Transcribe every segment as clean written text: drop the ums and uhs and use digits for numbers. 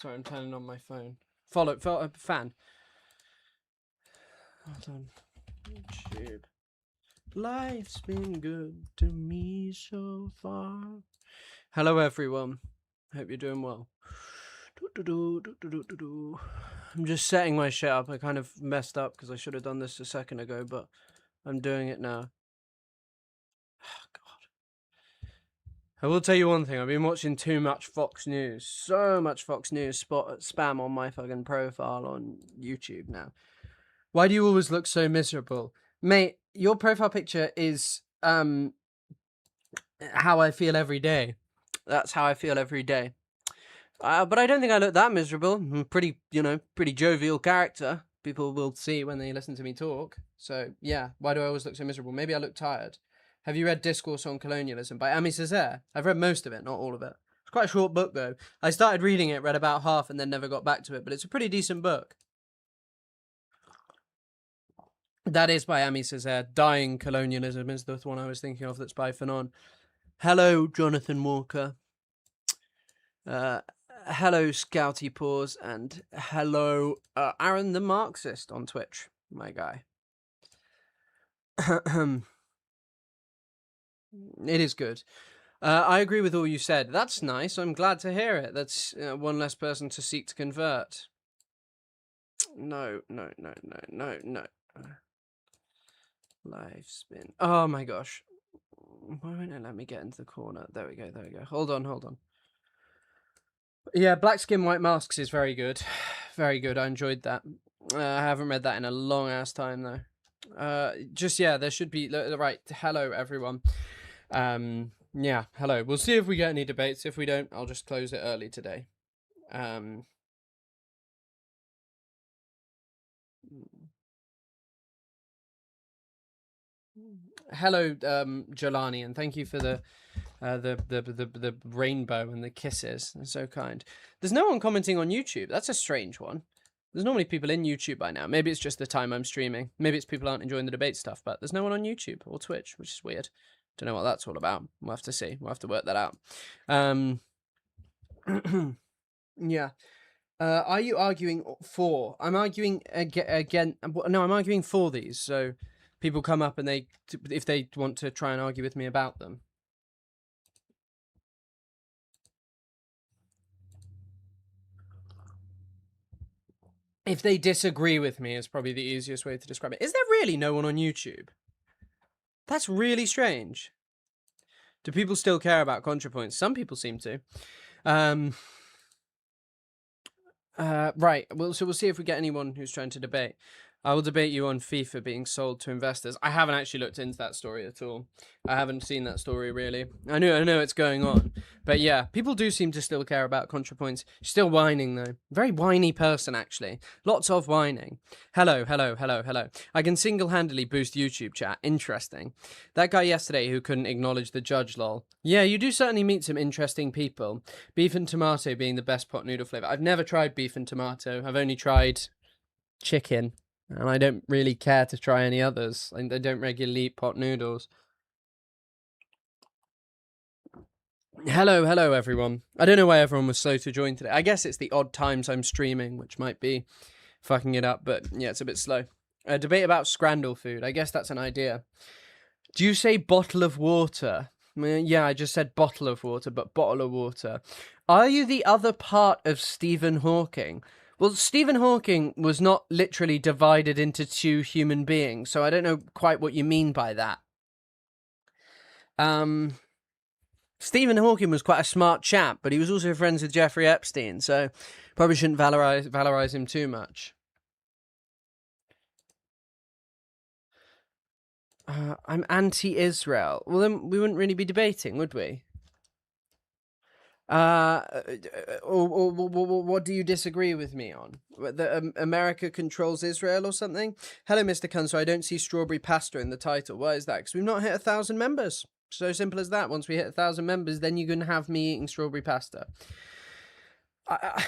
Sorry, I'm turning on my phone. Follow fan. Hold on. YouTube. Life's been good to me so far. Hello, everyone. Hope you're doing well. I'm just setting my shit up. I kind of messed up because I should have done this a second ago, but I'm doing it now. Oh, God. I will tell you one thing. I've been watching too much Fox News. So much Fox News spam on my fucking profile on YouTube now. Why do you always look so miserable? Mate, your profile picture is how I feel every day. That's how I feel every day. But I don't think I look that miserable. I'm a pretty jovial character. People will see when they listen to me talk. So, yeah, why do I always look so miserable? Maybe I look tired. Have you read Discourse on Colonialism by Aimé Césaire? I've read most of it, not all of it. It's quite a short book, though. I started reading it, read about half, and then never got back to it. But it's a pretty decent book. That is by Aimé Césaire. Dying Colonialism is the one I was thinking of that's by Fanon. Hello, Jonathan Walker. Hello, Scouty Paws, and hello, Aaron the Marxist on Twitch, my guy. It is good. I agree with all you said. That's nice. I'm glad to hear it. That's one less person to seek to convert. No. Life's been... Oh my gosh. Why won't it let me get into the corner? There we go. Hold on. Yeah, Black Skin, White Masks is very good. Very good. I enjoyed that. I haven't read that in a long ass time, though. There should be... Right, hello, everyone. Yeah, hello. We'll see if we get any debates. If we don't, I'll just close it early today. Hello, Jelani, and thank you for the rainbow and the kisses. They're so kind. There's no one commenting on YouTube. That's a strange one. There's normally people in YouTube by now. Maybe it's just the time I'm streaming. Maybe it's people aren't enjoying the debate stuff, but there's no one on YouTube or Twitch, which is weird. Don't know what that's all about. We'll have to see. We'll have to work that out. Yeah. Are you arguing for? I'm arguing again. No, I'm arguing for these. So people come up and if they want to try and argue with me about them. If they disagree with me is probably the easiest way to describe it. Is there really no one on YouTube? That's really strange. Do people still care about ContraPoints? Some people seem to. Right. Well, so we'll see if we get anyone who's trying to debate. I will debate you on FIFA being sold to investors. I haven't actually looked into that story at all. I haven't seen that story, really. I know it's going on. But yeah, people do seem to still care about ContraPoints. Still whining, though. Very whiny person, actually. Lots of whining. Hello. I can single-handedly boost YouTube chat. Interesting. That guy yesterday who couldn't acknowledge the judge, lol. Yeah, you do certainly meet some interesting people. Beef and tomato being the best pot noodle flavour. I've never tried beef and tomato. I've only tried chicken. And I don't really care to try any others. I don't regularly eat pot noodles. Hello, everyone. I don't know why everyone was slow to join today. I guess it's the odd times I'm streaming, which might be fucking it up. But yeah, it's a bit slow. A debate about scrandal food. I guess that's an idea. Do you say bottle of water? Yeah, I just said bottle of water, but bottle of water. Are you the other part of Stephen Hawking? Well, Stephen Hawking was not literally divided into two human beings, so I don't know quite what you mean by that. Stephen Hawking was quite a smart chap, but he was also friends with Jeffrey Epstein, so probably shouldn't valorize him too much. I'm anti-Israel. Well, then we wouldn't really be debating, would we? What do you disagree with me on? That America controls Israel or something? Hello, Mr. Kunso. I don't see strawberry pasta in the title. Why is that? Because we've not hit 1,000 members. So simple as that. Once we hit 1,000 members, then you can have me eating strawberry pasta. I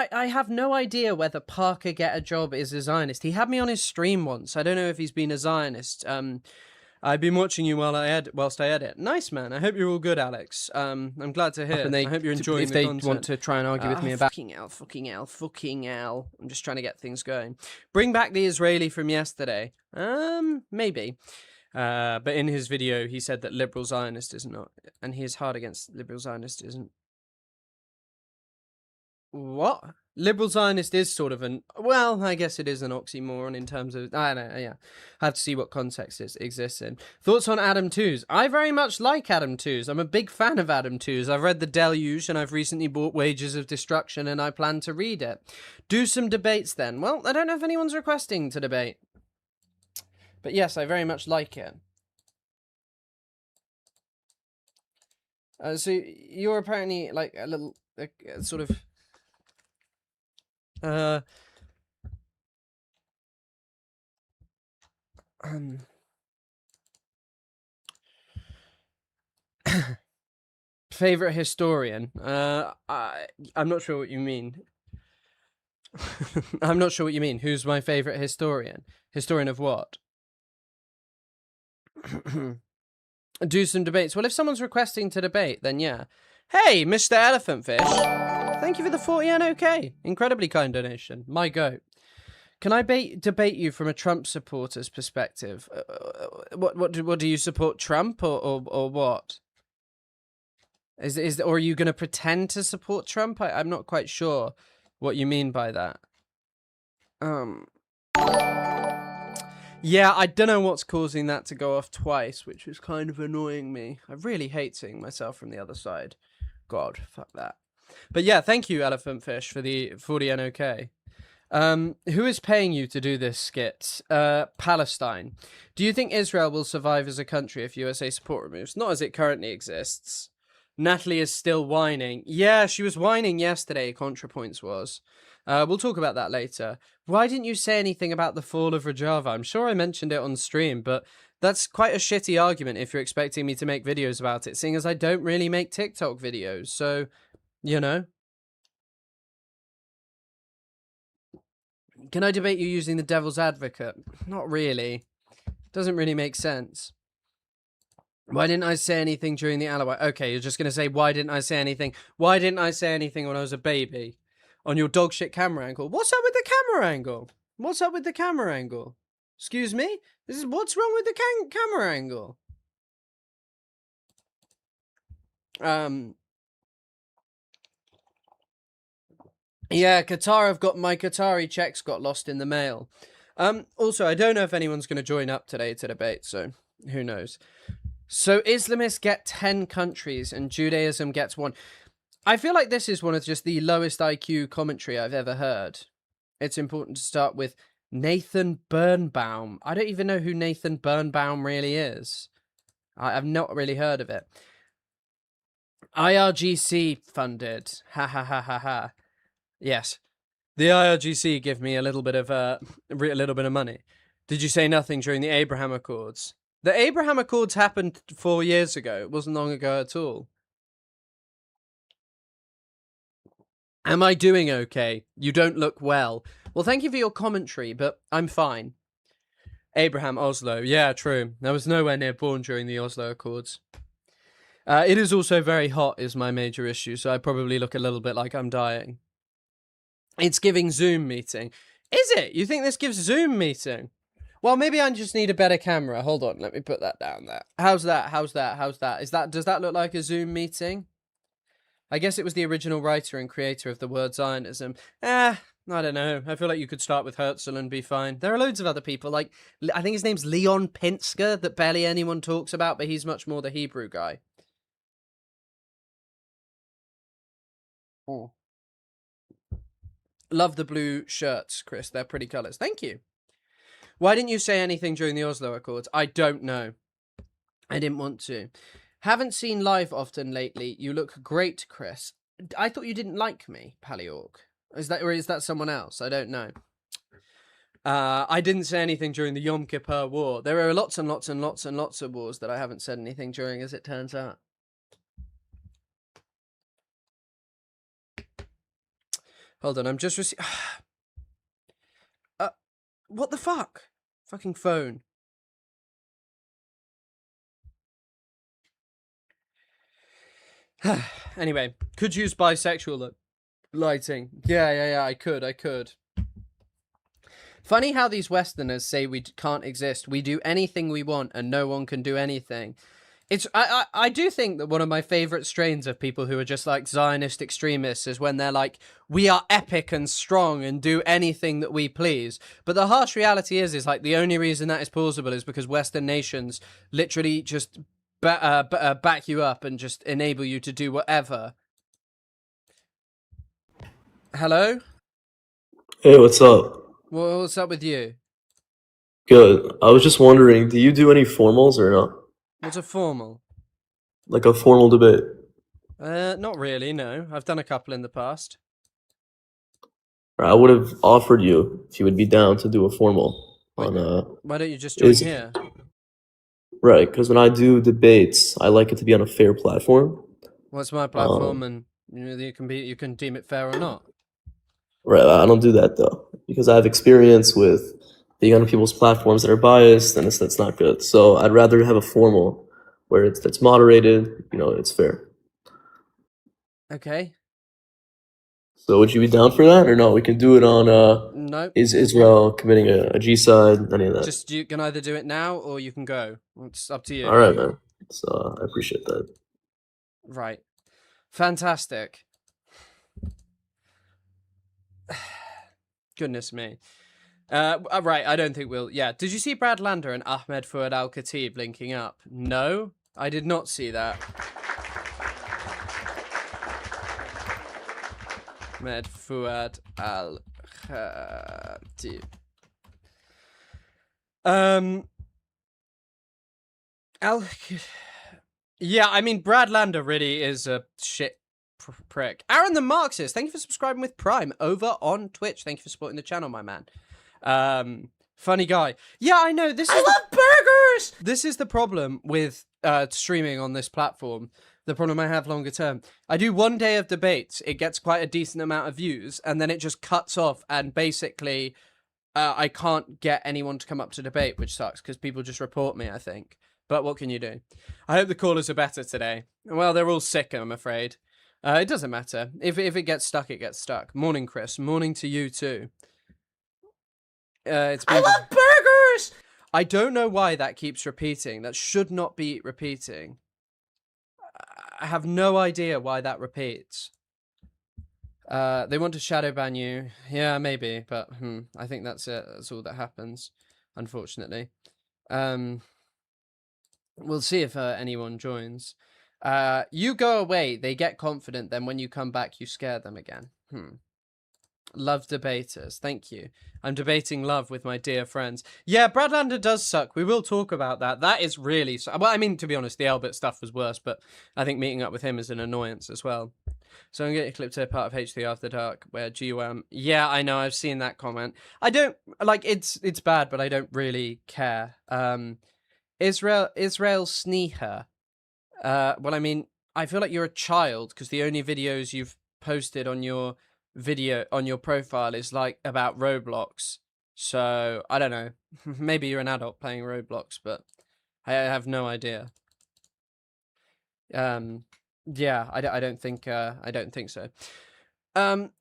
have no idea whether Parker Get a Job is a Zionist. He had me on his stream once. I don't know if he's been a Zionist. I've been watching you whilst I edit. Nice, man. I hope you're all good, Alex. I'm glad to hear. I hope you're enjoying the content. If they want to try and argue with me about fucking hell. I'm just trying to get things going. Bring back the Israeli from yesterday. Maybe. But in his video, he said that liberal Zionist is not, and he is hard against liberal Zionist isn't. What? Liberal Zionist is sort of well, I guess it is an oxymoron in terms of, I don't know, yeah. I have to see what context it exists in. Thoughts on Adam Tooze? I very much like Adam Tooze. I'm a big fan of Adam Tooze. I've read The Deluge and I've recently bought Wages of Destruction and I plan to read it. Do some debates then. Well, I don't know if anyone's requesting to debate. But yes, I very much like it. So you're apparently like a little, sort of... Favorite historian? I'm not sure what you mean. I'm not sure what you mean. Who's my favorite historian? Historian of what? Do some debates. Well, if someone's requesting to debate, then yeah. Hey, Mr. Elephant Fish. Thank you for the 40 NOK. Incredibly kind donation. My goat. Can I debate you from a Trump supporter's perspective? What do you support, Trump or what? Or are you going to pretend to support Trump? I'm not quite sure what you mean by that. Yeah, I don't know what's causing that to go off twice, which is kind of annoying me. I really hate seeing myself from the other side. God, fuck that. But yeah, thank you, Elephant Fish, for the 40 NOK. Who is paying you to do this skit? Palestine. Do you think Israel will survive as a country if USA support removes? Not as it currently exists. Natalie is still whining. Yeah, she was whining yesterday, ContraPoints was. We'll talk about that later. Why didn't you say anything about the fall of Rojava? I'm sure I mentioned it on stream, but that's quite a shitty argument if you're expecting me to make videos about it, seeing as I don't really make TikTok videos, so, you know. Can I debate you using the devil's advocate? Not really. Doesn't really make sense. Why didn't I say anything during the alibi? Okay, you're just going to say, why didn't I say anything? Why didn't I say anything when I was a baby? On your dog shit camera angle. What's up with the camera angle? What's up with the camera angle? Excuse me? What's wrong with the camera angle? Yeah, my Qatari checks got lost in the mail. Also, I don't know if anyone's going to join up today to debate, so who knows. So Islamists get 10 countries and Judaism gets 1. I feel like this is one of just the lowest IQ commentary I've ever heard. It's important to start with Nathan Birnbaum. I don't even know who Nathan Birnbaum really is. I've not really heard of it. IRGC funded. Ha ha ha ha ha. Yes. The IRGC give me a little bit of money. Did you say nothing during the Abraham Accords? The Abraham Accords happened 4 years ago. It wasn't long ago at all. Am I doing okay? You don't look well. Well, thank you for your commentary, but I'm fine. Abraham Oslo. Yeah, true. I was nowhere near born during the Oslo Accords. It is also very hot is my major issue, so I probably look a little bit like I'm dying. It's giving Zoom meeting. Is it? You think this gives Zoom meeting? Well, maybe I just need a better camera. Hold on, let me put that down there. How's that? Does that look like a Zoom meeting? I guess it was the original writer and creator of the word Zionism. I don't know. I feel like you could start with Herzl and be fine. There are loads of other people, like, I think his name's Leon Pinsker, that barely anyone talks about, but he's much more the Hebrew guy. Oh. Love the blue shirts, Chris. They're pretty colours. Thank you. Why didn't you say anything during the Oslo Accords? I don't know. I didn't want to. Haven't seen live often lately. You look great, Chris. I thought you didn't like me, Paleorg. Is that someone else? I don't know. I didn't say anything during the Yom Kippur War. There are lots and lots and lots and lots of wars that I haven't said anything during, as it turns out. Hold on, I'm just what the fuck? Fucking phone. Anyway, could use bisexual lighting. Yeah, I could. Funny how these Westerners say we can't exist. We do anything we want and no one can do anything. I do think that one of my favorite strains of people who are just like Zionist extremists is when they're like, we are epic and strong and do anything that we please. But the harsh reality is like the only reason that is plausible is because Western nations literally just back you up and just enable you to do whatever. Hello? Hey, what's up? What's up with you? Good. I was just wondering, do you do any formals or not? What's a formal? Like a formal debate? Not really, no. I've done a couple in the past. Or I would have offered you if you would be down to do a formal Wait, on why don't you just join is here? right, because when I do debates, I like it to be on a fair platform. What's my Um, platform, and you can deem it fair or not. right, I don't do that though because I have experience with being on people's platforms that are biased, and that's not good. So I'd rather have a formal where it's moderated, it's fair. Okay. So would you be down for that or no? We can do it on Nope. is Israel committing a genocide, any of that. Just you can either do it now or you can go. It's up to you. All right, man. So I appreciate that. Right. Fantastic. Goodness me. Right, I don't think we'll... Yeah, did you see Brad Lander and Ahmed Fuad Al-Khatib linking up? No, I did not see that. Ahmed Fuad Al-Khatib. Al... Yeah, I mean, Brad Lander really is a shit prick. Aaron the Marxist, thank you for subscribing with Prime over on Twitch. Thank you for supporting the channel, my man. Funny guy. Yeah, I know. I love burgers! This is the problem with streaming on this platform. The problem I have longer term. I do one day of debates. It gets quite a decent amount of views, and then it just cuts off, and basically I can't get anyone to come up to debate, which sucks, because people just report me, I think. But what can you do? I hope the callers are better today. Well, they're all sick, I'm afraid. It doesn't matter. If it gets stuck, it gets stuck. Morning, Chris. Morning to you, too. I love burgers! I don't know why that keeps repeating. That should not be repeating. I have no idea why that repeats. They want to shadow ban you. Yeah, maybe, but I think that's it. That's all that happens, unfortunately. We'll see if anyone joins. You go away, they get confident, then when you come back, you scare them again. Love debaters. Thank you. I'm debating love with my dear friends. Yeah, Brad Lander does suck. We will talk about that. That is really... Well, I mean, to be honest, the Albert stuff was worse, but I think meeting up with him is an annoyance as well. So I'm getting a clip to a part of H3 After Dark where GUM... Yeah, I know. I've seen that comment. I don't... Like, it's bad, but I don't really care. Israel Sneha. Well, I mean, I feel like you're a child because the only videos you've posted on your profile is like about Roblox. So I don't know. Maybe you're an adult playing Roblox, but I have no idea. Yeah, I don't think so.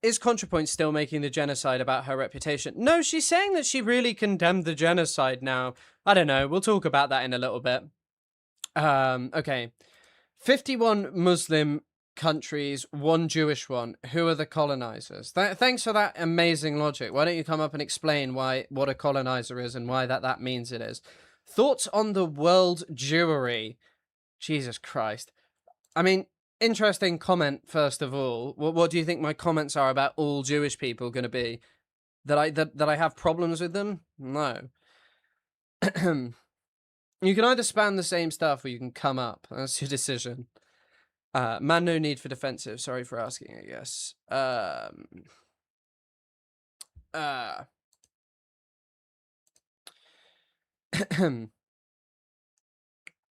Is ContraPoint still making the genocide about her reputation? No, she's saying that she really condemned the genocide now. I don't know. We'll talk about that in a little bit. Okay. 51 Muslim countries, one Jewish one. Who are the colonizers? Thanks for that amazing logic. Why don't you come up and explain what a colonizer is and why that means it is? Thoughts on the world Jewry? Jesus Christ. I mean, interesting comment, first of all. What do you think my comments are about all Jewish people going to be? That I have problems with them? No. You can either spam the same stuff or you can come up. That's your decision. Man, no need for defensive. Sorry for asking, I guess.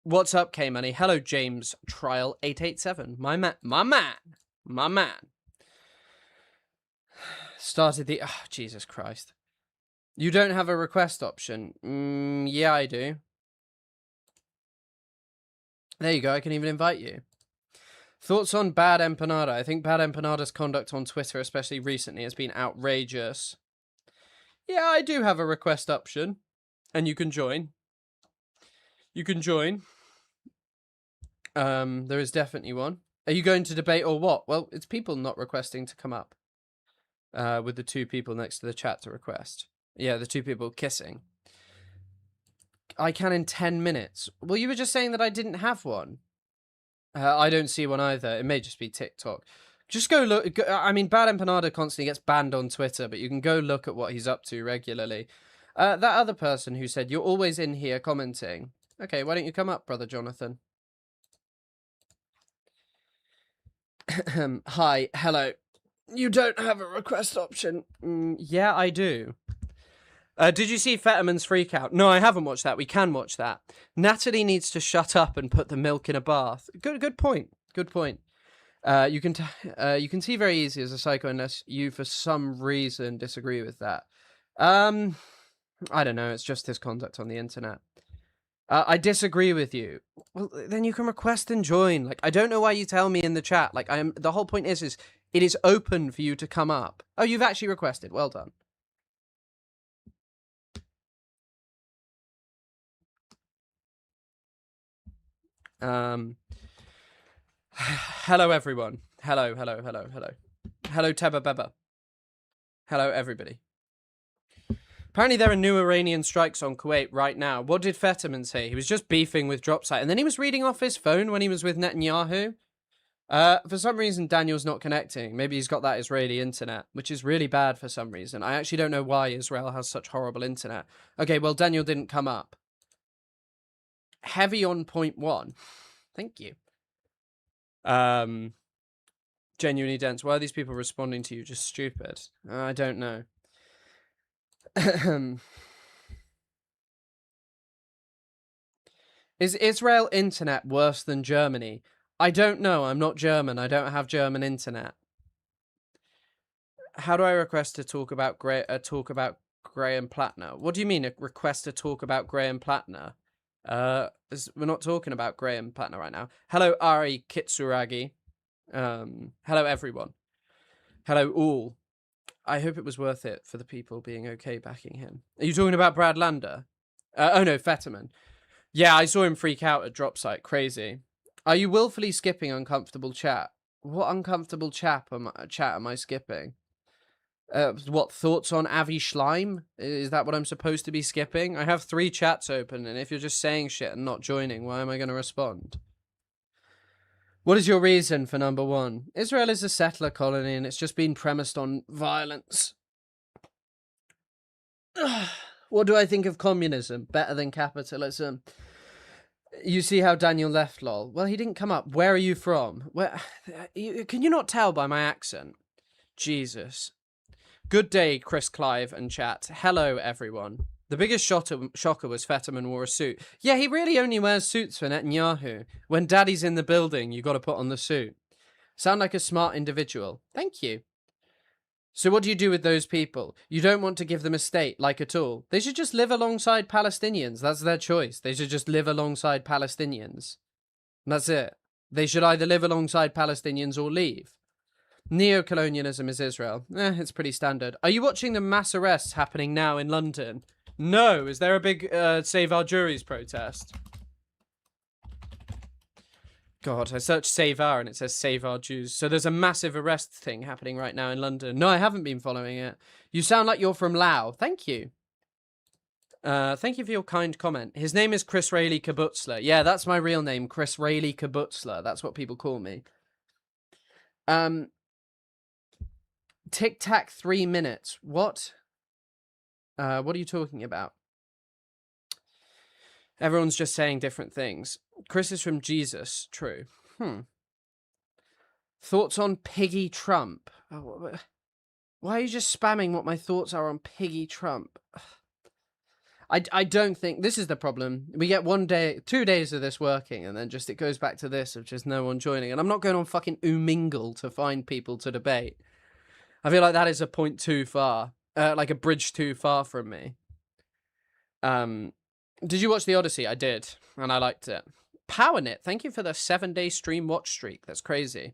What's up, K-Money? Hello, James Trial 887. My man. Started the... Oh, Jesus Christ. You don't have a request option. Yeah, I do. There you go. I can even invite you. Thoughts on Bad Empanada? I think Bad Empanada's conduct on Twitter, especially recently, has been outrageous. Yeah, I do have a request option, and you can join. You can join. There is definitely one. Are you going to debate or what? Well, it's people not requesting to come up. With the two people next to the chat to request. Yeah, the two people kissing. I can in 10 minutes. Well, you were just saying that I didn't have one. I don't see one either. It may just be TikTok. Just go look. I mean, Bad Empanada constantly gets banned on Twitter, but you can go look at what he's up to regularly. That other person who said, you're always in here commenting. Okay, why don't you come up, Brother Jonathan? Hi, hello. You don't have a request option. Yeah, I do. Did you see Fetterman's freak out? No, I haven't watched that. We can watch that. Natalie needs to shut up and put the milk in a bath. Good point. Good point. You can see very easy as a psycho unless you, for some reason, disagree with that. I don't know. It's just his conduct on the internet. I disagree with you. Well, then you can request and join. Like, I don't know why you tell me in the chat. Like, the whole point is it is open for you to come up. Oh, you've actually requested. Well done. Hello, everyone. Hello. Hello, Teba Beba. Hello, everybody. Apparently there are new Iranian strikes on Kuwait right now. What did Fetterman say? He was just beefing with Dropsite, and then he was reading off his phone when he was with Netanyahu. For some reason, Daniel's not connecting. Maybe he's got that Israeli internet, which is really bad for some reason. I actually don't know why Israel has such horrible internet. Okay, well, Daniel didn't come up. Heavy on point one. Thank you. Genuinely dense. Why are these people responding to you? Just stupid. I don't know. Is Israel internet worse than Germany? I don't know. I'm not German. I don't have German internet. How do I request to talk about Graham Plattner? What do you mean, a request to talk about Graham Plattner? We're not talking about Graham Plattner right now. Hello, Ari Kitsuragi. Hello, everyone. Hello, all. I hope it was worth it for the people being okay backing him. Are you talking about Brad Lander? Oh no, Fetterman. Yeah, I saw him freak out at Dropsite. Crazy. Are you willfully skipping uncomfortable chat? What uncomfortable chat am I skipping? What, thoughts on Avi Schleim? Is that what I'm supposed to be skipping? I have 3 chats open, and if you're just saying shit and not joining, why am I going to respond? What is your reason for number 1? Israel is a settler colony, and it's just been premised on violence. What do I think of communism? Better than capitalism. You see how Daniel left, lol. Well, he didn't come up. Where are you from? Can you not tell by my accent? Jesus. Good day, Chris Clive and chat. Hello, everyone. The biggest shocker was Fetterman wore a suit. Yeah, he really only wears suits for Netanyahu. When daddy's in the building, you got to put on the suit. Sound like a smart individual. Thank you. So what do you do with those people? You don't want to give them a state, like at all. They should just live alongside Palestinians. That's their choice. They should just live alongside Palestinians. That's it. They should either live alongside Palestinians or leave. Neo-colonialism is Israel. It's pretty standard. Are you watching the mass arrests happening now in London? No. Is there a big Save Our Juries protest? God, I searched Save Our and it says Save Our Jews. So there's a massive arrest thing happening right now in London. No, I haven't been following it. You sound like you're from Lao. Thank you. Thank you for your kind comment. His name is Chris Rayleigh Kabutzler. Yeah, that's my real name, Chris Rayleigh Kabutzler. That's what people call me. Tic Tac 3 minutes. What? What are you talking about? Everyone's just saying different things. Chris is from Jesus. True. Thoughts on Piggy Trump? Oh, why are you just spamming what my thoughts are on Piggy Trump? I don't think... This is the problem. We get 1 day, 2 days of this working, and then just it goes back to this of just no one joining. And I'm not going on fucking Oomingle to find people to debate. I feel like that is a point too far. Like a bridge too far from me. Did you watch The Odyssey? I did, and I liked it. PowerKnit, thank you for the 7-day stream watch streak. That's crazy.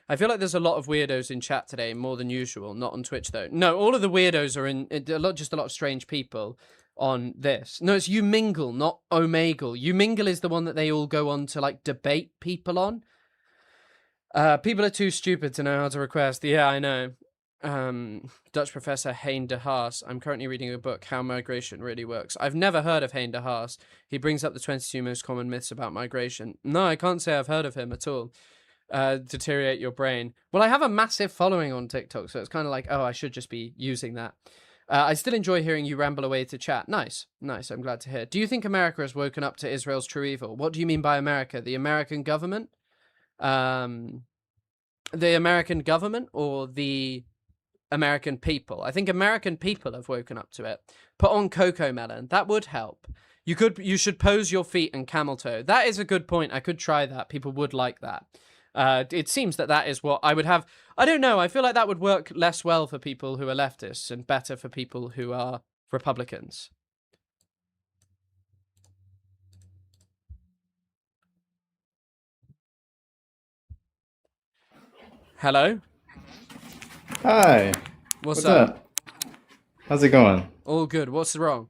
I feel like there's a lot of weirdos in chat today, more than usual. Not on Twitch, though. No, all of the weirdos are in just a lot of strange people on this. No, it's You Mingle, not Omegle. You Mingle is the one that they all go on to, like, debate people on. People are too stupid to know how to request. Yeah, I know. Dutch professor Hein de Haas. I'm currently reading a book, How Migration Really Works. I've never heard of Hein de Haas. He brings up the 22 most common myths about migration. No, I can't say I've heard of him at all. Deteriorate your brain. Well, I have a massive following on TikTok, so it's kind of like, oh, I should just be using that. I still enjoy hearing you ramble away to chat. Nice. I'm glad to hear. Do you think America has woken up to Israel's true evil? What do you mean by America? The American government? The American government or the American people? I think American people have woken up to it. Put on Cocoa Melon. That would help. You should pose your feet in camel toe. That is a good point. I could try that. People would like that. It seems that is what I would have. I don't know. I feel like that would work less well for people who are leftists and better for people who are Republicans. Hello? Hi. What's What's up? up? How's it going? All good. What's wrong?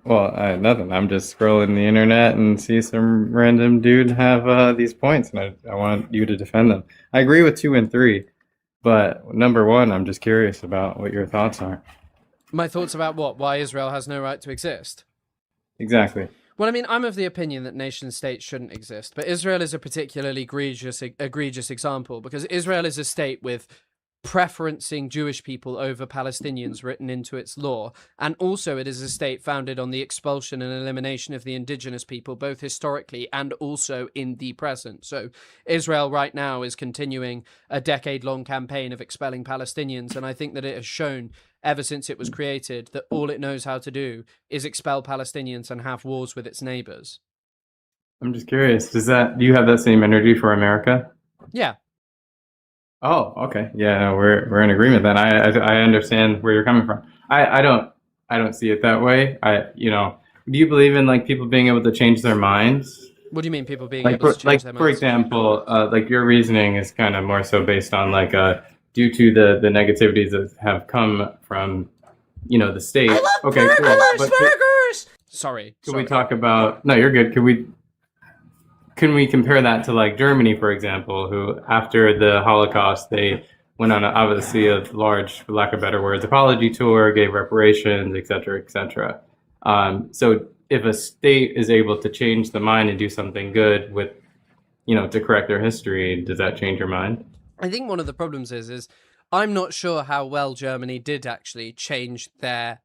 Well, nothing. I'm just scrolling the internet and see some random dude have these points, and I want you to defend them. I agree with 2 and 3, but number 1, I'm just curious about what your thoughts are. My thoughts about what? Why Israel has no right to exist? Exactly. Well, I mean, I'm of the opinion that nation states shouldn't exist, but Israel is a particularly egregious example because Israel is a state with preferencing Jewish people over Palestinians written into its law, and also it is a state founded on the expulsion and elimination of the indigenous people, both historically and also in the present. So Israel right now is continuing a decade-long campaign of expelling Palestinians, and I think that it has shown ever since it was created that all it knows how to do is expel Palestinians and have wars with its neighbors. I'm just curious. Do you have that same energy for America? Yeah. Oh, okay. Yeah, no, we're in agreement then. I understand where you're coming from. I don't see it that way. Do you believe in like people being able to change their minds? What do you mean people being Like able to change their minds? for example, like your reasoning is kind of more so based on like due to the negativities that have come from the state. I love okay, burgers, cool. burgers. Sorry. Can we talk about? No, you're good. Can we compare that to like Germany, for example, who after the Holocaust, they went on obviously a large, for lack of better words, apology tour, gave reparations, et cetera, et cetera. So if a state is able to change the mind and do something good with, to correct their history, does that change your mind? I think one of the problems is I'm not sure how well Germany did actually change their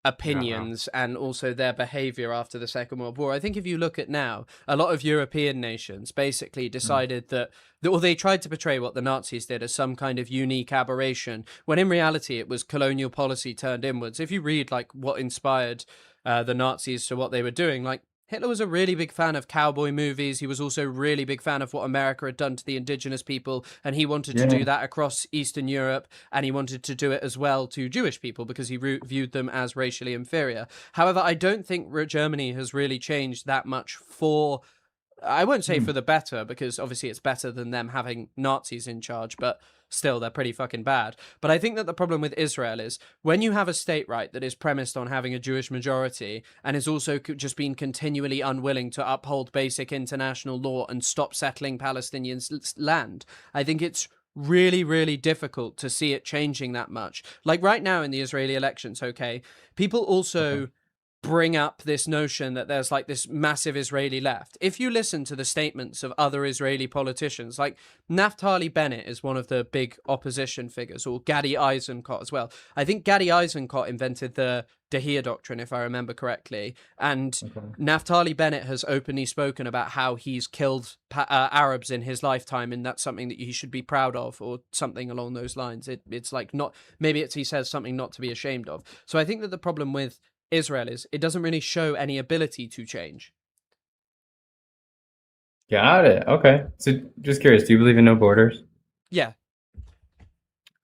opinions and also their behavior after the Second World War. I think if you look at now, a lot of European nations basically decided that, or they tried to portray what the Nazis did as some kind of unique aberration, when in reality it was colonial policy turned inwards. If you read like what inspired the Nazis to what they were doing, like Hitler was a really big fan of cowboy movies. He was also a really big fan of what America had done to the indigenous people, and he wanted to do that across Eastern Europe, and he wanted to do it as well to Jewish people because he viewed them as racially inferior. However, I don't think Germany has really changed that much for... I won't say for the better, because obviously it's better than them having Nazis in charge, but still, they're pretty fucking bad. But I think that the problem with Israel is when you have a state, right, that is premised on having a Jewish majority and is also just been continually unwilling to uphold basic international law and stop settling Palestinians' land, I think it's really, really difficult to see it changing that much. Like right now in the Israeli elections, okay, people also... bring up this notion that there's like this massive Israeli left. If you listen to the statements of other Israeli politicians, like Naftali Bennett is one of the big opposition figures, or Gadi Eisenkot as well. I think Gadi Eisenkot invented the Dahir doctrine, if I remember correctly. And Naftali Bennett has openly spoken about how he's killed Arabs in his lifetime, and that's something that he should be proud of, or something along those lines. It's like not, maybe it's he says something not to be ashamed of. So I think that the problem with Israel is it doesn't really show any ability to change. Got it. Okay. So just curious, do you believe in no borders? Yeah.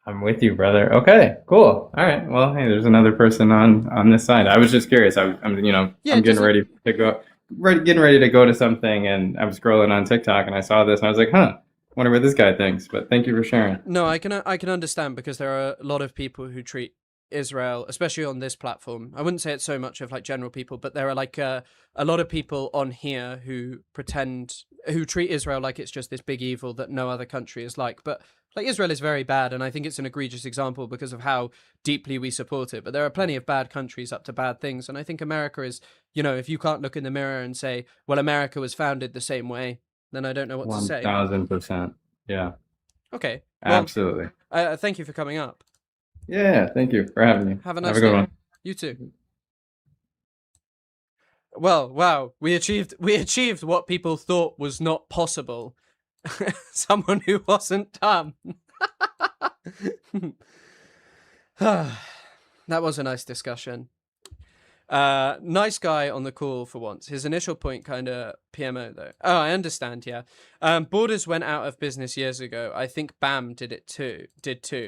I'm with you, brother. Okay, cool. All right. Well, hey, there's another person on this side. I was just curious. I'm Yeah, I'm getting ready to getting ready to go to something, and I'm scrolling on TikTok, and I saw this, and I was like, huh, wonder what this guy thinks. But thank you for sharing. No, I can understand, because there are a lot of people who treat Israel, especially on this platform. I wouldn't say it's so much of like general people, but there are like a lot of people on here who treat Israel like it's just this big evil that no other country is like. But like, Israel is very bad, and I think it's an egregious example because of how deeply we support it. But there are plenty of bad countries up to bad things, and I think America is, if you can't look in the mirror and say, well, America was founded the same way, then I don't know what to say. 1000%. Yeah, Okay. Well, absolutely. thank you for coming up. Yeah, thank you for having me. Have a nice good day. one. You too. Well, wow, we achieved what people thought was not possible. Someone who wasn't dumb. That was a nice discussion. Nice guy on the call for once. His initial point kind of PMO though. Oh, I understand. Yeah. Borders went out of business years ago. I think BAM did too.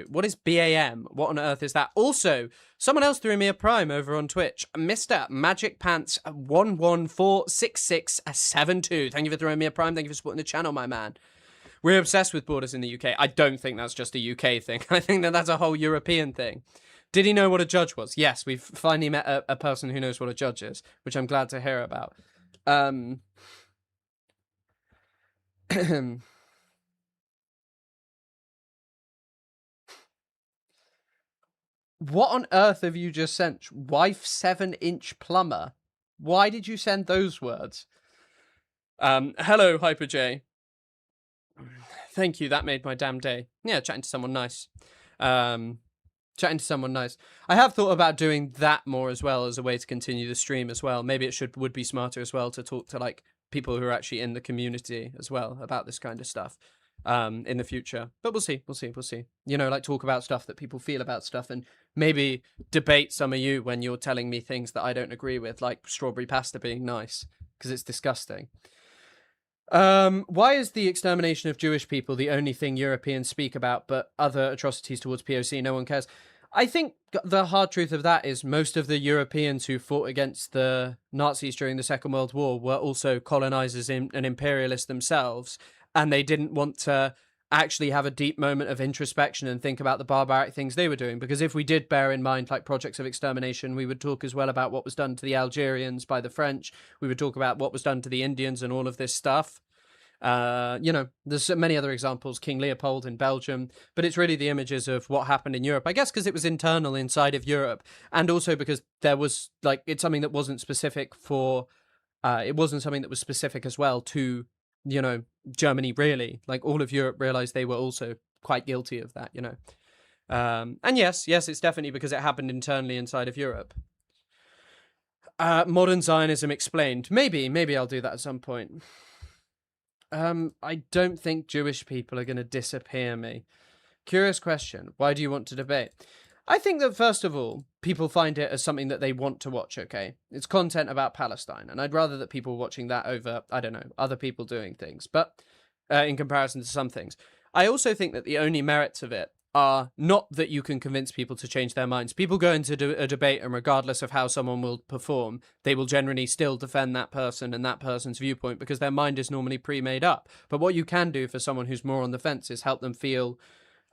What is BAM? What on earth is that? Also, someone else threw me a prime over on Twitch. Mr. Magic Pants 1146672. Thank you for throwing me a prime. Thank you for supporting the channel, my man. We're obsessed with borders in the UK. I don't think that's just a UK thing. I think that that's a whole European thing. Did he know what a judge was? Yes, we've finally met a person who knows what a judge is, which I'm glad to hear about. What on earth have you just sent? Wife 7-inch plumber. Why did you send those words? Hello, Hyper J. Thank you, that made my damn day. Yeah, chatting to someone nice. Chatting to someone nice. I have thought about doing that more as well as a way to continue the stream as well. Maybe it would be smarter as well to talk to like people who are actually in the community as well about this kind of stuff in the future. But we'll see. Like talk about stuff that people feel about stuff, and maybe debate some of you when you're telling me things that I don't agree with, like strawberry pasta being nice, because it's disgusting. Why is the extermination of Jewish people the only thing Europeans speak about, but other atrocities towards POC, no one cares? I think the hard truth of that is most of the Europeans who fought against the Nazis during the Second World War were also colonizers and imperialists themselves, and they didn't want to actually have a deep moment of introspection and think about the barbaric things they were doing. Because if we did bear in mind like projects of extermination, we would talk as well about what was done to the Algerians by the French. We would talk about what was done to the Indians and all of this stuff. There's so many other examples, King Leopold in Belgium, but it's really the images of what happened in Europe, I guess, because it was internal inside of Europe, and also because there was like, it's something that wasn't specific for, it wasn't something that was specific as well to, Germany, really. Like, all of Europe realized they were also quite guilty of that, and yes, it's definitely because it happened internally inside of Europe. Modern Zionism explained. Maybe I'll do that at some point. I don't think Jewish people are going to disappear me. Curious question. Why do you want to debate? I think that, first of all, people find it as something that they want to watch, okay? It's content about Palestine, and I'd rather that people watching that over, I don't know, other people doing things, but in comparison to some things. I also think that the only merits of it are not that you can convince people to change their minds. People go into a debate, and regardless of how someone will perform, they will generally still defend that person and that person's viewpoint because their mind is normally pre-made up. But what you can do for someone who's more on the fence is help them feel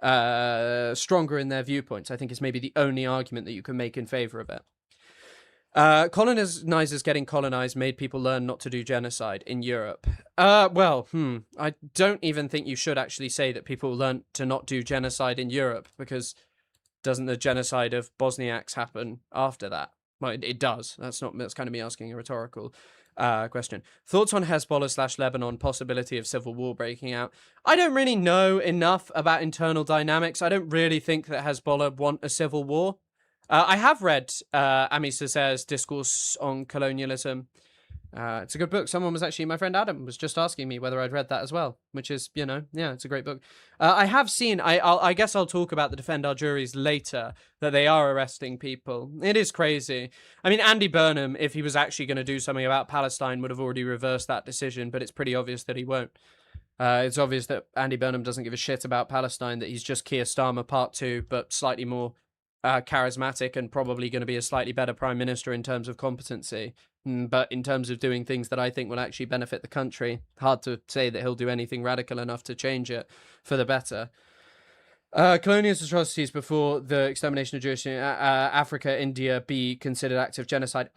stronger in their viewpoints. I think it's maybe the only argument that you can make in favor of it. Colonizers getting colonized made people learn not to do genocide in Europe. I don't even think you should actually say that people learned to not do genocide in Europe, because doesn't the genocide of Bosniaks happen after that? Well, it does. That's kind of me asking a rhetorical question. Thoughts on Hezbollah/Lebanon possibility of civil war breaking out? I don't really know enough about internal dynamics. I don't really think that Hezbollah want a civil war. I have read Ami Cesaire's Discourse on Colonialism. It's a good book. My friend Adam was just asking me whether I'd read that as well, which is, it's a great book. I have seen, I guess I'll talk about the Defend Our Juries later, that they are arresting people. It is crazy. I mean, Andy Burnham, if he was actually going to do something about Palestine, would have already reversed that decision, but it's pretty obvious that he won't. It's obvious that Andy Burnham doesn't give a shit about Palestine, that he's just Keir Starmer Part 2, but slightly more charismatic and probably going to be a slightly better prime minister in terms of competency. But in terms of doing things that I think will actually benefit the country, hard to say that he'll do anything radical enough to change it for the better. Colonial atrocities before the extermination of Jewish Africa, India be considered acts of genocide.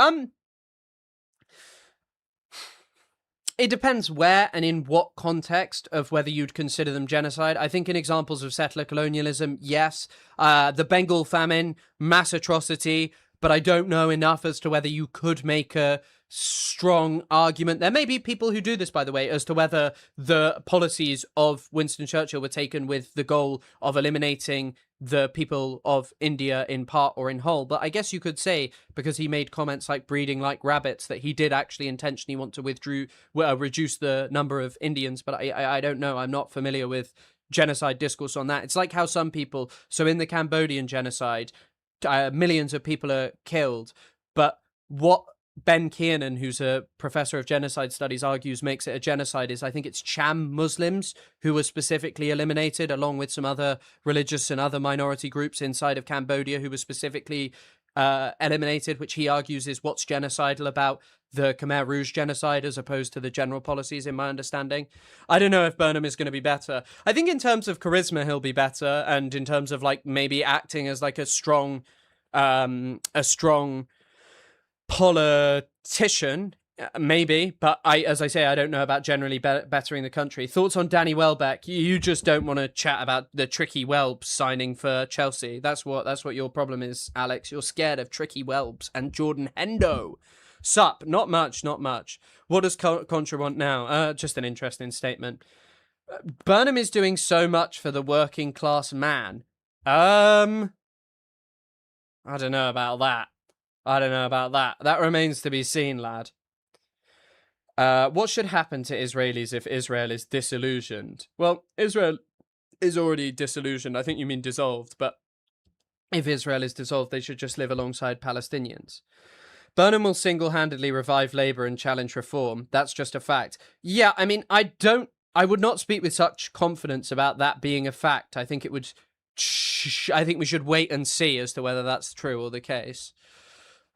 It depends where and in what context of whether you'd consider them genocide. I think in examples of settler colonialism, yes. The Bengal famine, mass atrocity, but I don't know enough as to whether you could make a strong argument. There may be people who do this, by the way, as to whether the policies of Winston Churchill were taken with the goal of eliminating the people of India in part or in whole. But I guess you could say, because he made comments like breeding like rabbits, that he did actually intentionally want to reduce the number of Indians. But I don't know. I'm not familiar with genocide discourse on that. It's like how some people, so in the Cambodian genocide, millions of people are killed. But what Ben Kiernan, who's a professor of genocide studies, argues makes it a genocide is, I think it's Cham Muslims who were specifically eliminated, along with some other religious and other minority groups inside of Cambodia who were specifically eliminated, which he argues is what's genocidal about the Khmer Rouge genocide as opposed to the general policies, in my understanding. I don't know if Burnham is going to be better. I think in terms of charisma, he'll be better, and in terms of like maybe acting as like a strong politician, maybe, but as I say, I don't know about generally bettering the country. Thoughts on Danny Welbeck? You just don't want to chat about the Tricky Welbs signing for Chelsea. That's what your problem is, Alex. You're scared of Tricky Welbs and Jordan Hendo. Sup? Not much. What does Contra want now? Just an interesting statement. Burnham is doing so much for the working class man. I don't know about that. That remains to be seen, lad. What should happen to Israelis if Israel is disillusioned? Well, Israel is already disillusioned. I think you mean dissolved, but if Israel is dissolved, they should just live alongside Palestinians. Burnham will single-handedly revive Labour and challenge reform. That's just a fact. Yeah, I mean, I would not speak with such confidence about that being a fact. I think we should wait and see as to whether that's true or the case.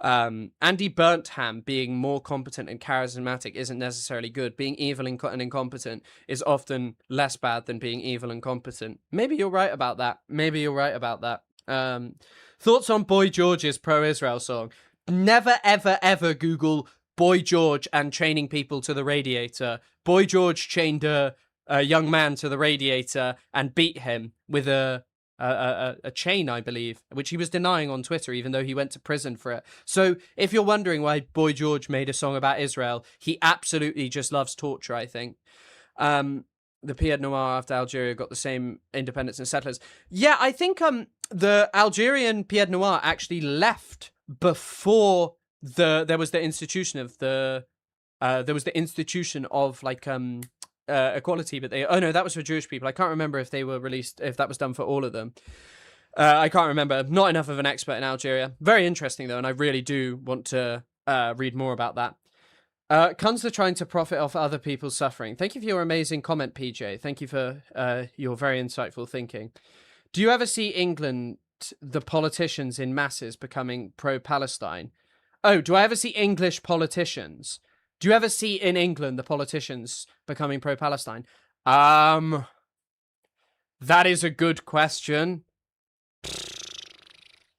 Andy Burnham being more competent and charismatic isn't necessarily good. Being evil and incompetent is often less bad than being evil and competent. Maybe you're right about that. Thoughts on Boy George's pro-Israel song? Never, ever, ever Google Boy George and chaining people to the radiator. Boy George chained a young man to the radiator and beat him with a chain, I believe, which he was denying on Twitter, even though he went to prison for it. So if you're wondering why Boy George made a song about Israel, he absolutely just loves torture, I think. The Pied Noir after Algeria got the same independence as settlers. Yeah, I think the Algerian Pied Noir actually left before there was the institution of equality, but that was for Jewish people. I can't remember if they were released, if that was done for all of them. I can't remember. Not enough of an expert in Algeria. Very interesting though, and I really do want to read more about that. Kunz are trying to profit off other people's suffering. Thank you for your amazing comment, PJ. Thank you for your very insightful thinking. Do you ever see England, the politicians in masses, becoming pro-Palestine? Oh, do I ever see English politicians? Do you ever see in England the politicians becoming pro-Palestine? That is a good question.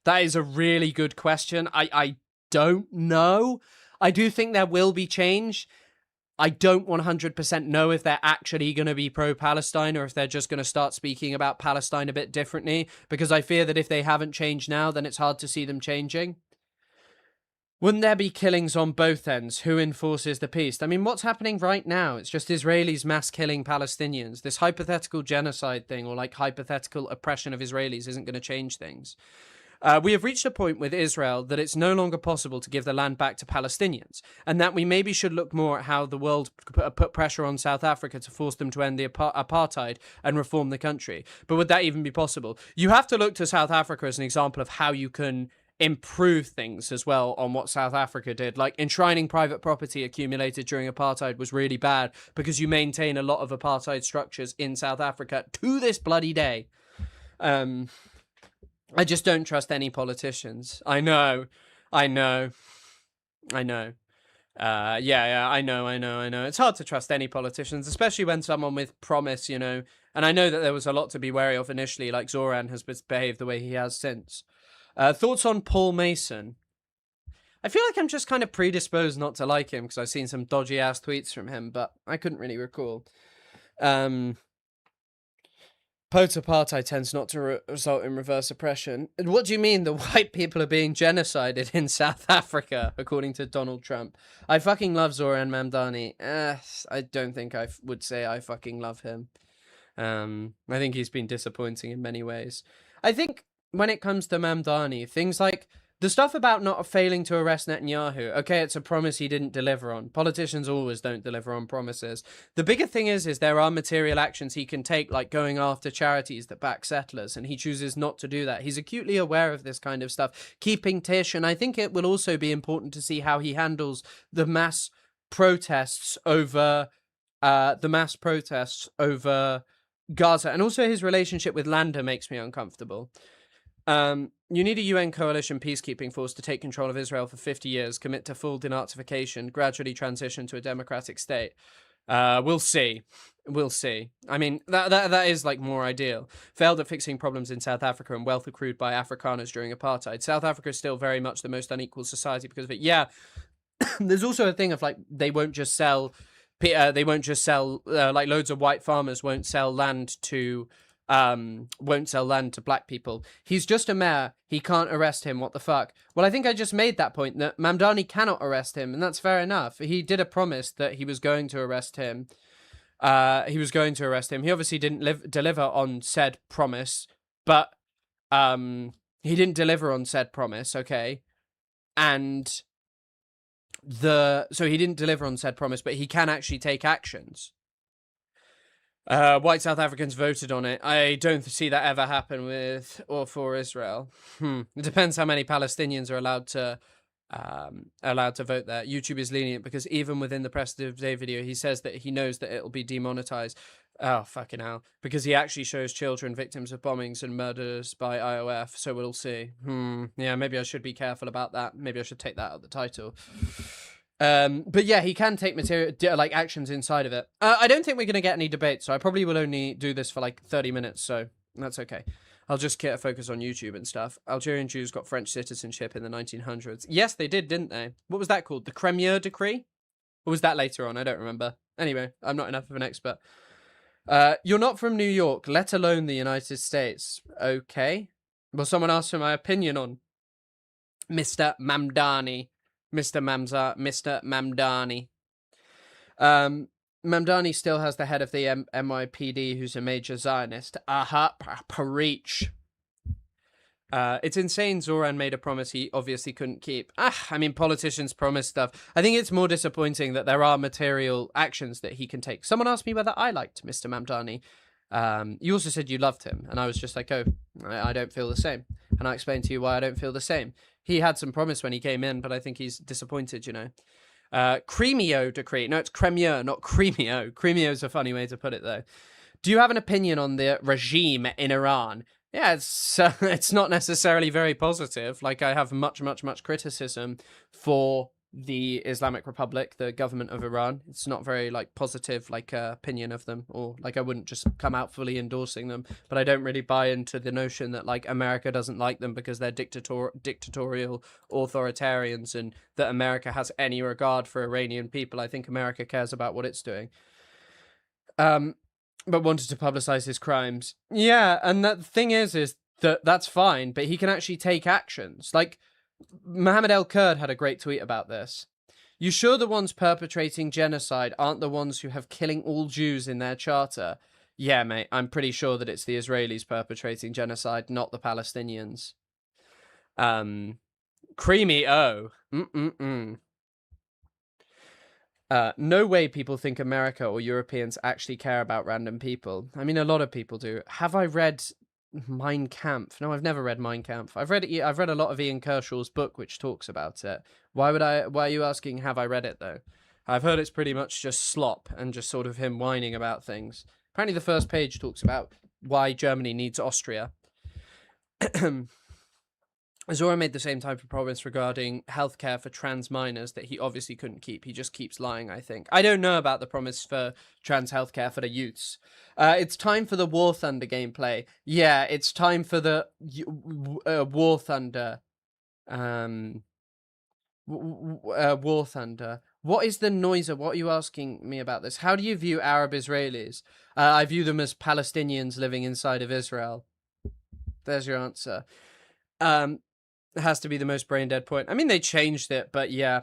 That is a really good question. I don't know. I do think there will be change. I don't 100% know if they're actually going to be pro-Palestine or if they're just going to start speaking about Palestine a bit differently, because I fear that if they haven't changed now, then it's hard to see them changing. Wouldn't there be killings on both ends? Who enforces the peace? I mean, what's happening right now? It's just Israelis mass killing Palestinians. This hypothetical genocide thing, or like hypothetical oppression of Israelis, isn't going to change things. We have reached a point with Israel that it's no longer possible to give the land back to Palestinians, and that we maybe should look more at how the world put pressure on South Africa to force them to end the apartheid and reform the country. But would that even be possible? You have to look to South Africa as an example of how you can improve things as well on what South Africa did. Like enshrining private property accumulated during apartheid was really bad because you maintain a lot of apartheid structures in South Africa to this bloody day. I just don't trust any politicians. I know. Yeah, I know. It's hard to trust any politicians, especially when someone with promise, you know. And I know that there was a lot to be wary of initially, like Zoran has behaved the way he has since. Thoughts on Paul Mason? I feel like I'm just kind of predisposed not to like him because I've seen some dodgy ass tweets from him, but I couldn't really recall. Post-apartheid tends not to result in reverse oppression. What do you mean the white people are being genocided in South Africa, according to Donald Trump? I fucking love Zoran Mamdani. I don't think I would say I fucking love him. I think he's been disappointing in many ways. I think when it comes to Mamdani, things like the stuff about not failing to arrest Netanyahu, okay, it's a promise he didn't deliver on. Politicians always don't deliver on promises. The bigger thing is there are material actions he can take, like going after charities that back settlers, and he chooses not to do that. He's acutely aware of this kind of stuff, keeping Tish, and I think it will also be important to see how he handles the mass protests over Gaza, and also his relationship with Landa makes me uncomfortable. You need a UN coalition peacekeeping force to take control of Israel for 50 years, commit to full denazification, gradually transition to a democratic state. We'll see. I mean, that is like more ideal. Failed at fixing problems in South Africa and wealth accrued by Afrikaners during apartheid. South Africa is still very much the most unequal society because of it. Yeah, there's also a thing of like they won't just sell like loads of white farmers won't sell land to black people. He's just a mayor. He can't arrest him. What the fuck? Well, I think I just made that point that Mamdani cannot arrest him, and that's fair enough. He did a promise that he was going to arrest him. He obviously didn't deliver on said promise, but he didn't deliver on said promise, okay? And so he didn't deliver on said promise, but he can actually take actions. White South Africans voted on it. I don't see that ever happen with or for Israel. It depends how many Palestinians are allowed to vote there. YouTube is lenient because even within the President Day video, he says that he knows that it'll be demonetized. Oh, fucking hell. Because he actually shows children victims of bombings and murders by IOF, so we'll see. Yeah, maybe I should be careful about that. Maybe I should take that out of the title. But yeah, he can take material, like actions inside of it. I don't think we're going to get any debate, so I probably will only do this for like 30 minutes, so that's okay. I'll just get a focus on YouTube and stuff. Algerian Jews got French citizenship in the 1900s. Yes, they did, didn't they? What was that called? The Crémieux Decree? Or was that later on? I don't remember. Anyway, I'm not enough of an expert. You're not from New York, let alone the United States. Okay. Well, someone asked for my opinion on Mr. Mamdani. Mr. Mamdani. Mamdani still has the head of the NYPD, who's a major Zionist. Preach. It's insane Zoran made a promise he obviously couldn't keep. I mean, politicians promise stuff. I think it's more disappointing that there are material actions that he can take. Someone asked me whether I liked Mr. Mamdani. You also said you loved him, and I was just like, oh, I don't feel the same. And I explained to you why I don't feel the same. He had some promise when he came in, but I think he's disappointed, you know. Crémieux Decree. No, it's Crémieux, not Crémieux. Crémieux is a funny way to put it, though. Do you have an opinion on the regime in Iran? Yeah, it's not necessarily very positive. Like, I have much criticism for the Islamic Republic, the government of Iran. It's not very like positive like opinion of them, or like I wouldn't just come out fully endorsing them, but I don't really buy into the notion that like America doesn't like them because they're dictatorial authoritarians, and that America has any regard for Iranian people. I think America cares about what it's doing. But wanted to publicize his crimes. Yeah, and the thing is that that's fine, but he can actually take actions. Like, Mohammed El-Kurd had a great tweet about this. You sure the ones perpetrating genocide aren't the ones who have killing all Jews in their charter? Yeah, mate, I'm pretty sure that it's the Israelis perpetrating genocide, not the Palestinians. Creamy O. No way people think America or Europeans actually care about random people. I mean, a lot of people do. Have I read Mein Kampf? No, I've never read Mein Kampf. I've read a lot of Ian Kershaw's book, which talks about it. Why are you asking, have I read it, though? I've heard it's pretty much just slop and just sort of him whining about things. Apparently the first page talks about why Germany needs Austria. Zora made the same type of promise regarding healthcare for trans minors that he obviously couldn't keep. He just keeps lying, I think. I don't know about the promise for trans healthcare for the youths. It's time for the War Thunder gameplay. Yeah, it's time for the War Thunder. War Thunder. What is the Noiser? What are you asking me about this? How do you view Arab Israelis? I view them as Palestinians living inside of Israel. There's your answer. It has to be the most brain dead point. I mean, they changed it, but yeah.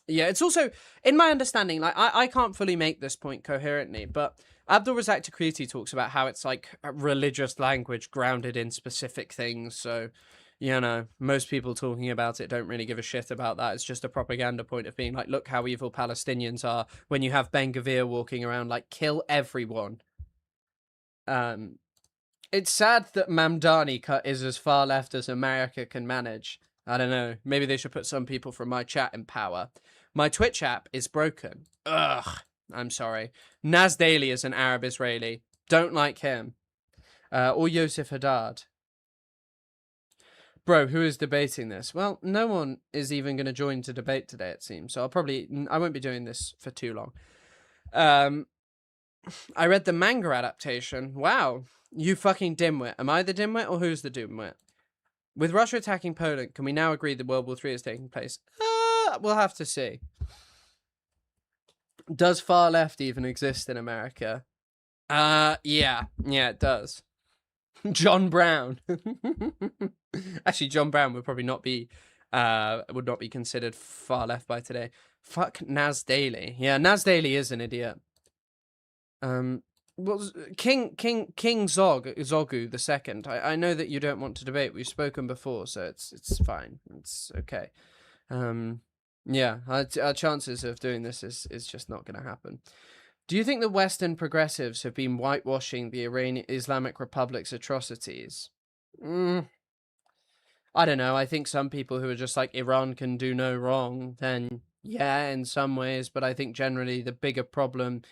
Yeah, it's also, in my understanding, like, I can't fully make this point coherently, but Abdul Razak Takriti talks about how it's like a religious language grounded in specific things, so, you know, most people talking about it don't really give a shit about that. It's just a propaganda point of being like, look how evil Palestinians are when you have Ben Gvir walking around like, kill everyone. It's sad that Mamdani cut is as far left as America can manage. I don't know. Maybe they should put some people from my chat in power. My Twitch app is broken. Ugh. I'm sorry. Naz Daily is an Arab Israeli. Don't like him. Or Yosef Haddad. Bro, who is debating this? Well, no one is even going to join to debate today, it seems. So I won't be doing this for too long. I read the manga adaptation. Wow. You fucking dimwit. Am I the dimwit or who's the dimwit? With Russia attacking Poland, can we now agree that World War III is taking place? We'll have to see. Does far left even exist in America? Yeah, it does. John Brown. Actually, John Brown would probably not be considered far left by today. Fuck Naz Daily. Yeah, Naz Daily is an idiot. King Zogu the second. I know that you don't want to debate. We've spoken before, so it's fine. It's okay. Yeah, our chances of doing this is just not going to happen. Do you think the Western progressives have been whitewashing the Iranian Islamic Republic's atrocities? I don't know. I think some people who are just like, Iran can do no wrong, then yeah, in some ways. But I think generally the bigger problem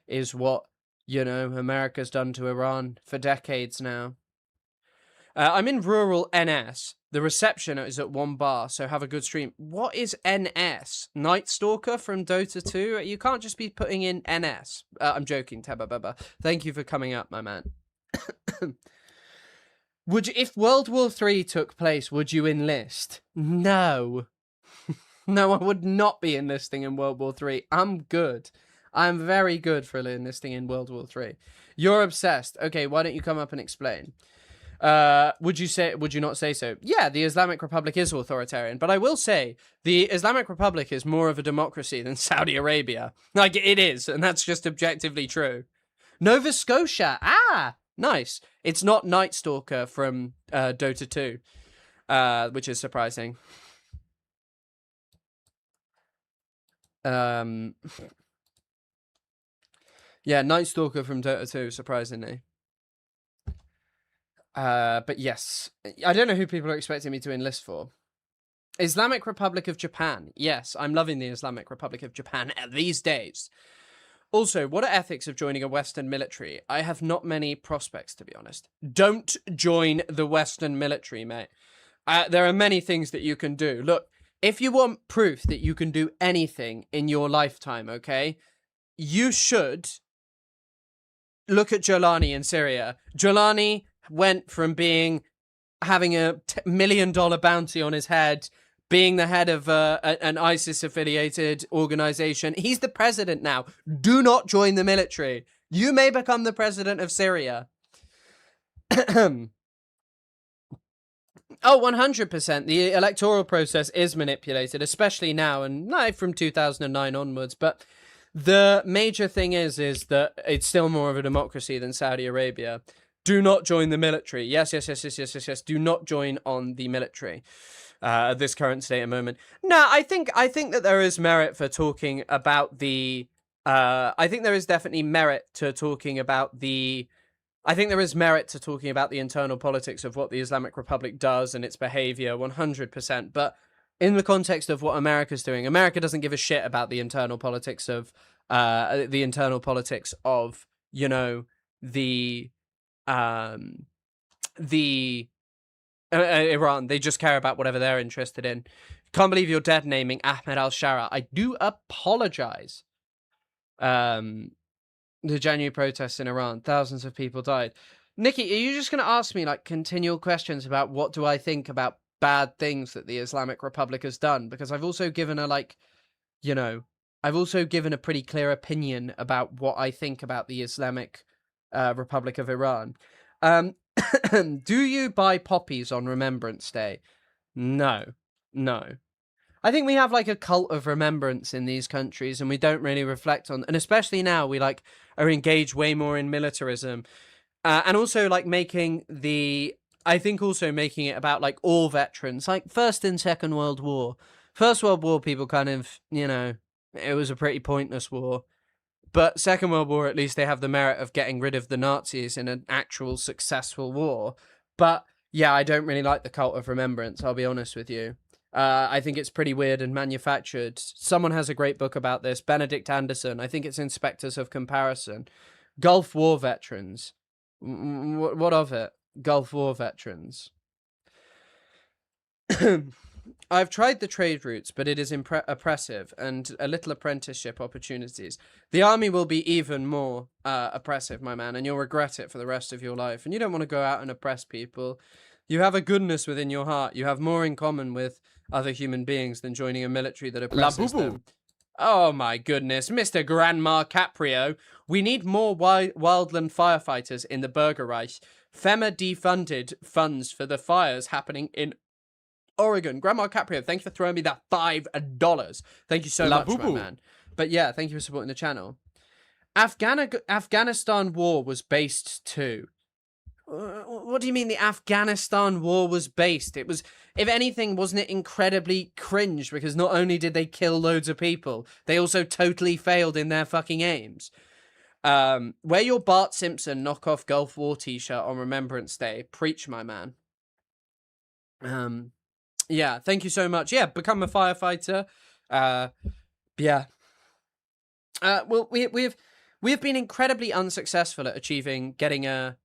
is what, you know, America's done to Iran for decades now. I'm in rural NS. The reception is at 1 bar, so have a good stream. What is NS? Night Stalker from Dota 2? You can't just be putting in NS. I'm joking, Teba Baba. Thank you for coming up, my man. If World War III took place, would you enlist? No. No, I would not be enlisting in World War III. I'm good. I'm very good for enlisting in World War III. You're obsessed. Okay, why don't you come up and explain? Would you not say so? Yeah, the Islamic Republic is authoritarian, but I will say the Islamic Republic is more of a democracy than Saudi Arabia. Like, it is, and that's just objectively true. Nova Scotia. Nice. It's not Night Stalker from Dota 2, which is surprising. Yeah, Night Stalker from Dota 2, surprisingly. But yes, I don't know who people are expecting me to enlist for. Islamic Republic of Japan. Yes, I'm loving the Islamic Republic of Japan these days. Also, what are ethics of joining a Western military? I have not many prospects, to be honest. Don't join the Western military, mate. There are many things that you can do. Look, if you want proof that you can do anything in your lifetime, okay, you should look at Jolani in Syria. Jolani went from having a $1 million bounty on his head, being the head of an ISIS-affiliated organization. He's the president now. Do not join the military. You may become the president of Syria. Oh, 100%. The electoral process is manipulated, especially now, and not from 2009 onwards. But the major thing is that it's still more of a democracy than Saudi Arabia. Do not join the military. Yes. Do not join on the military. At this current state and moment. No, I think that there is merit for talking about the. I think there is definitely merit to talking about the. I think there is merit to talking about the internal politics of what the Islamic Republic does and its behavior, 100%. But in the context of what America's doing, America doesn't give a shit about the internal politics of, you know, the Iran. They just care about whatever they're interested in. Can't believe you're dead naming Ahmed al-Shara. I do apologize. The January protests in Iran, thousands of people died. Nikki, are you just going to ask me like continual questions about what do I think about bad things that the Islamic Republic has done? Because I've also given a I've also given a pretty clear opinion about what I think about the Islamic Republic of Iran. Do you buy poppies on Remembrance Day? No. I think we have like a cult of remembrance in these countries, and we don't really reflect on, and especially now we like are engaged way more in militarism, and also like making it about like all veterans, like First and Second World War. First World War, people kind of, it was a pretty pointless war. But Second World War, at least they have the merit of getting rid of the Nazis in an actual successful war. But yeah, I don't really like the cult of remembrance, I'll be honest with you. I think it's pretty weird and manufactured. Someone has a great book about this, Benedict Anderson. I think it's Inspectors of Comparison. Gulf War veterans. What of it? Gulf War veterans. I've tried the trade routes, but it is oppressive, and a little apprenticeship opportunities. The army will be even more oppressive, my man, and you'll regret it for the rest of your life. And you don't want to go out and oppress people. You have a goodness within your heart. You have more in common with other human beings than joining a military that oppresses them. Oh my goodness, Mr. Grandma Caprio. We need more wildland firefighters in the Bürgerreich. FEMA defunded funds for the fires happening in Oregon. Grandma Caprio, thank you for throwing me that $5. Thank you so much, my man. But yeah, thank you for supporting the channel. Afghanistan war was based too. What do you mean the Afghanistan war was based? It was, if anything, wasn't it incredibly cringe? Because not only did they kill loads of people, they also totally failed in their fucking aims. Wear your Bart Simpson knockoff Gulf War t-shirt on Remembrance Day. Preach, my man. Yeah, thank you so much. Yeah, become a firefighter. Yeah. Well, we've been incredibly unsuccessful at getting a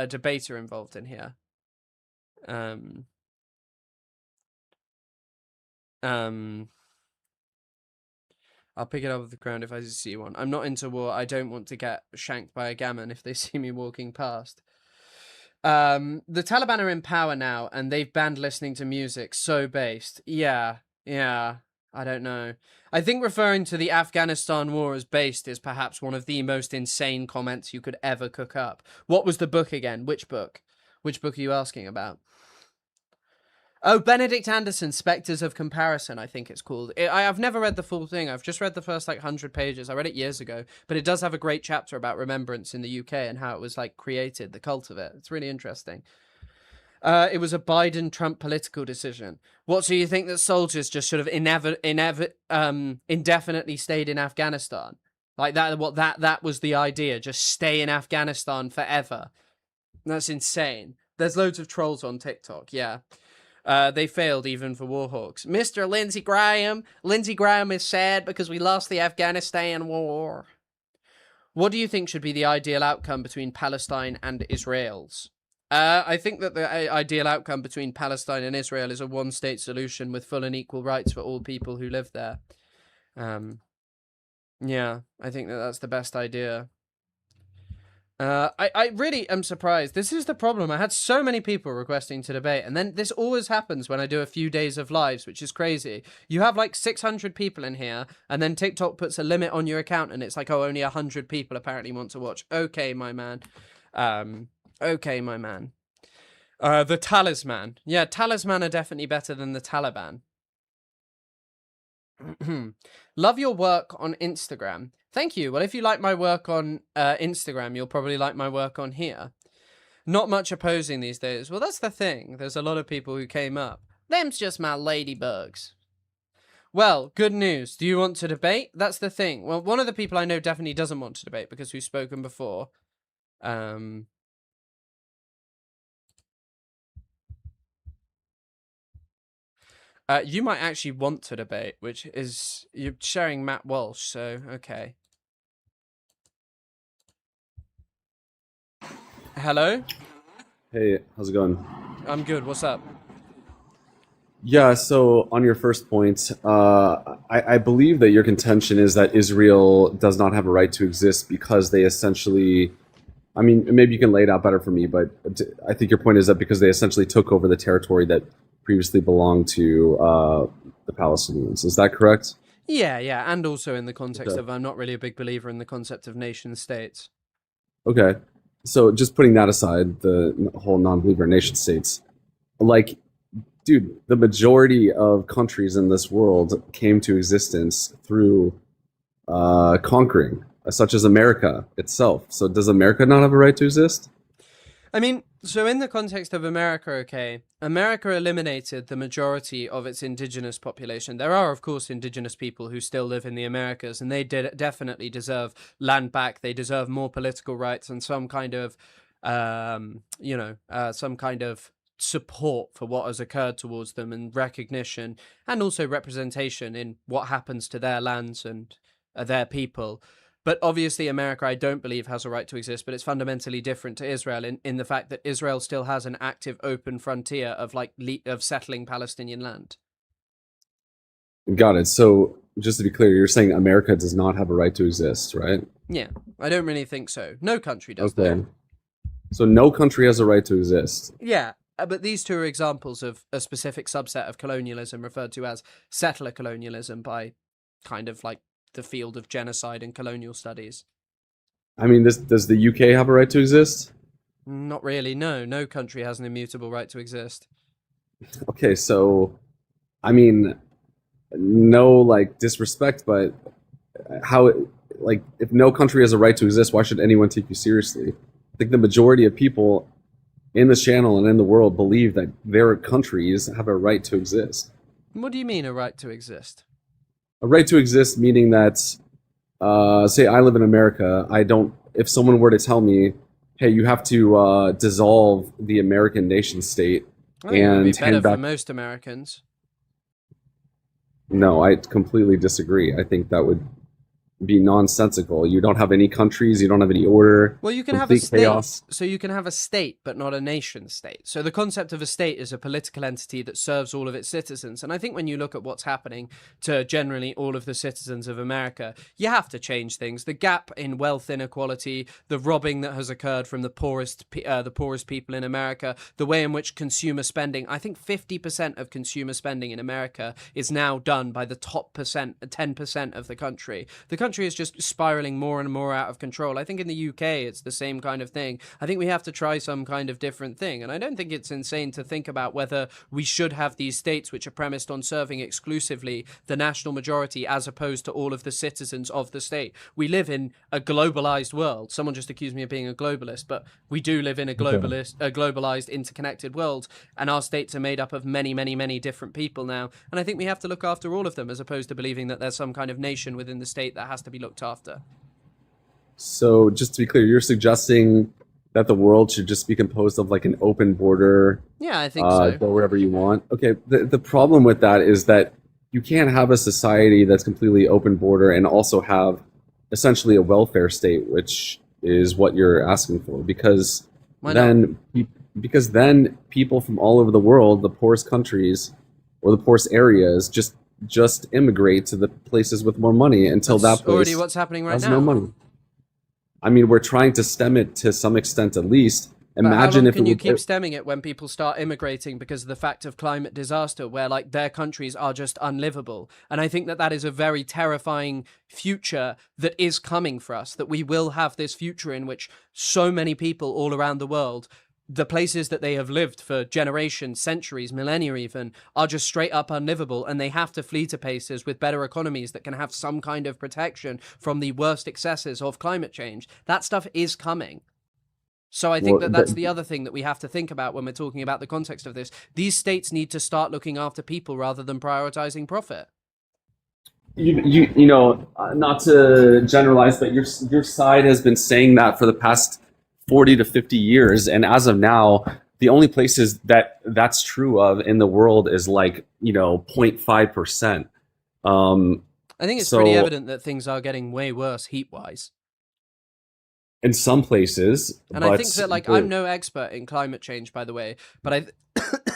debater involved in here. I'll pick it up off the ground if I see one. I'm not into war. I don't want to get shanked by a gammon if they see me walking past. The Taliban are in power now, and they've banned listening to music. So based. Yeah. I don't know. I think referring to the Afghanistan war as based is perhaps one of the most insane comments you could ever cook up. What was the book again? Which book? Which book are you asking about? Oh, Benedict Anderson, Spectres of Comparison, I think it's called. I've never read the full thing. I've just read the first, 100 pages. I read it years ago. But it does have a great chapter about remembrance in the UK and how it was, created, the cult of it. It's really interesting. It was a Biden-Trump political decision. What, so you think that soldiers just sort of indefinitely stayed in Afghanistan? Like that was the idea, just stay in Afghanistan forever. That's insane. There's loads of trolls on TikTok, yeah. They failed even for Warhawks. Mr. Lindsey Graham. Lindsey Graham is sad because we lost the Afghanistan war. What do you think should be the ideal outcome between Palestine and Israel's? I think that the ideal outcome between Palestine and Israel is a one-state solution with full and equal rights for all people who live there. Yeah, I think that that's the best idea. I really am surprised. This is the problem. I had so many people requesting to debate, and then this always happens when I do a few days of lives, which is crazy. You have 600 people in here, and then TikTok puts a limit on your account, and it's oh, only 100 people apparently want to watch. Okay, my man. Okay, my man. The Talisman. Yeah, Talisman are definitely better than the Taliban. Love your work on Instagram. Thank you. Well, if you like my work on Instagram, you'll probably like my work on here. Not much opposing these days. Well, that's the thing. There's a lot of people who came up. Them's just my ladybugs. Well, good news. Do you want to debate? That's the thing. Well, one of the people I know definitely doesn't want to debate because we've spoken before. You might actually want to debate, which is, you're sharing Matt Walsh, so okay. Hello? Hey, how's it going? I'm good, what's up? Yeah, so on your first point, I believe that your contention is that Israel does not have a right to exist because they essentially, I mean, maybe you can lay it out better for me, but I think your point is that because they essentially took over the territory that previously belonged to the Palestinians. Is that correct? Yeah, yeah, and also in the context Okay. of I'm not really a big believer in the concept of nation states. Okay. So just putting that aside, the whole non-believer nation states, like, dude, the majority of countries in this world came to existence through conquering, such as America itself. So does America not have a right to exist? I mean, so in the context of America, okay, America eliminated the majority of its indigenous population. There are, of course, indigenous people who still live in the Americas, and they definitely deserve land back. They deserve more political rights and some kind of, some kind of support for what has occurred towards them and recognition and also representation in what happens to their lands and their people. But obviously, America, I don't believe, has a right to exist, but it's fundamentally different to Israel in the fact that Israel still has an active, open frontier of of settling Palestinian land. Got it. So just to be clear, you're saying America does not have a right to exist, right? Yeah, I don't really think so. No country does, though. Okay. So no country has a right to exist. Yeah, but these two are examples of a specific subset of colonialism referred to as settler colonialism by kind of like the field of genocide and colonial studies. I mean, this does the UK have a right to exist? Not really, no. No country has an immutable right to exist. Okay, so I mean, no like disrespect, but how like if no country has a right to exist, why should anyone take you seriously? I think the majority of people in the channel and in the world believe that their countries have a right to exist. What do you mean, a right to exist? A right to exist meaning that, say, I live in America. I don't. If someone were to tell me, "Hey, you have to dissolve the American nation state I think it would be and better hand for back," most Americans. no, I completely disagree. I think that would be nonsensical. You don't have any countries. You don't have any order. Well, you can have a Complete state, chaos. so you can have a state, but not a nation state. So the concept of a state is a political entity that serves all of its citizens. And I think when you look at what's happening to generally all of the citizens of America, you have to change things. The gap in wealth inequality, the robbing that has occurred from the poorest people in America, the way in which consumer spending, I think 50% of consumer spending in America is now done by the top 10% of the country. The country is just spiraling more and more out of control. I think in the UK it's the same kind of thing. I think we have to try some kind of different thing. And I don't think it's insane to think about whether we should have these states which are premised on serving exclusively the national majority as opposed to all of the citizens of the state. We live in a globalized world. Someone just accused me of being a globalist, but we do live in a globalized, interconnected world, and our states are made up of many, many, many different people now. And I think we have to look after all of them as opposed to believing that there's some kind of nation within the state that has to be looked after. So just to be clear, you're suggesting that the world should just be composed of like an open border, Yeah, I think so. go wherever you want. Okay, the problem with that is that you can't have a society that's completely open border and also have essentially a welfare state, which is what you're asking for, because Why not? then because then people from all over the world, the poorest countries or the poorest areas, just immigrate to the places with more money until That's that place already what's happening right has now. no money. I mean, we're trying to stem it to some extent at least. But how Imagine long if it can you would. keep stemming it when people start immigrating because of the fact of climate disaster, where like their countries are just unlivable? And I think that that is a very terrifying future that is coming for us, that we will have this future in which so many people all around the world, the places that they have lived for generations, centuries, millennia even, are just straight up unlivable, and they have to flee to places with better economies that can have some kind of protection from the worst excesses of climate change. That stuff is coming. So I think Well, that that's the other thing that we have to think about when we're talking about the context of this. These states need to start looking after people rather than prioritizing profit. You know, not to generalize, but your side has been saying that for the past 40 to 50 years, and as of now, the only places that that's true of in the world is like 0.5%. I think it's So pretty evident that things are getting way worse heat-wise. in some places, And I but think that, like, I'm no expert in climate change, by the way, but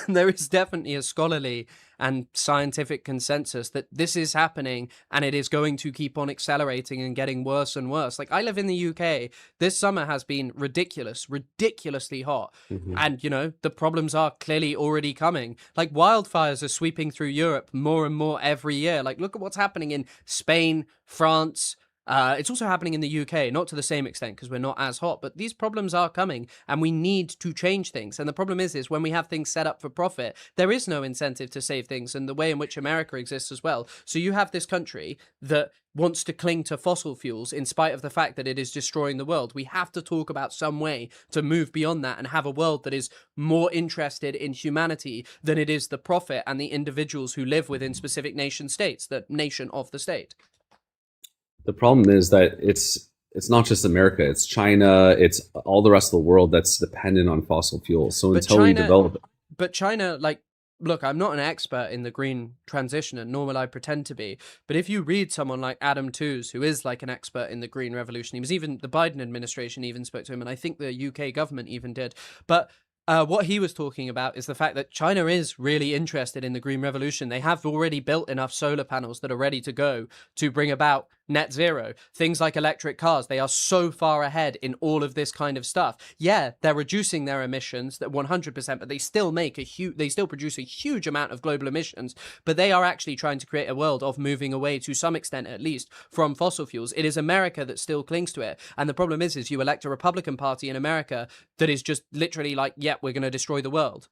there is definitely a scholarly and scientific consensus that this is happening and it is going to keep on accelerating and getting worse and worse. Like, I live in the UK. This summer has been ridiculously hot. Mhm. And, the problems are clearly already coming. Like, wildfires are sweeping through Europe more and more every year. Like, look at what's happening in Spain, France. It's also happening in the UK, not to the same extent because we're not as hot, but these problems are coming and we need to change things. And the problem is when we have things set up for profit, there is no incentive to save things, and the way in which America exists as well. So you have this country that wants to cling to fossil fuels in spite of the fact that it is destroying the world. We have to talk about some way to move beyond that and have a world that is more interested in humanity than it is the profit and the individuals who live within specific nation states, the nation of the state. The problem is that it's not just America, it's China, it's all the rest of the world that's dependent on fossil fuels. So But until we develop it, But China, like, look, I'm not an expert in the green transition, and nor will I pretend to be. But if you read someone like Adam Tooze, who is like an expert in the green revolution, he was even, the Biden administration even spoke to him, and I think the UK government even did. But what he was talking about is the fact that China is really interested in the green revolution. They have already built enough solar panels that are ready to go to bring about net zero. Things like electric cars, they are so far ahead in all of this kind of stuff. Yeah, they're reducing their emissions, that 100%, but they still produce a huge amount of global emissions. But they are actually trying to create a world of moving away, to some extent at least, from fossil fuels. It is America that still clings to it. And the problem is you elect a Republican Party in America that is just literally like, yeah, we're going to destroy the world.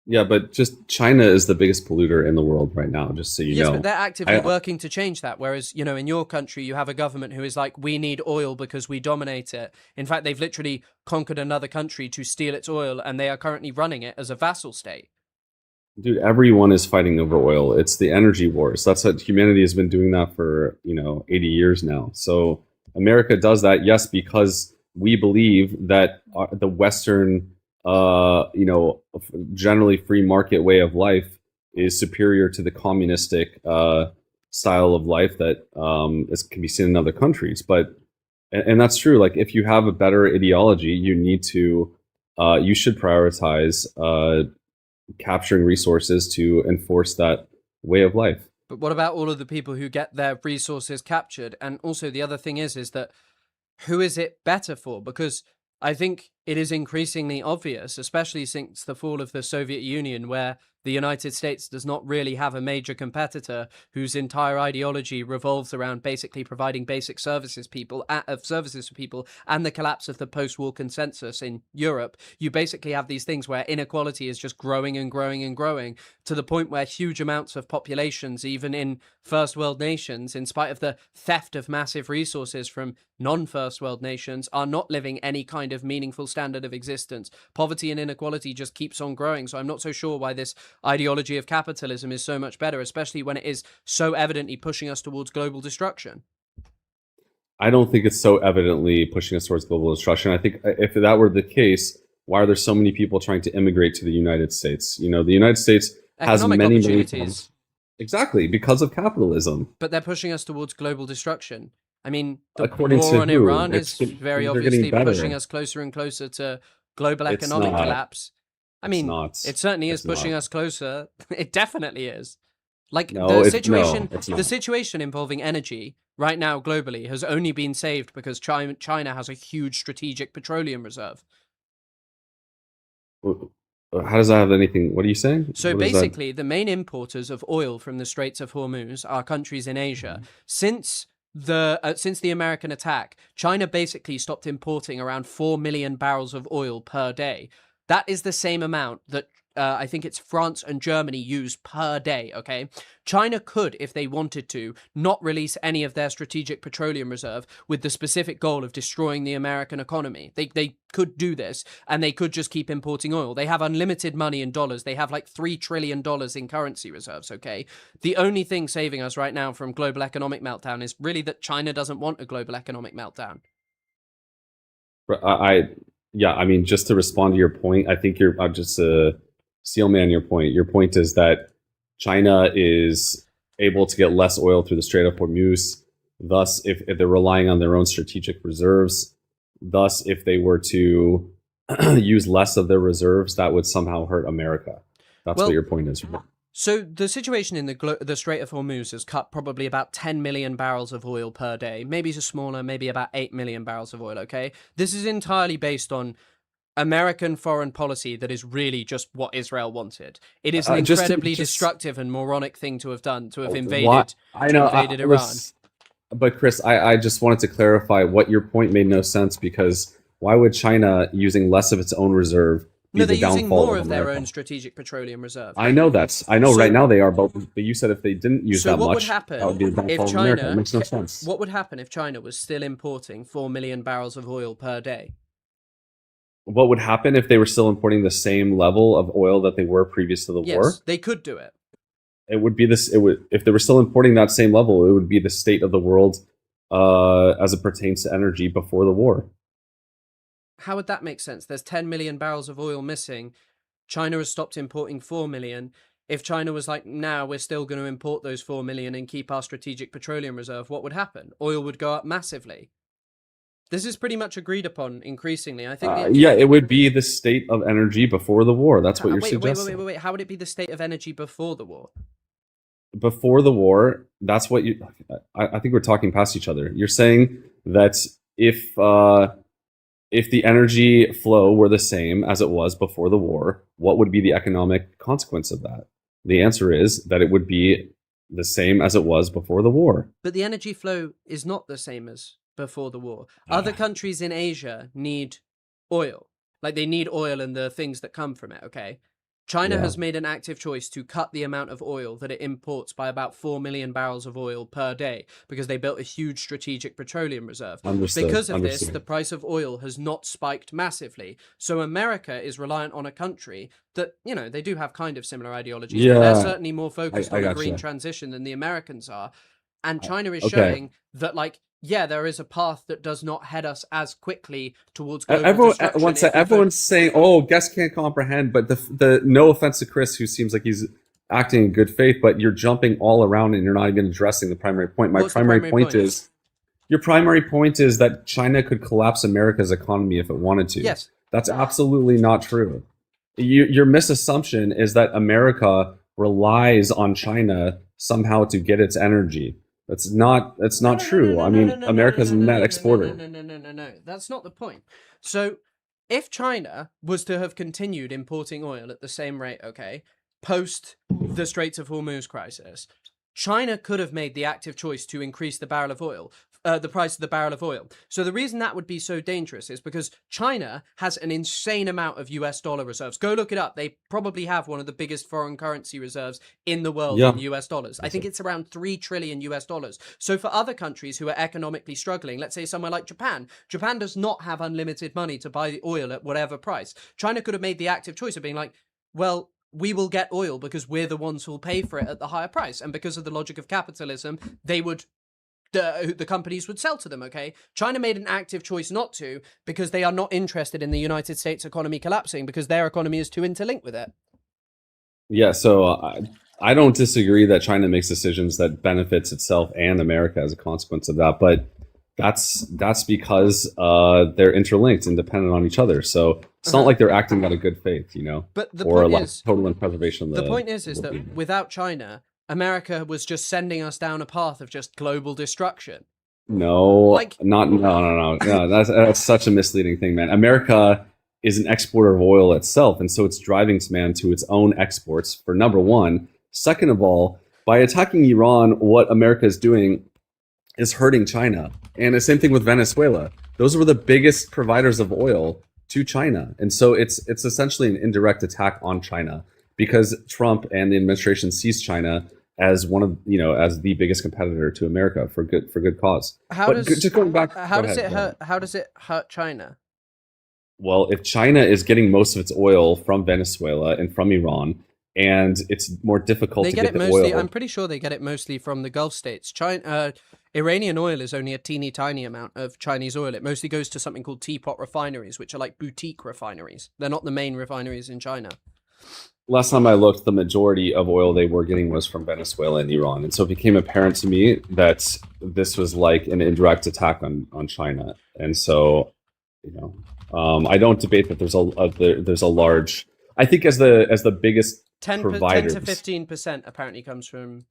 yeah, but just China is the biggest polluter in the world right now, just so you Yes, know. but they're actively working to change that. Whereas, in your country, you have a government who is like, we need oil because we dominate it. In fact, they've literally conquered another country to steal its oil, and they are currently running it as a vassal state. Dude, everyone is fighting over oil. It's the energy wars. That's what humanity has been doing that for, 80 years now. So America does that, yes, because we believe that the Western, generally free market way of life is superior to the communistic style of life that can be seen in other countries. And that's true. Like, if you have a better ideology, you should prioritize capturing resources to enforce that way of life. But what about all of the people who get their resources captured? And also the other thing is that who is it better for? Because I think it is increasingly obvious, especially since the fall of the Soviet Union, where the United States does not really have a major competitor whose entire ideology revolves around basically providing basic services for people, and the collapse of the post-war consensus in Europe. You basically have these things where inequality is just growing and growing and growing to the point where huge amounts of populations, even in first world nations, in spite of the theft of massive resources from non-first world nations, are not living any kind of meaningful standard of existence. Poverty and inequality just keeps on growing. So I'm not so sure why this ideology of capitalism is so much better, especially when it is so evidently pushing us towards global destruction. I don't think it's so evidently pushing us towards global destruction. I think if that were the case, why are there so many people trying to immigrate to the United States? The United States has Economic many opportunities. Exactly, because of capitalism. But they're pushing us towards global destruction. I mean, the According war to on who? Iran is very they're obviously getting better. pushing us closer and closer to global It's economic not. collapse. I It's mean, not. it certainly is It's pushing not. us closer. It definitely is. Like, No, the it's the not. situation involving energy right now globally has only been saved because China has a huge strategic petroleum reserve. How does that have anything? What are you saying? So What is that? basically, the main importers of oil from the Straits of Hormuz are countries in Asia. Since the American attack, China basically stopped importing around 4 million barrels of oil per day. That is the same amount that I think it's France and Germany use per day, okay? China could, if they wanted to, not release any of their strategic petroleum reserve with the specific goal of destroying the American economy. They could do this, and they could just keep importing oil. They have unlimited money in dollars. They have like $3 trillion in currency reserves, okay? The only thing saving us right now from global economic meltdown is really that China doesn't want a global economic meltdown. Yeah, I mean, just to respond to your point, I think I'm just steelman your point. Your point is that China is able to get less oil through the Strait of Hormuz. Thus, if they're relying on their own strategic reserves, Thus, if they were to use less of their reserves, that would somehow hurt America. That's Well, what your point is. So the situation in the Strait of Hormuz has cut probably about 10 million barrels of oil per day. Maybe it's smaller, maybe about 8 million barrels of oil, okay? This is entirely based on American foreign policy that is really just what Israel wanted. It is an incredibly destructive and moronic thing to have done, to have invaded Iran. But Chris, I just wanted to clarify what your point made no sense, because why would China using less of its own reserve be No, they're the downfall using more of of their America? own strategic petroleum reserve. I know So- right now they are, but you said if they didn't use So that what would much, happen that would be the downfall if of America. It China? makes no sense. What would happen if China was still importing 4 million barrels of oil per day? What would happen if they were still importing the same level of oil that they were previous to the war? Yes, they could do it. It would be this. It would, if they were still importing that same level, it would be the state of the world as it pertains to energy before the war. How would that make sense? There's 10 million barrels of oil missing. China has stopped importing 4 million. If China was like, nah, we're still going to import those 4 million and keep our strategic petroleum reserve, what would happen? Oil would go up massively. This is pretty much agreed upon increasingly. I think. Yeah, it would be the state of energy before the war. That's what you're suggesting. Wait. How would it be the state of energy before the war? Before the war, that's what you. I think we're talking past each other. You're saying that if the energy flow were the same as it was before the war, what would be the economic consequence of that? The answer is that it would be the same as it was before the war. But the energy flow is not the same as before the war. Other countries in Asia need oil. Like, they need oil and the things that come from it, okay? China has made an active choice to cut the amount of oil that it imports by about 4 million barrels of oil per day, because they built a huge strategic petroleum reserve. Because of this, the price of oil has not spiked massively. So America is reliant on a country that, you know, they do have kind of similar ideologies. Yeah. But they're certainly more focused on a green gotcha. transition than the Americans are. And China is showing that, like, yeah, there is a path that does not head us as quickly towards global destruction. Everyone's saying, "Oh, guests can't comprehend." But the no offense to Chris, who seems like he's acting in good faith, but you're jumping all around and you're not even addressing the primary point. My primary point is, your primary point is that China could collapse America's economy if it wanted to. Yes, that's absolutely not true. Your misassumption is that America relies on China somehow to get its energy. That's not true. I mean, America's a net exporter. No. That's not the point. So, if China was to have continued importing oil at the same rate, okay, post the Straits of Hormuz crisis, China could have made the active choice to increase the barrel of oil, the price of the barrel of oil. So the reason that would be so dangerous is because China has an insane amount of US dollar reserves. Go look it up. They probably have one of the biggest foreign currency reserves in the world in US dollars. I think it's around 3 trillion US dollars. So for other countries who are economically struggling, let's say somewhere like Japan does not have unlimited money to buy the oil at whatever price. China could have made the active choice of being like, well, we will get oil because we're the ones who will pay for it at the higher price. And because of the logic of capitalism, they would, the companies would sell to them, okay? China made an active choice not to, because they are not interested in the United States economy collapsing, because their economy is too interlinked with it. Yeah, so I don't disagree that China makes decisions that benefits itself and America as a consequence of that, but that's because they're interlinked and dependent on each other. So it's not like they're acting out of good faith, you know, but the or point like is, total preservation. The point is that without China, America was just sending us down a path of just global destruction. No, that's such a misleading thing, man. America is an exporter of oil itself, and so it's driving demand to its own exports, for number one. Second of all, by attacking Iran, what America is doing is hurting China. And the same thing with Venezuela. Those were the biggest providers of oil to China. And so it's essentially an indirect attack on China, because Trump and the administration sees China as one of, as the biggest competitor to America for good cause. How does it hurt China? Well, if China is getting most of its oil from Venezuela and from Iran, and it's more difficult to get the oil. I'm pretty sure they get it mostly from the Gulf states. Iranian oil is only a teeny tiny amount of Chinese oil. It mostly goes to something called teapot refineries, which are like boutique refineries. They're not the main refineries in China. Last time I looked, the majority of oil they were getting was from Venezuela and Iran. And so it became apparent to me that this was like an indirect attack on China. And so You know, I don't debate that there's a large. I think as the biggest 10 providers. to 15% apparently comes from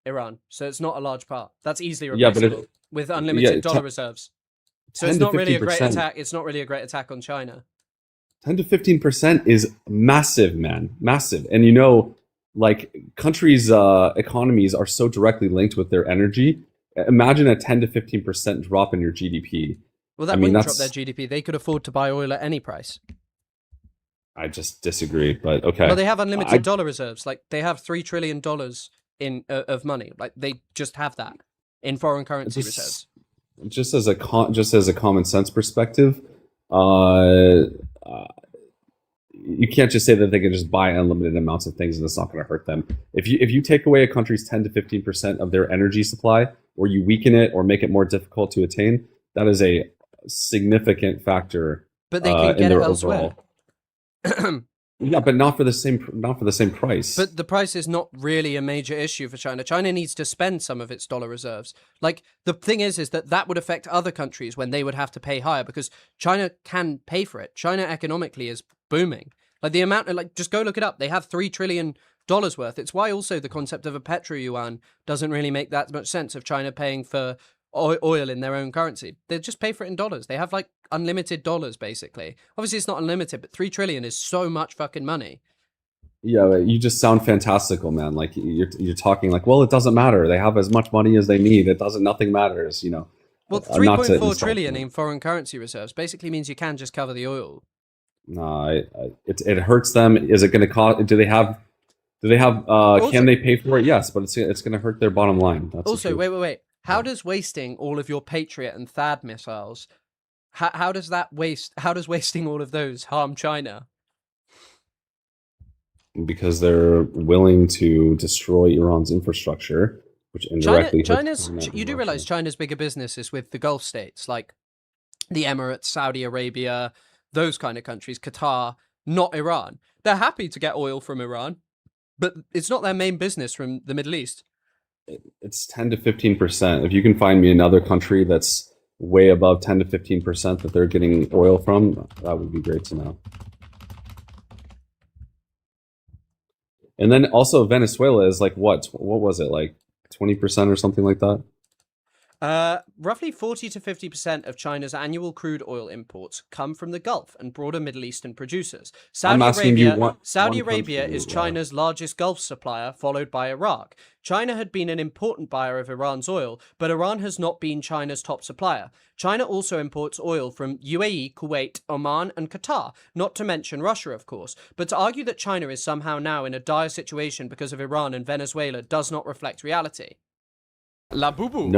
Iran, so it's not a large part. That's easily Yeah, but replaceable with unlimited dollar reserves. So it's 10 to not really a great 15%. attack. It's not really a great attack on China. 10 to 15% is massive, man, massive. And you know, like countries' economies are so directly linked with their energy. Imagine a 10 to 15% drop in your GDP. Well, that I mean, wouldn't drop that's. their GDP. They could afford to buy oil at any price. I just disagree, but okay. Well, they have unlimited dollar reserves. Like they have $3 trillion in of money. Like they just have that in foreign currency reserves. Just as a common sense perspective, uh, you can't just say that they can just buy unlimited amounts of things and it's not going to hurt them. If you take away a country's 10 to 15% of their energy supply, or you weaken it or make it more difficult to attain, that is a significant factor. But they can get it elsewhere. Overall. Yeah, but not for the same price. But the price is not really a major issue for China. China needs to spend some of its dollar reserves. Like the thing is that would affect other countries when they would have to pay higher because China can pay for it. China economically is booming. Like the amount, like just go look it up. They have $3 trillion worth. It's why also the concept of a petro yuan doesn't really make that much sense of China paying for oil in their own currency. They just pay for it in dollars. They have like unlimited dollars basically. Obviously it's not unlimited, but 3 trillion is so much fucking money. Yeah, you just sound fantastical, man. Like you're talking like, well, it doesn't matter. They have as much money as they need. Nothing matters, you know. Well, 3.4 trillion in foreign currency reserves basically means you can just cover the oil. No, it hurts them. Is it going to cost? Do they have? Also, can they pay for it? Yes, but it's going to hurt their bottom line. That's also, wait. How does wasting all of your Patriot and THAAD missiles, how does wasting all of those harm China? Because they're willing to destroy Iran's infrastructure, which indirectly you do realize China's bigger business is with the Gulf states, like the Emirates, Saudi Arabia, those kind of countries, Qatar, not Iran. They're happy to get oil from Iran, but it's not their main business from the Middle East. It's 10 to 15%. If you can find me another country that's way above 10 to 15% that they're getting oil from, that would be great to know. And then also Venezuela is like what was it, like 20% or something like that? Roughly 40 to 50% of China's annual crude oil imports come from the Gulf and broader Middle Eastern producers. Saudi Arabia is China's largest Gulf supplier, followed by Iraq. China had been an important buyer of Iran's oil, but Iran has not been China's top supplier. China also imports oil from UAE, Kuwait, Oman, and Qatar, not to mention Russia, of course. But to argue that China is somehow now in a dire situation because of Iran and Venezuela does not reflect reality. La boo-boo.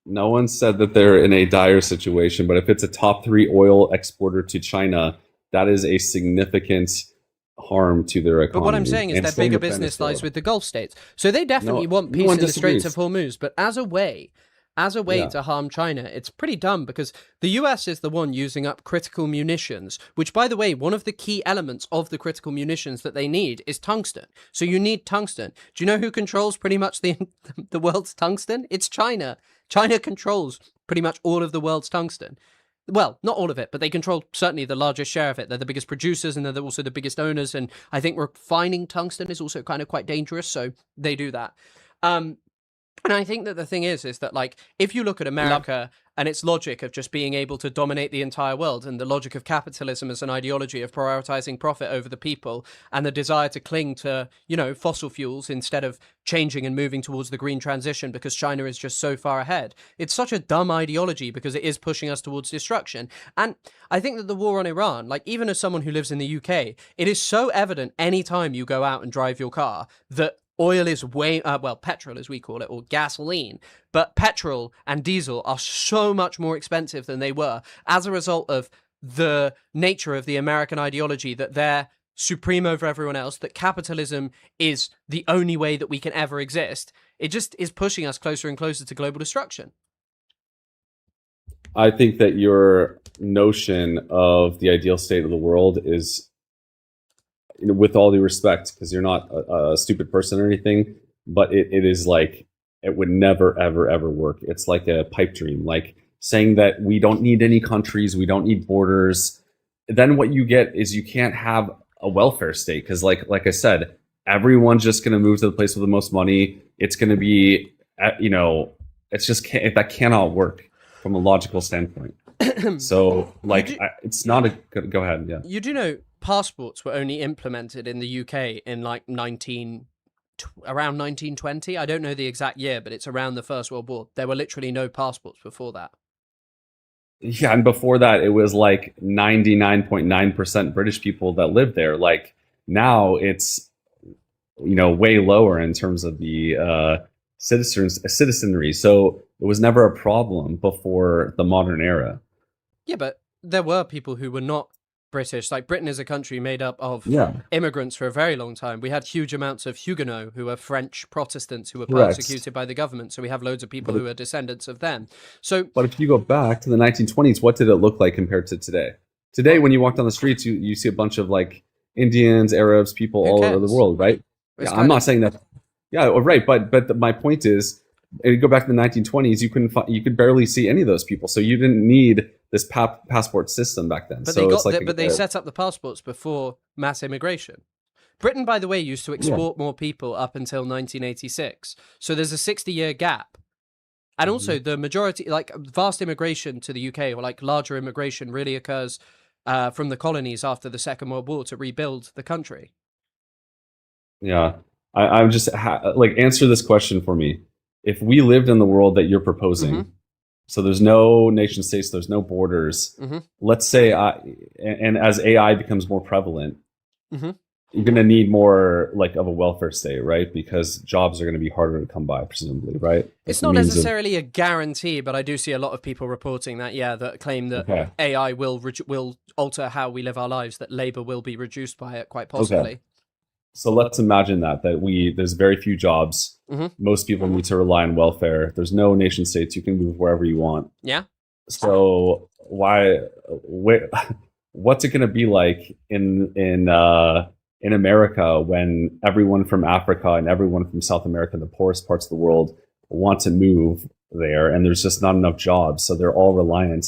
No one said that they're in a dire situation, but if it's a top 3 oil exporter to China, that is a significant harm to their economy. But what I'm saying is their bigger business lies with the Gulf states. So they definitely want peace in the Straits of Hormuz, but as a way to harm China, it's pretty dumb because the US is the one using up critical munitions, which, by the way, one of the key elements of the critical munitions that they need is tungsten. So you need tungsten. Do you know who controls pretty much the world's tungsten? It's China. China controls pretty much all of the world's tungsten. Well, not all of it, but they control certainly the largest share of it. They're the biggest producers and they're also the biggest owners. And I think refining tungsten is also kind of quite dangerous. So they do that. And I think that the thing is that, like, if you look at America and its logic of just being able to dominate the entire world and the logic of capitalism as an ideology of prioritizing profit over the people and the desire to cling to, you know, fossil fuels instead of changing and moving towards the green transition because China is just so far ahead. It's such a dumb ideology because it is pushing us towards destruction. And I think that the war on Iran, like, even as someone who lives in the UK, it is so evident anytime you go out and drive your car that oil is way, petrol as we call it, or gasoline, but petrol and diesel are so much more expensive than they were as a result of the nature of the American ideology that they're supreme over everyone else, that capitalism is the only way that we can ever exist. It just is pushing us closer and closer to global destruction. I think that your notion of the ideal state of the world is, you know, with all due respect, because you're not a stupid person or anything, but it is like, it would never, ever, ever work. It's like a pipe dream. Like saying that we don't need any countries, we don't need borders, then what you get is you can't have a welfare state because, like I said, everyone's just going to move to the place with the most money. It's going to be, it's just that cannot work from a logical standpoint. So, it's not a good. Go ahead. Yeah. You do know passports were only implemented in the UK in like around 1920. I don't know the exact year, but it's around the First World War. There were literally no passports before that. Yeah, and before that, it was like 99.9% British people that lived there. Like now, it's way lower in terms of the citizenry. So it was never a problem before the modern era. Yeah, but there were people who were not British. Like Britain is a country made up of immigrants for a very long time. We had huge amounts of Huguenots who were French Protestants who were persecuted by the government. So we have loads of people who are descendants of them. But if you go back to the 1920s, what did it look like compared to today? Today, when you walk down the streets, you see a bunch of like Indians, Arabs, people all over the world, right? Yeah, I'm not saying that. Yeah, right. But my point is, if you go back to the 1920s, you could barely see any of those people. So you didn't need this passport system back then. But so they set up the passports before mass immigration. Britain, by the way, used to export more people up until 1986. So there's a 60-year gap. And also the majority, like vast immigration to the UK, or like larger immigration, really occurs from the colonies after the Second World War to rebuild the country. Yeah, I'm just answer this question for me. If we lived in the world that you're proposing, so there's no nation states, there's no borders. Let's say, and as AI becomes more prevalent, you're going to need more of a welfare state, right? Because jobs are going to be harder to come by, presumably, right? It's not necessarily a guarantee, but I do see a lot of people reporting that, that claim that AI will alter how we live our lives, that labor will be reduced by it, quite possibly. Okay. So let's imagine that there's very few jobs. Most people need to rely on welfare. There's no nation states. You can move wherever you want. Yeah. So what's it going to be like in America when everyone from Africa and everyone from South America, the poorest parts of the world, want to move there, and there's just not enough jobs, so they're all reliant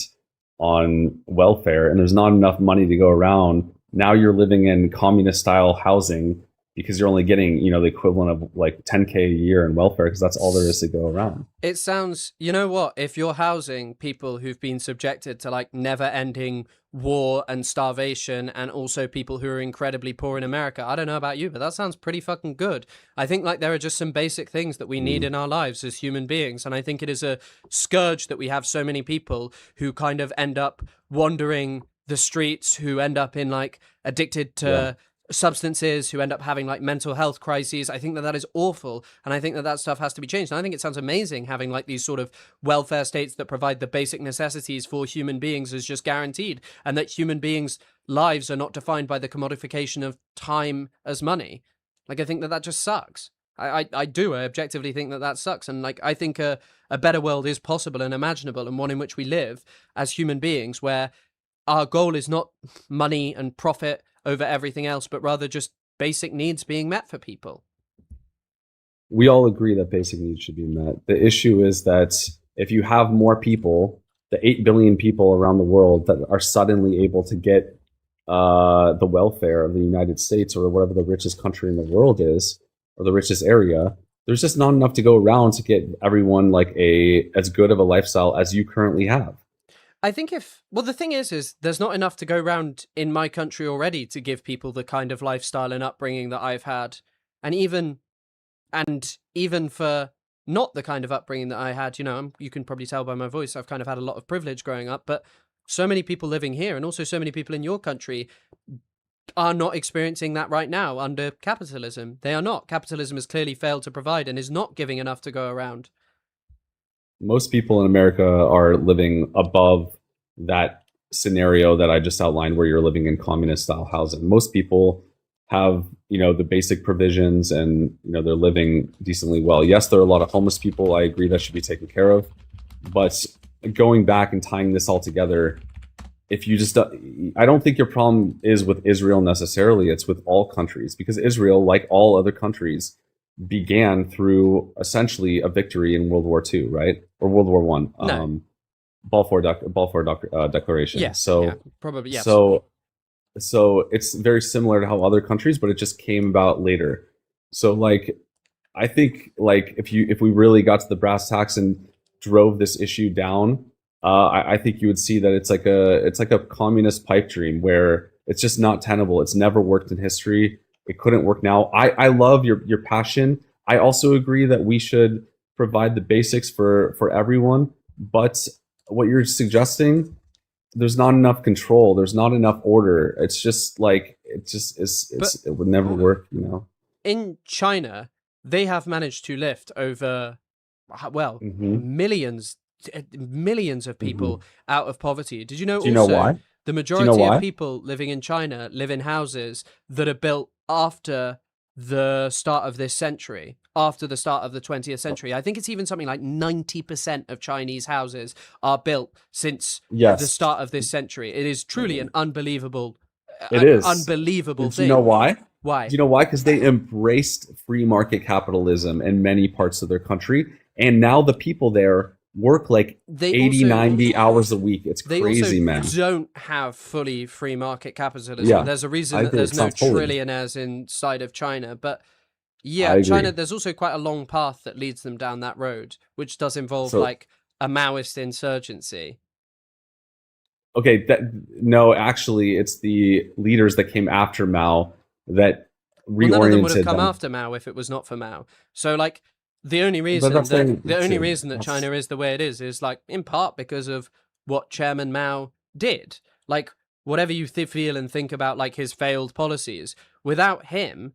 on welfare, and there's not enough money to go around. Now you're living in communist style housing because you're only getting, the equivalent of like 10K a year in welfare because that's all there is to go around. It sounds, you know what, if you're housing people who've been subjected to like never ending war and starvation, and also people who are incredibly poor in America, I don't know about you, but that sounds pretty fucking good. I think like there are just some basic things that we need in our lives as human beings. And I think it is a scourge that we have so many people who kind of end up wandering the streets, who end up in like addicted to substances, who end up having like mental health crises. I think that is awful, and I think that stuff has to be changed. And I think it sounds amazing having like these sort of welfare states that provide the basic necessities for human beings as just guaranteed, and that human beings' lives are not defined by the commodification of time as money. Like I think that just sucks. I objectively think that sucks, and like I think a better world is possible and imaginable, and one in which we live as human beings where our goal is not money and profit over everything else, but rather just basic needs being met for people. We all agree that basic needs should be met. The issue is that if you have more people, the 8 billion people around the world that are suddenly able to get the welfare of the United States or whatever the richest country in the world is, or the richest area, there's just not enough to go around to get everyone like as good of a lifestyle as you currently have. I think the thing is there's not enough to go around in my country already to give people the kind of lifestyle and upbringing that I've had. And even for not the kind of upbringing that I had, you can probably tell by my voice, I've kind of had a lot of privilege growing up, but so many people living here and also so many people in your country are not experiencing that right now under capitalism. They are not. Capitalism has clearly failed to provide and is not giving enough to go around. Most people in America are living above that scenario that I just outlined, where you're living in communist style housing. Most people have, the basic provisions, and, they're living decently well. Yes, there are a lot of homeless people. I agree that should be taken care of. But going back and tying this all together, I don't think your problem is with Israel necessarily. It's with all countries, because Israel, like all other countries, began through essentially a victory in World War II, right? Or World War I. No. Declaration. Yeah, yeah, probably yes. So it's very similar to how other countries, but it just came about later. So like I think like if we really got to the brass tacks and drove this issue down, I think you would see that it's like a communist pipe dream where it's just not tenable. It's never worked in history. It couldn't work now. I love your passion. I also agree that we should provide the basics for everyone, but what you're suggesting, there's not enough control. There's not enough order. It's just like it would never work, you know. In China, they have managed to lift over, well, millions of people out of poverty. Did you know Do you know also why? the Do you know majority of why? people living in China live in houses that are built after the start of this century, after the start of the 20th century? I think it's even something like 90% of Chinese houses are built since the Yes, start of this century. It is truly an unbelievable, it is. unbelievable Do you know thing. why? Why? Do you know why? Because they embraced free market capitalism in many parts of their country. And now the people there work like They 80, also 90 hours a week. It's they crazy, also man. don't have fully free market capitalism. Yeah, There's a reason I that agree. there's It's no not fully. trillionaires inside of China. But I yeah, agree. China, there's also quite a long path that leads them down that road, which does involve So, like a Maoist insurgency. okay, no, actually, it's the leaders that came after Mao that Well, none of them would have reoriented come them. after Mao if it was not for Mao. So like the only But reason that's that that's- China is the way it is like in part because of what Chairman Mao did. Like whatever you feel and think about like his failed policies, without him,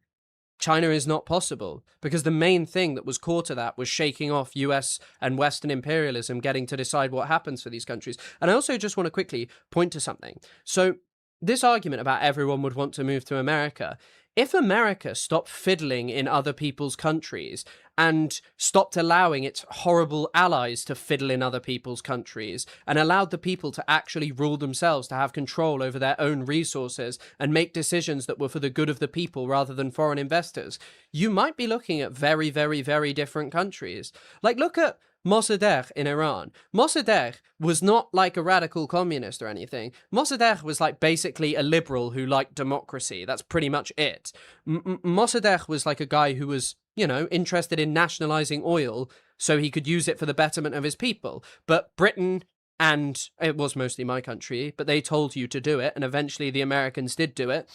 China is not possible, because the main thing that was core to that was shaking off US and Western imperialism, getting to decide what happens for these countries. And I also just want to quickly point to something. So, this argument about everyone would want to move to America, if America stopped fiddling in other people's countries and stopped allowing its horrible allies to fiddle in other people's countries and allowed the people to actually rule themselves, to have control over their own resources and make decisions that were for the good of the people rather than foreign investors, you might be looking at very, very, very different countries. Like, look at Mossadegh in Iran. Mossadegh was not like a radical communist or anything. Mossadegh was like basically a liberal who liked democracy. That's pretty much it. Mossadegh was like a guy who was, you know, interested in nationalizing oil so he could use it for the betterment of his people. But Britain, and it was mostly my country, but they told you to do it, and eventually the Americans did do it.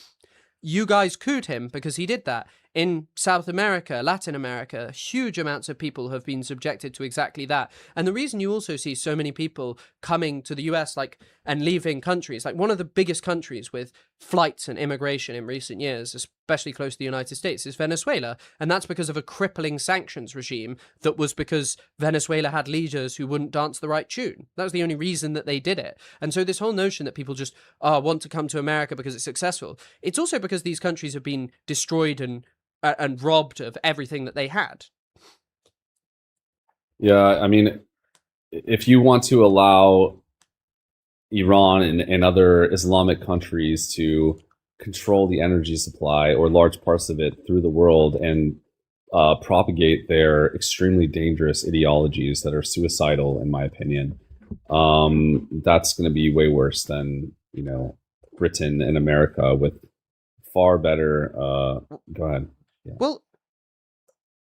You guys cooed him because he did that. In South America, Latin America, huge amounts of people have been subjected to exactly that. And the reason you also see so many people coming to the US, like, and leaving countries, like one of the biggest countries with flights and immigration in recent years, especially close to the United States, is Venezuela. And that's because of a crippling sanctions regime that was because Venezuela had leaders who wouldn't dance the right tune. That was the only reason that they did it. And so this whole notion that people just want to come to America because it's successful, it's also because these countries have been destroyed and robbed of everything that they had. Yeah, I mean, if you want to allow Iran and other Islamic countries to control the energy supply or large parts of it through the world and propagate their extremely dangerous ideologies that are suicidal, in my opinion, that's going to be way worse than, you know, Britain and America with far better. Go ahead. Yeah. Well,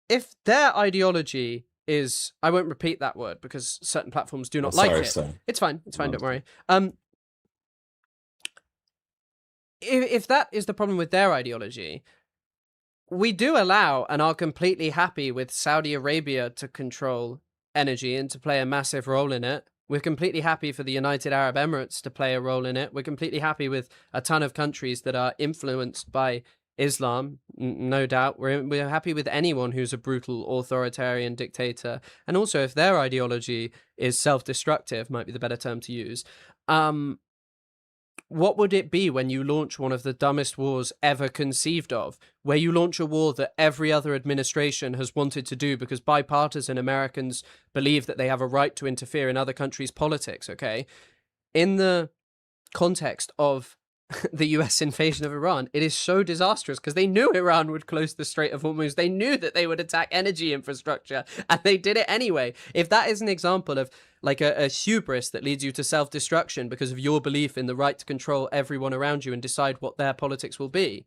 if their ideology is, I won't repeat that word because certain platforms do not like it. Sorry. It's fine. It's fine. Don't worry. If that is the problem with their ideology, we do allow and are completely happy with Saudi Arabia to control energy and to play a massive role in it. We're completely happy for the United Arab Emirates to play a role in it. We're completely happy with a ton of countries that are influenced by Islam, no doubt. We're happy with anyone who's a brutal authoritarian dictator. And also, if their ideology is self-destructive, might be the better term to use, what would it be when you launch one of the dumbest wars ever conceived of, where you launch a war that every other administration has wanted to do because bipartisan Americans believe that they have a right to interfere in other countries' politics, okay? In the context of the US invasion of Iran. It is so disastrous because they knew Iran would close the Strait of Hormuz. They knew that they would attack energy infrastructure, and they did it anyway. If that is an example of like a hubris that leads you to self-destruction because of your belief in the right to control everyone around you and decide what their politics will be,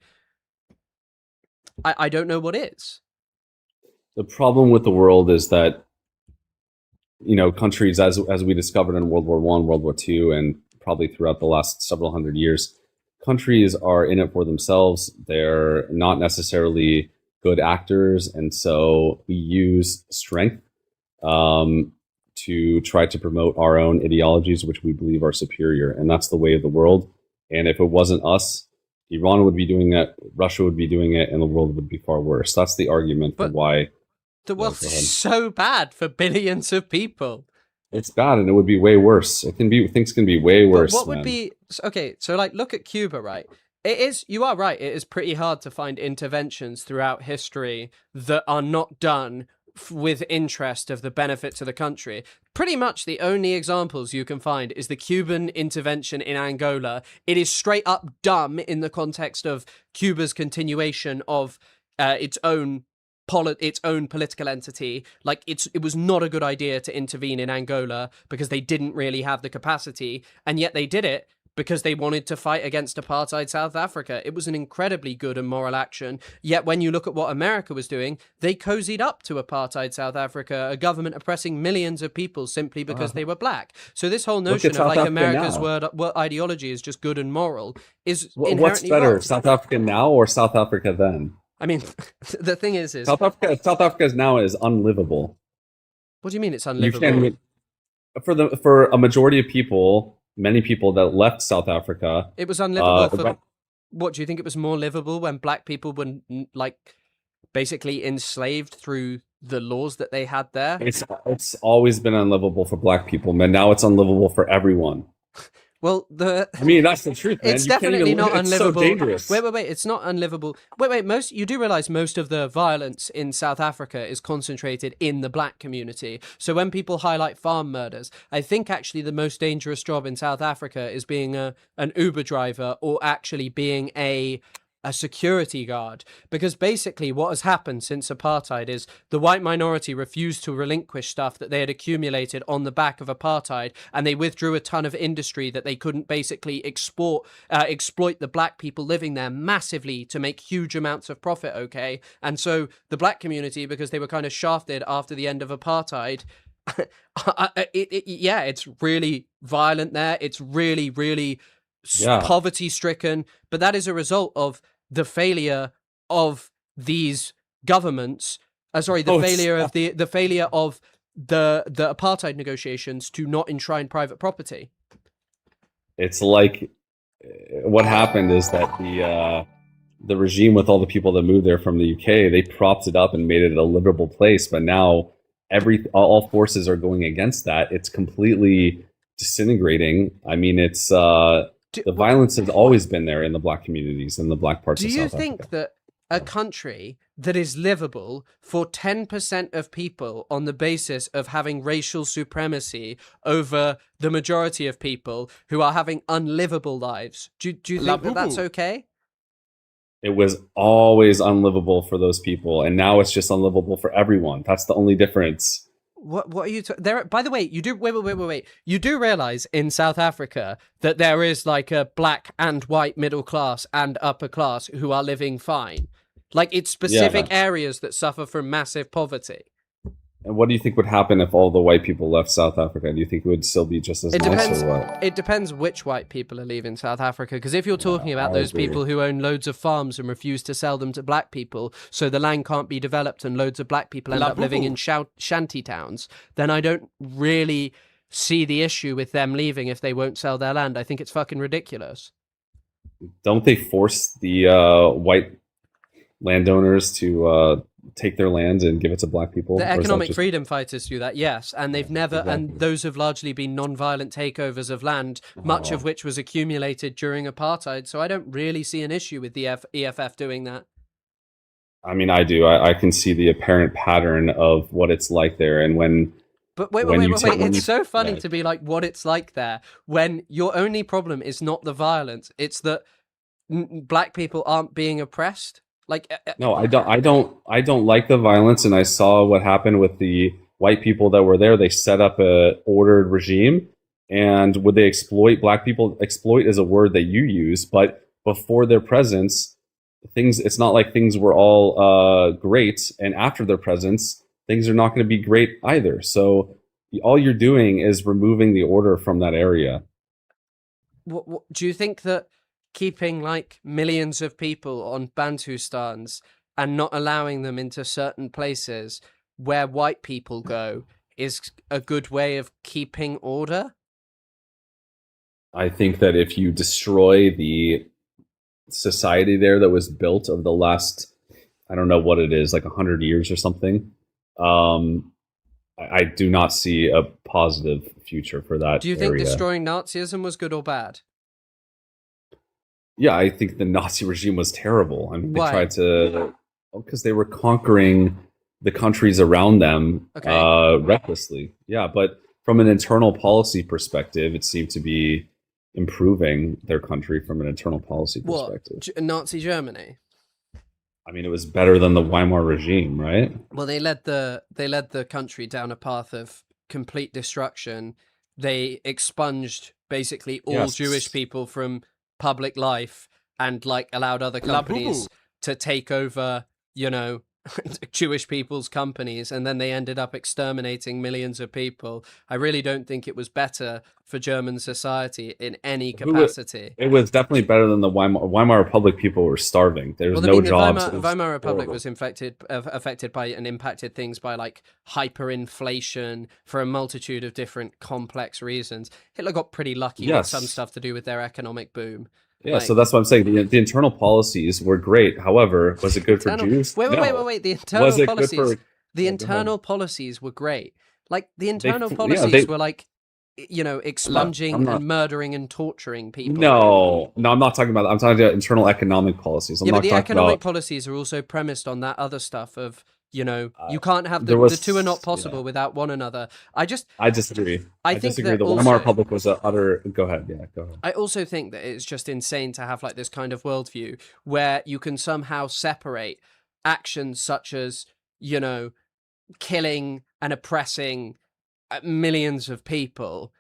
I don't know what is. The problem with the world is that, you know, countries, as we discovered in World War One, World War Two, and probably throughout the last several hundred years, countries are in it for themselves. They're not necessarily good actors, and so we use strength to try to promote our own ideologies, which we believe are superior, and that's the way of the world. And if it wasn't us, Iran would be doing it, Russia would be doing it, and the world would be far worse. That's the argument for why the world's so bad for billions of people. It's bad, and it would be way worse. Things can be way worse. But what would be okay? So, like, look at Cuba, right? It is. You are right. It is pretty hard to find interventions throughout history that are not done with interest of the benefit to the country. Pretty much the only examples you can find is the Cuban intervention in Angola. It is straight up dumb in the context of Cuba's continuation of its own political entity. Like, it was not a good idea to intervene in Angola because they didn't really have the capacity, and yet they did it because they wanted to fight against apartheid South Africa. It was an incredibly good and moral action. Yet when you look at what America was doing, they cozied up to apartheid South Africa, a government oppressing millions of people simply because they were black. So this whole notion of like America's word ideology is just good and moral is inherently what's better, wrong. South Africa now or South Africa then? I mean, the thing is South Africa now is unlivable. What do you mean it's unlivable? For a majority of people, many people that left South Africa, it was unlivable. What do you think? It was more livable when black people were like basically enslaved through the laws that they had there? It's always been unlivable for black people, man. Now it's unlivable for everyone. Well, I mean, that's the truth, man. It's definitely not unlivable. It's so dangerous. Wait, it's not unlivable. Wait, you do realize most of the violence in South Africa is concentrated in the black community. So when people highlight farm murders, I think actually the most dangerous job in South Africa is being an Uber driver or actually being a security guard, because basically what has happened since apartheid is the white minority refused to relinquish stuff that they had accumulated on the back of apartheid, and they withdrew a ton of industry that they couldn't basically exploit the black people living there massively to make huge amounts of profit. Okay, and so the black community, because they were kind of shafted after the end of apartheid, it's really violent there. It's really poverty stricken, but that is a result of the failure of these governments. Failure of the apartheid negotiations to not enshrine private property. It's like what happened is that the regime, with all the people that moved there from the UK, they propped it up and made it a livable place. But now all forces are going against that. It's completely disintegrating. I mean, it's the violence has always been there in the black communities and the black parts of South Africa. Do you think that a country that is livable for 10% of people on the basis of having racial supremacy over the majority of people who are having unlivable lives, do you think that that's okay? It was always unlivable for those people, and now it's just unlivable for everyone. That's the only difference. What are you there? By the way, you do wait. You do realize in South Africa that there is like a black and white middle class and upper class who are living fine. Like, it's specific areas that suffer from massive poverty. And what do you think would happen if all the white people left South Africa? Do you think it would still be just as nice, or what? It depends which white people are leaving South Africa. Because if you're talking about those people who own loads of farms and refuse to sell them to black people, so the land can't be developed and loads of black people end up living in shanty towns, then I don't really see the issue with them leaving if they won't sell their land. I think it's fucking ridiculous. Don't they force the white landowners to take their land and give it to black people? The economic freedom fighters do that, yes, and they've never, and those have largely been non-violent takeovers of land, much of which was accumulated during apartheid. So I don't really see an issue with the EFF doing that. I mean, I do. I can see the apparent pattern of what it's like there, and when But wait, when you wait. when It's you so funny yeah. to be like what it's like there when your only problem is not the violence. It's that black people aren't being oppressed. Like, No, I don't like the violence, and I saw what happened with the white people that were there. They set up a ordered regime, and would they exploit black people? Exploit is a word that you use, but before their presence, things. It's not like things were all great, and after their presence, things are not going to be great either. So all you're doing is removing the order from that area. what do you think that keeping like millions of people on Bantustans and not allowing them into certain places where white people go is a good way of keeping order? I think that if you destroy the society there that was built over the last, I don't know what it is, like 100 years or something, I do not see a positive future for that Do you think area. destroying Nazism was good or bad? Yeah, I think the Nazi regime was terrible. I mean, they Why? tried to, because they were conquering the countries around them recklessly. Yeah, but from an internal policy perspective, it seemed to be improving their country from an internal policy perspective. What? Nazi Germany? I mean, it was better than the Weimar regime, right? Well, they led the country down a path of complete destruction. They expunged basically all Yes. Jewish people from public life and like allowed other companies to take over, you know, Jewish people's companies, and then they ended up exterminating millions of people. I really don't think it was better for German society in any capacity. It was definitely better than the Weimar Republic. People were starving. There was Well, I no mean, the jobs. Weimar Republic horrible. was affected by and impacted things by like hyperinflation for a multitude of different complex reasons. Hitler got pretty lucky with Yes. some stuff to do with their economic boom. Yeah, Like, so that's what I'm saying. The internal policies were great. However, was it good for internal- Jews? Wait. No. The Was internal it good policies. for? The Yeah, go ahead. internal policies were great. Like the internal yeah, policies they- were like, you know, expunging I'm not- and murdering and torturing people. No, I'm not talking about that. I'm talking about internal economic policies. I'm Yeah, but not the talking economic about. policies are also premised on that other stuff of, you know, you Uh, can't have there the was- two are not possible yeah. without one another. I disagree. I think disagree. that The also- Weimar Republic was a utter. Go ahead. Yeah, go ahead. I also think that it's just insane to have like this kind of worldview where you can somehow separate actions such as, you know, killing and oppressing millions of people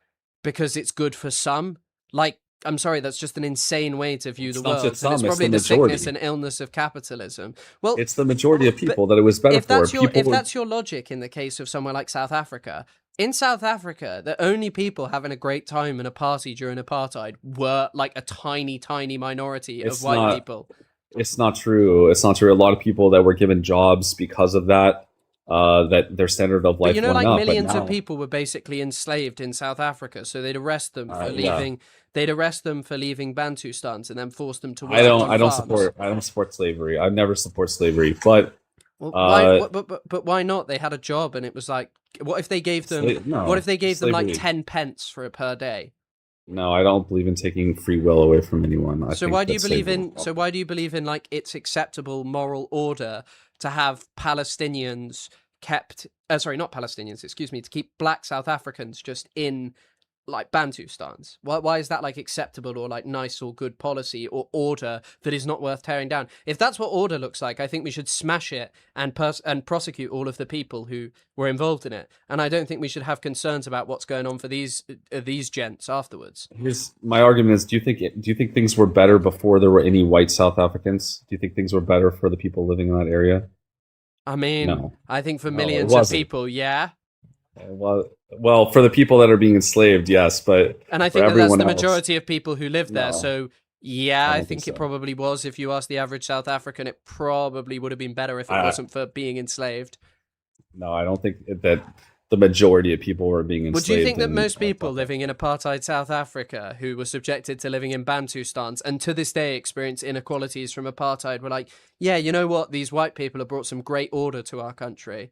because it's good for some. Like, I'm sorry, that's just an insane way to view It's the not world. just And it's some, it's probably the the sickness majority. and illness of capitalism. Well, It's the majority of people that it was better if that's for. your People if were- that's your logic in the case of somewhere like South Africa, in South Africa, the only people having a great time in a party during apartheid were like a tiny minority It's of white not- people. It's not true. It's not true. A lot of people that were given jobs because of that, that their standard of life But you know, went like up. millions but now, of people were basically enslaved in South Africa, so they'd arrest them for yeah. leaving. They'd arrest them for leaving Bantustans and then force them to work I don't. on I don't farms. support slavery. I never support slavery. But Well, why? Uh, But why not? They had a job, and it was like, what if they gave them? No, what if they gave them like slavery- 10 pence for per day? No, I don't believe in taking free will away from anyone. I So think why do you that believe slavery- in? So why do you believe in like it's acceptable moral order to have Palestinians kept? Sorry, not Palestinians. Excuse me. To keep black South Africans just in like Bantustans. Why is that like acceptable or like nice or good policy or order that is not worth tearing down? If that's what order looks like, I think we should smash it and prosecute all of the people who were involved in it. And I don't think we should have concerns about what's going on for these gents afterwards. Here's my argument: is do you think things were better before there were any white South Africans? Do you think things were better for the people living in that area? I mean, No. I think for No, it millions of wasn't. people, yeah. Well, for the people that are being enslaved, yes, but And I for think that that's everyone the else, majority of people who live there. No. So, yeah, I I don't think think it so. probably was. If you ask the average South African, it probably would have been better if it I- wasn't for being enslaved. no, I don't think that the majority of people were being enslaved. Would you think that in most people South living in apartheid South Africa who were subjected to living in Bantustans and to this day experience inequalities from apartheid were like, yeah, you know what? These white people have brought some great order to our country.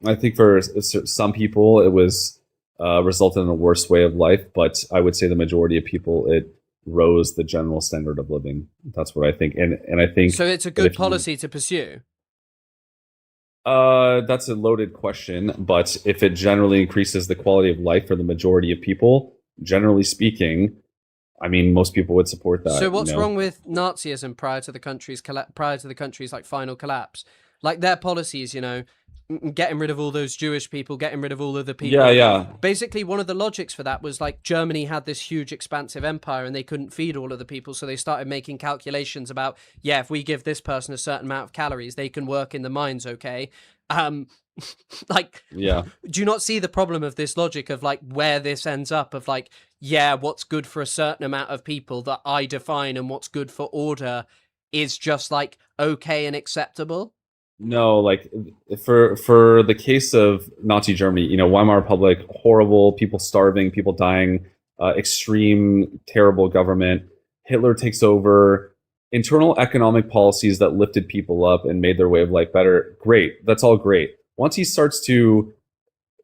I think for some people, it was resulted in a worse way of life, but I would say the majority of people, it rose the general standard of living. That's what I think, and I think So it's a that good if you- policy to pursue. That's a loaded question, but if it generally increases the quality of life for the majority of people, generally speaking, I mean, most people would support So that, you what's know? wrong with Nazism prior to the country's like final collapse? Like their policies, getting rid of all those Jewish people, getting rid of all of the Yeah, people. yeah. Basically, one of the logics for that was like Germany had this huge expansive empire and they couldn't feed all of the people, so they started making calculations about, yeah, if we give this person a certain amount of calories, they can work in the mines, okay? Um, like, Yeah. do you not see the problem of this logic of like where this ends up of like, yeah, what's good for a certain amount of people that I define and what's good for order is just like okay and acceptable? No, like for the case of Nazi Germany, you know, Weimar Republic, horrible, people starving, people dying, extreme, terrible government. Hitler takes over, internal economic policies that lifted people up and made their way of life better. Great, that's all great. Once he starts to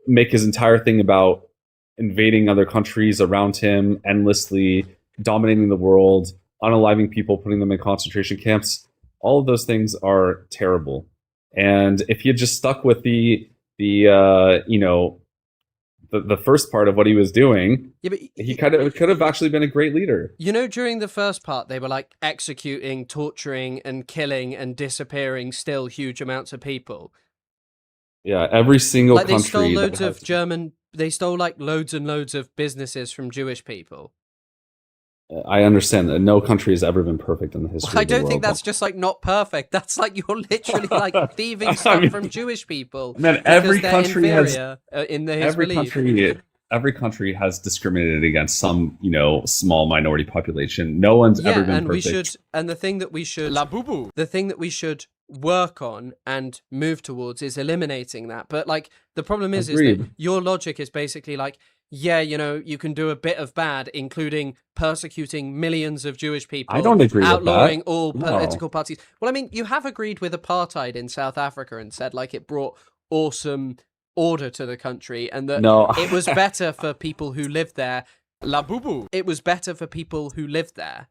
make his entire thing about invading other countries around him endlessly, dominating the world, unaliving people, putting them in concentration camps. All of those things are terrible. And if he had just stuck with the first part of what he was doing, Yeah, but he could have actually been a great leader. during the first part, they were like executing, torturing, and killing and disappearing still huge amounts of people. Yeah, every single Like they stole country that loads has of they stole like loads and loads of businesses from Jewish people. I understand that no country has ever been perfect in the history I of the don't world. think that's just like not perfect. That's like you're literally like thieving I stuff mean, from Jewish people man, because every they're country has inferior in his every belief. every country has discriminated against some, you know, small minority population. No one's Yeah, ever been and perfect. the thing that we should the thing that we should work on and move towards is eliminating that. But like the problem is that Agreed. your logic is basically like, yeah, you can do a bit of bad, including persecuting millions of Jewish I people, don't agree with outlawing that. all No. political parties. Well, I mean, you have agreed with apartheid in South Africa and said like it brought awesome order to the country and that No. it was better for people who lived there. It was better for people who lived there.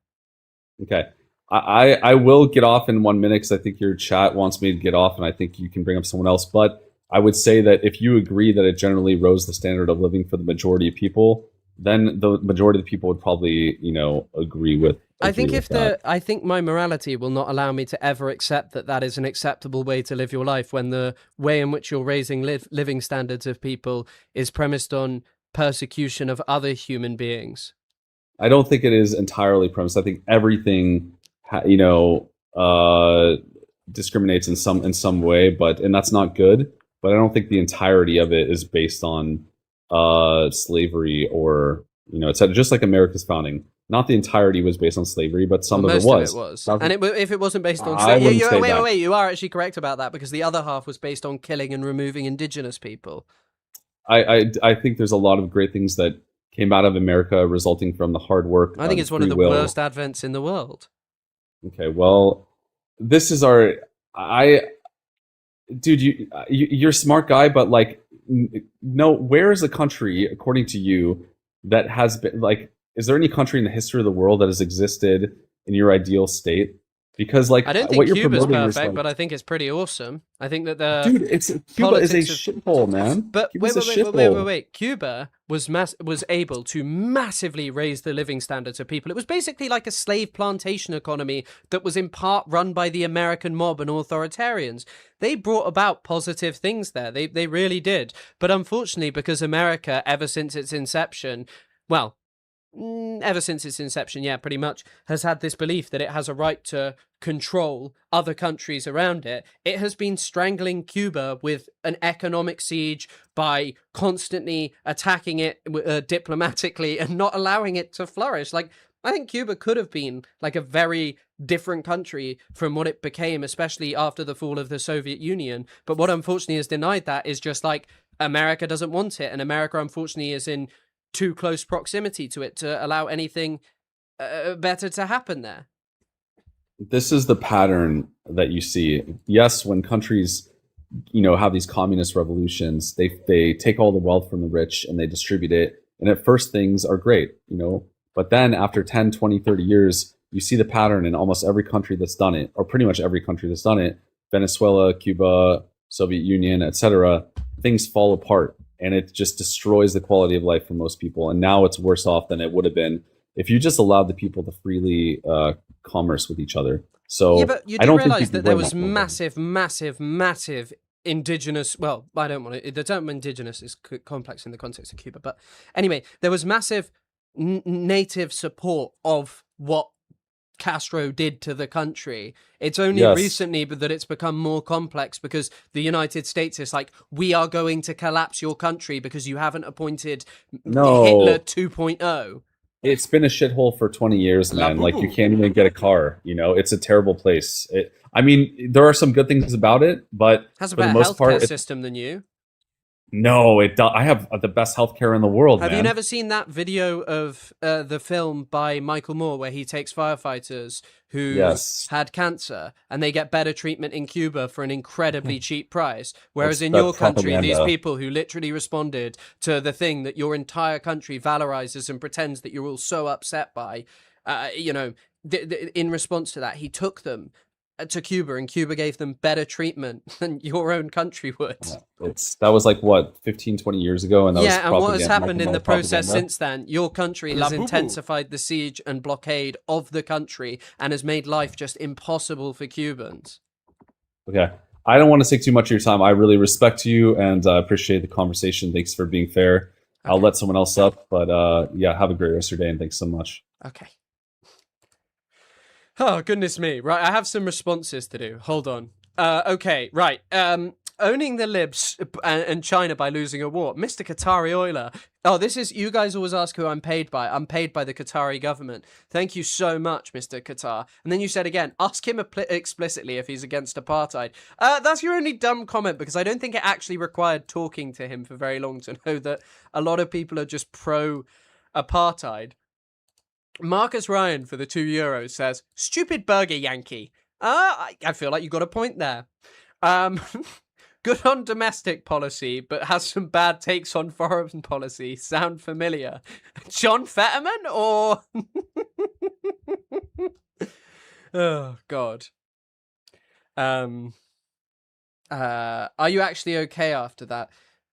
Okay. I will get off in 1 minute because I think your chat wants me to get off, and I think you can bring up someone else. But I would say that if you agree that it generally rose the standard of living for the majority of people, then the majority of the people would probably, you know, I think agree with that. I think my morality will not allow me to ever accept that that is an acceptable way to live your life when the way in which you're raising living standards of people is premised on persecution of other human beings. I don't think it is entirely premised. I think everything, discriminates in some way, and that's not good. But I don't think the entirety of it is based on slavery or it's just like America's founding. Not the entirety was based on slavery, but some Well, of it most of was. it was, and if it wasn't based on I wouldn't say wait, that. wait, you are actually correct about that because the other half was based on killing and removing indigenous people. I think there's a lot of great things that came out of America resulting from the hard work. I think it's one of the worst advents in the world. Okay, well, this is dude, you're a smart guy, but like, no, where is a country, according to you, that has been like, is there any country in the history of the world that has existed in your ideal state? Because like, I don't what think you're Cuba's promoting is perfect, like, but I think it's pretty awesome. I think that the dude, Cuba is a politics of- shithole, man. But Cuba's wait, a shithole. wait. Cuba was able to massively raise the living standards of people. It was basically like a slave plantation economy that was in part run by the American mob and authoritarians. They brought about positive things there. They really did. But unfortunately, because America, ever since its inception, well, ever since its inception, yeah, pretty much, has had this belief that it has a right to control other countries around it. It has been strangling Cuba with an economic siege by constantly attacking it diplomatically and not allowing it to flourish. Like, I think Cuba could have been like a very different country from what it became, especially after the fall of the Soviet Union. But what unfortunately has denied that is just like America doesn't want it, and America unfortunately is in too close proximity to it to allow anything better to happen there. This is the pattern that you see. Yes, when countries, have these communist revolutions, they take all the wealth from the rich and they distribute it. And at first things are great, but then after 10, 20, 30 years, you see the pattern in almost every country that's done it, or pretty much every country that's done it. Venezuela, Cuba, Soviet Union, etc., things fall apart, and it just destroys the quality of life for most people. And now it's worse off than it would have been if you just allowed the people to freely commerce with each other. Yeah, So but you I do don't think realize people that there blame was that program. massive indigenous. Well, I don't want to. The term indigenous is complex in the context of Cuba, but anyway, there was massive native support of what Castro did to the country. It's only Yes. recently that it's become more complex because the United States is like, we are going to collapse your country because you haven't appointed Hitler No, 2.0. it's been a shithole for 20 years, La man. Like, you boo-boo. can't even get a car. It's a terrible place. I mean, there are some good things about it, but Has a for the better most healthcare part, system than you. no, it. I have the best healthcare in the world, Have you man. never seen that video of the film by Michael Moore where he takes firefighters who Yes, had cancer and they get better treatment in Cuba for an incredibly cheap price? Whereas that's in that your country, these propaganda. people who literally responded to the thing that your entire country valorizes and pretends that you're all so upset by, in response to that, he took them to Cuba and Cuba gave them better treatment than your own country would. That was like what 15, 20 years ago, and that was Yeah, and what has propaganda. happened Michael in Moore the process propaganda. since then, your country La has boo-boo. intensified the siege and blockade of the country and has made life just impossible for Cubans. Okay, I don't want to take too much of your time. I really respect you and appreciate the conversation. Thanks for being fair. I'll Okay. let someone else up, but yeah, have a great rest of your day, and thanks so much. Okay. Oh, goodness me. Right, I have some responses to do. Hold on. Okay, right. Owning the libs and China by losing a war. Mr. Qatari Oiler. Oh, this is, you guys always ask who I'm paid by. I'm paid by the Qatari government. Thank you so much, Mr. Qatar. And then you said again, ask him explicitly if he's against apartheid. That's your only dumb comment because I don't think it actually required talking to him for very long to know that a lot of people are just pro-apartheid. Marcus Ryan for the €2 says, stupid burger Yankee. I feel like you got a point there. Good on domestic policy, but has some bad takes on foreign policy. Sound familiar? John Fetterman or... oh, God. Are you actually okay after that?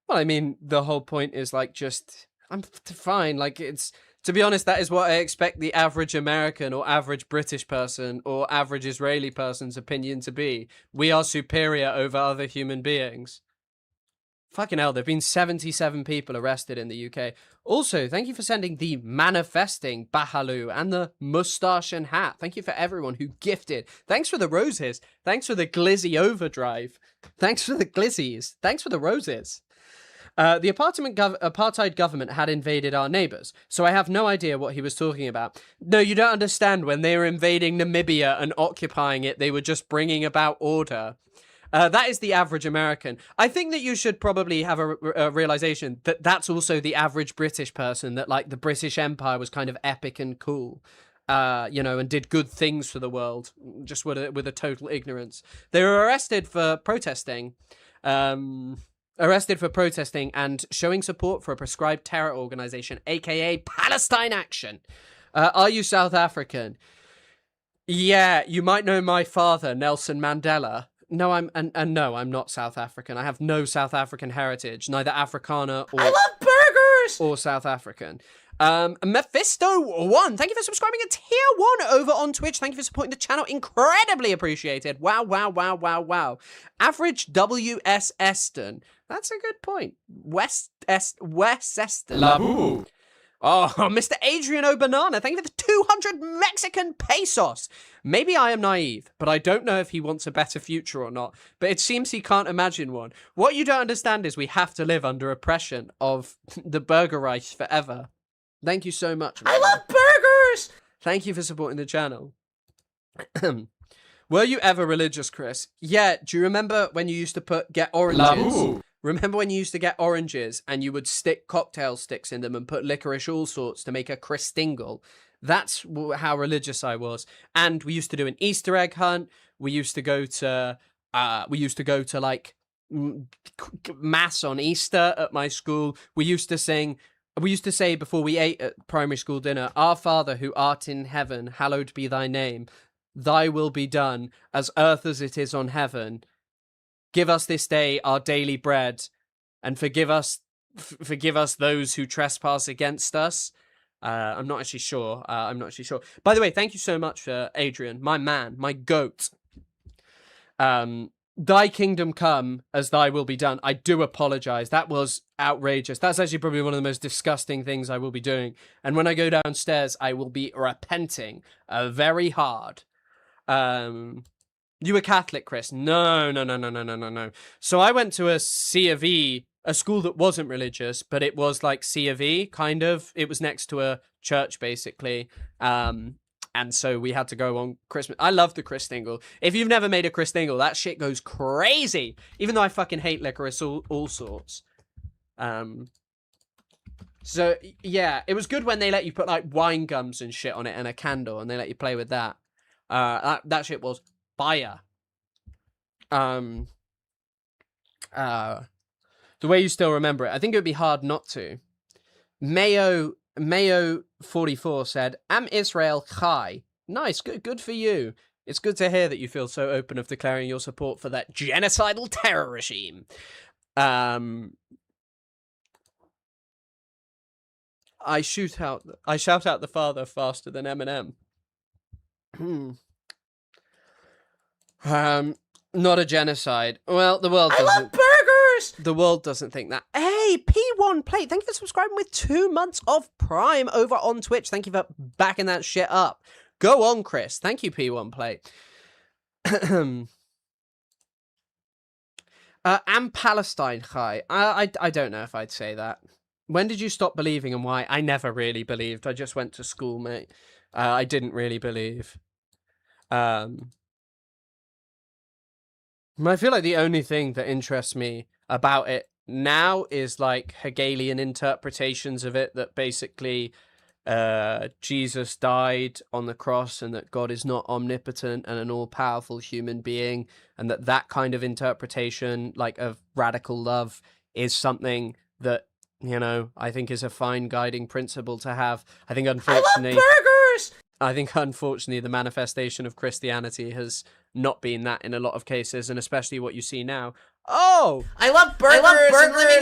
Well, I mean, the whole point is like just... I'm fine. Like, it's... To be honest, that is what I expect the average American or average British person or average Israeli person's opinion to be. We are superior over other human beings. Fucking hell, there have been 77 people arrested in the UK. Also, thank you for sending the manifesting Bahalu and the mustache and hat. Thank you for everyone who gifted. Thanks for the roses. Thanks for the glizzy overdrive. Thanks for the glizzies. Thanks for the roses. The apartheid government had invaded our neighbours, so I have no idea what he was talking about. No, you don't understand. When they were invading Namibia and occupying it, they were just bringing about order. That is the average American. I think that you should probably have a realization that that's also the average British person, that like the British Empire was kind of epic and cool. And did good things for the world, just with a total ignorance. They were arrested for protesting. Arrested for protesting and showing support for a prescribed terror organization, aka Palestine Action. Are you South African? Yeah, you might know my father, Nelson Mandela. No, I'm not South African. I have no South African heritage, neither Afrikaner or... I love burgers! Or South African. Mephisto1, thank you for subscribing a tier 1 over on Twitch. Thank you for supporting the channel. Incredibly appreciated. Wow. Average W.S. Eston. That's a good point. West Eston. Labu. Oh, Mr. Adrian O'Banana, thank you for the 200 Mexican pesos. Maybe I am naive, but I don't know if he wants a better future or not. But it seems he can't imagine one. What you don't understand is we have to live under oppression of the Burger Reich forever. Thank you so much. I love burgers! Thank you for supporting the channel. Were you ever religious, Chris? Yeah, do you remember when you used to get oranges? Labu. Remember when you used to get oranges and you would stick cocktail sticks in them and put licorice all sorts to make a Christingle? That's how religious I was. And we used to do an Easter egg hunt. We used to go to like mass on Easter at my school. We used to say before we ate at primary school dinner, Our Father who art in heaven, hallowed be thy name. Thy will be done, as earth as it is on heaven. give us this day our daily bread, and forgive us those who trespass against us. I'm not actually sure. By the way, thank you so much, Adrian, my man, my goat. Thy kingdom come, as thy will be done. I do apologize. That was outrageous. That's actually probably one of the most disgusting things I will be doing. And when I go downstairs, I will be repenting very hard. You were Catholic, Chris? No. So I went to a C of E, a school that wasn't religious, but it was like C of E, kind of. It was next to a church, basically. And so we had to go on Christmas. I love the Christingle. If you've never made a Christingle, that shit goes crazy. Even though I fucking hate licorice all sorts. So, yeah, it was good when they let you put, like, wine gums and shit on it and a candle, and they let you play with that. That shit was fire. The way you still remember it. I think it would be hard not to. Mayo44 said, Am Israel Chai. Nice, good for you. It's good to hear that you feel so open of declaring your support for that genocidal terror regime. I shout out the Father faster than Eminem. Not a genocide. Well, the world doesn't. I love burgers! The world doesn't think that. Hey, P1 Plate, thank you for subscribing with 2 months of Prime over on Twitch. Thank you for backing that shit up. Go on, Chris. Thank you, P1 Plate. And Palestine Chai. I don't know if I'd say that. When did you stop believing and why? I never really believed. I just went to school, mate. I didn't really believe. I feel like the only thing that interests me about it now is like Hegelian interpretations of it, that basically Jesus died on the cross and that God is not omnipotent and an all-powerful human being, and that kind of interpretation, like, of radical love is something that, you know, I think is a fine guiding principle to have. I think unfortunately, I love burgers! I think unfortunately the manifestation of Christianity has not been that in a lot of cases, and especially what you see now. Oh! I love burgers,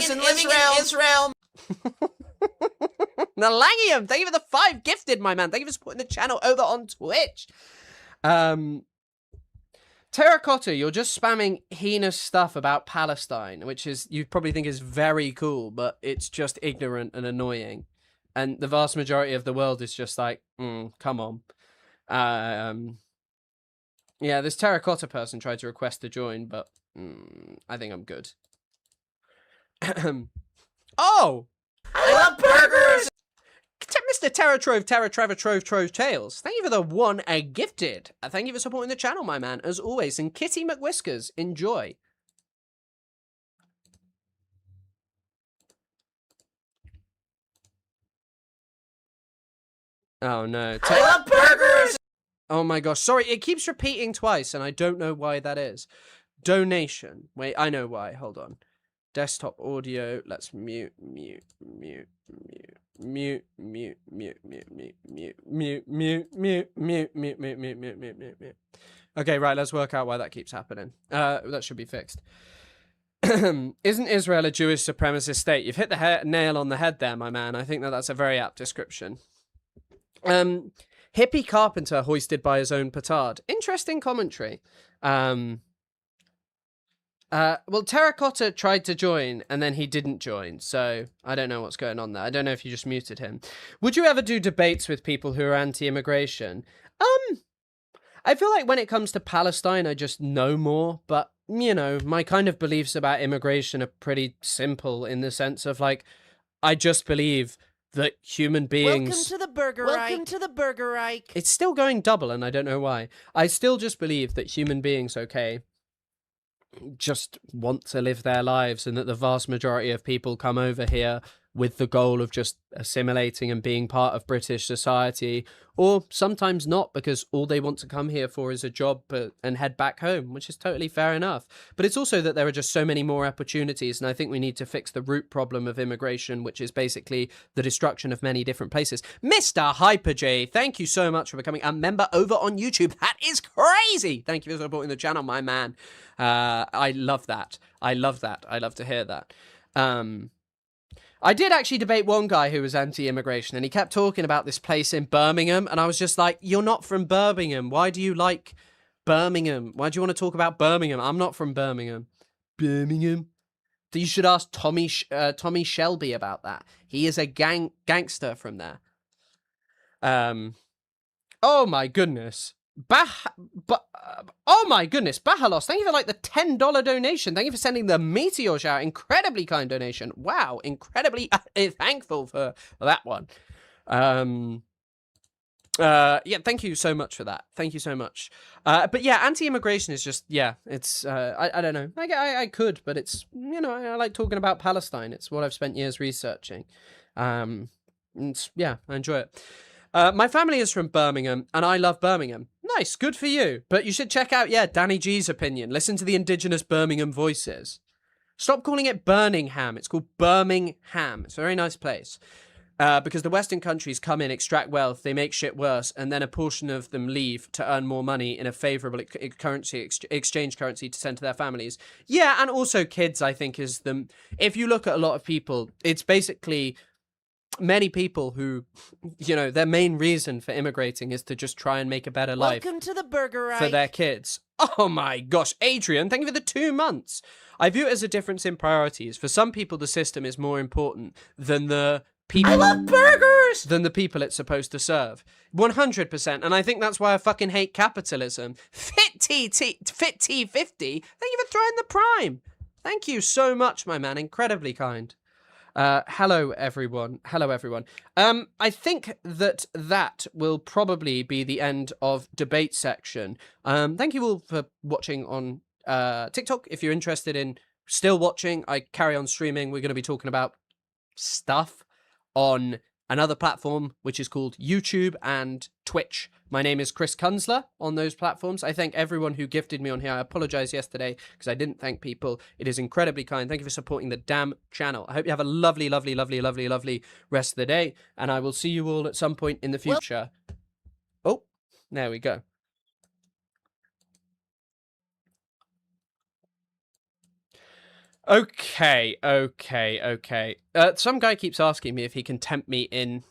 and living in Israel. Nalangium, thank you for the 5 gifted, my man. Thank you for supporting the channel over on Twitch. Terracotta, you're just spamming heinous stuff about Palestine, which is, you probably think is very cool, but it's just ignorant and annoying. And the vast majority of the world is just like, come on. Yeah, this Terracotta person tried to request to join, but I think I'm good. Oh! I love burgers! Mr. Trove Tales. Thank you for the 1 gifted. Thank you for supporting the channel, my man, as always. And Kitty McWhiskers, enjoy. Oh, no. I love burgers! Oh, my gosh. Sorry, it keeps repeating twice, and I don't know why that is. Donation. Wait, I know why. Hold on. Desktop audio. Let's mute. Okay, right, let's work out why that keeps happening. That should be fixed. Isn't Israel a Jewish supremacist state? You've hit the nail on the head there, my man. I think that's a very apt description. Hippie carpenter hoisted by his own petard. Interesting commentary. Well, Terracotta tried to join, and then he didn't join, so I don't know what's going on there. I don't know if you just muted him. Would you ever do debates with people who are anti-immigration? I feel like when it comes to Palestine, I just know more, but, you know, my kind of beliefs about immigration are pretty simple in the sense of, like, I just believe that human beings... Welcome to the Burger Reich. Welcome to the Burger Reich. It's still going double, and I don't know why. I still just believe that human beings, okay, just want to live their lives, and that the vast majority of people come over here with the goal of just assimilating and being part of British society, or sometimes not, because all they want to come here for is a job and head back home, which is totally fair enough. But it's also that there are just so many more opportunities, and I think we need to fix the root problem of immigration, which is basically the destruction of many different places. Mr. Hyper J, thank you so much for becoming a member over on YouTube. That is crazy. Thank you for supporting the channel, my man. I love that. I love that. I love to hear that. I did actually debate one guy who was anti-immigration, and he kept talking about this place in Birmingham, and I was just like, you're not from Birmingham. Why do you like Birmingham? Why do you want to talk about Birmingham? I'm not from Birmingham. Birmingham? You should ask Tommy Shelby about that. He is a gangster from there. Oh my goodness. Oh my goodness, Bahalos, thank you for like the $10 donation. Thank you for sending the meteor shower. Incredibly kind donation. Wow, incredibly thankful for that one. Yeah, thank you so much for that. Thank you so much. But yeah, anti-immigration is just, yeah, it's, I don't know. I could, but it's, you know, I like talking about Palestine. It's what I've spent years researching. Yeah, I enjoy it. My family is from Birmingham, and I love Birmingham. Nice, good for you. But you should check out, yeah, Danny G's opinion. Listen to the indigenous Birmingham voices. Stop calling it Birmingham. It's called Birmingham. It's a very nice place. Because the Western countries come in, extract wealth, they make shit worse, and then a portion of them leave to earn more money in a favorable exchange currency to send to their families. Yeah, and also kids, I think, is the... If you look at a lot of people, it's basically... Many people who, you know, their main reason for immigrating is to just try and make a better life. Welcome to the Burger Reich. For their kids. Oh my gosh, Adrian, thank you for the 2 months. I view it as a difference in priorities. For some people, the system is more important than the people. I love burgers! Than the people it's supposed to serve. 100%. And I think that's why I fucking hate capitalism. Fit T50, thank you for throwing the prime. Thank you so much, my man. Incredibly kind. Hello everyone. I think that will probably be the end of debate section. Thank you all for watching on TikTok. If you're interested in still watching, I carry on streaming. We're going to be talking about stuff on another platform, which is called YouTube and Twitch. My name is Chris Kunzler on those platforms. I thank everyone who gifted me on here. I apologize yesterday because I didn't thank people. It is incredibly kind. Thank you for supporting the damn channel. I hope you have a lovely, lovely, lovely, lovely, lovely rest of the day. And I will see you all at some point in the future. Oh, there we go. Okay. Some guy keeps asking me if he can tempt me in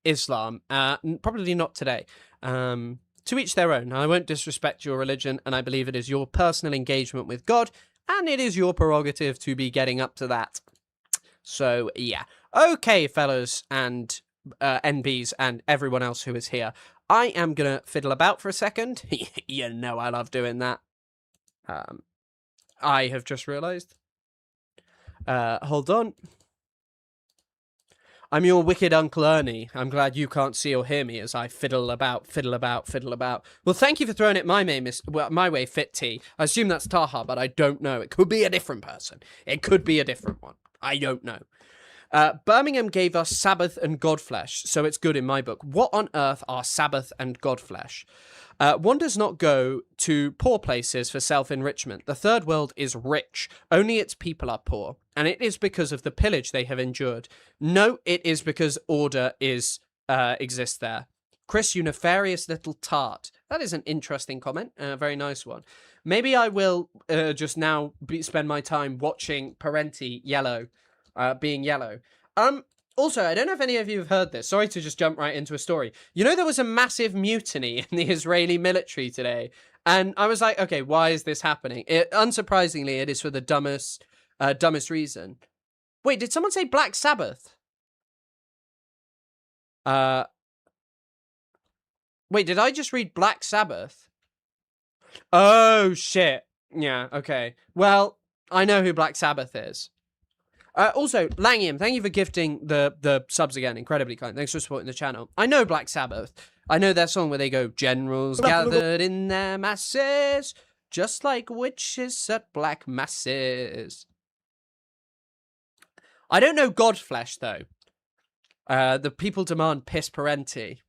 Islam. Probably not today. To each their own. I won't disrespect your religion, and I believe it is your personal engagement with God, and it is your prerogative to be getting up to that. So, yeah. Okay, fellas and NBs and everyone else who is here. I am gonna fiddle about for a second. You know I love doing that. I have just realised. Hold on. I'm your wicked Uncle Ernie. I'm glad you can't see or hear me as I fiddle about. Well, thank you for throwing it my way, Fit T. I assume that's Taha, but I don't know. It could be a different person. It could be a different one. I don't know. Birmingham gave us Sabbath and Godflesh, so it's good in my book. What on earth are Sabbath and Godflesh? One does not go to poor places for self-enrichment. The third world is rich. Only its people are poor. And it is because of the pillage they have endured. No, it is because order exists there. Chris, you nefarious little tart. That is an interesting comment. Very nice one. Maybe I will just now spend my time watching Parenti Yellow, being yellow. Also, I don't know if any of you have heard this. Sorry to just jump right into a story. You know, there was a massive mutiny in the Israeli military today. And I was like, okay, why is this happening? Unsurprisingly, it is for the dumbest reason. Wait, did someone say Black Sabbath? Wait, did I just read Black Sabbath? Oh, shit. Yeah, okay. Well, I know who Black Sabbath is. Also, Langiam, thank you for gifting the subs again. Incredibly kind. Thanks for supporting the channel. I know Black Sabbath. I know their song where they go, generals gathered in their masses, just like witches at black masses. I don't know Godflesh though. The people demand piss parenti.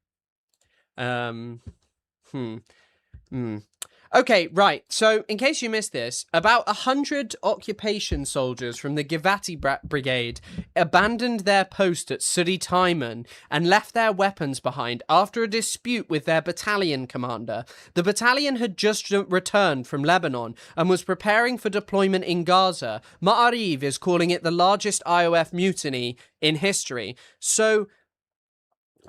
Okay, right. So, in case you missed this, about 100 occupation soldiers from the Givati Brigade abandoned their post at Suri Taiman and left their weapons behind after a dispute with their battalion commander. The battalion had just returned from Lebanon and was preparing for deployment in Gaza. Ma'ariv is calling it the largest IOF mutiny in history. So,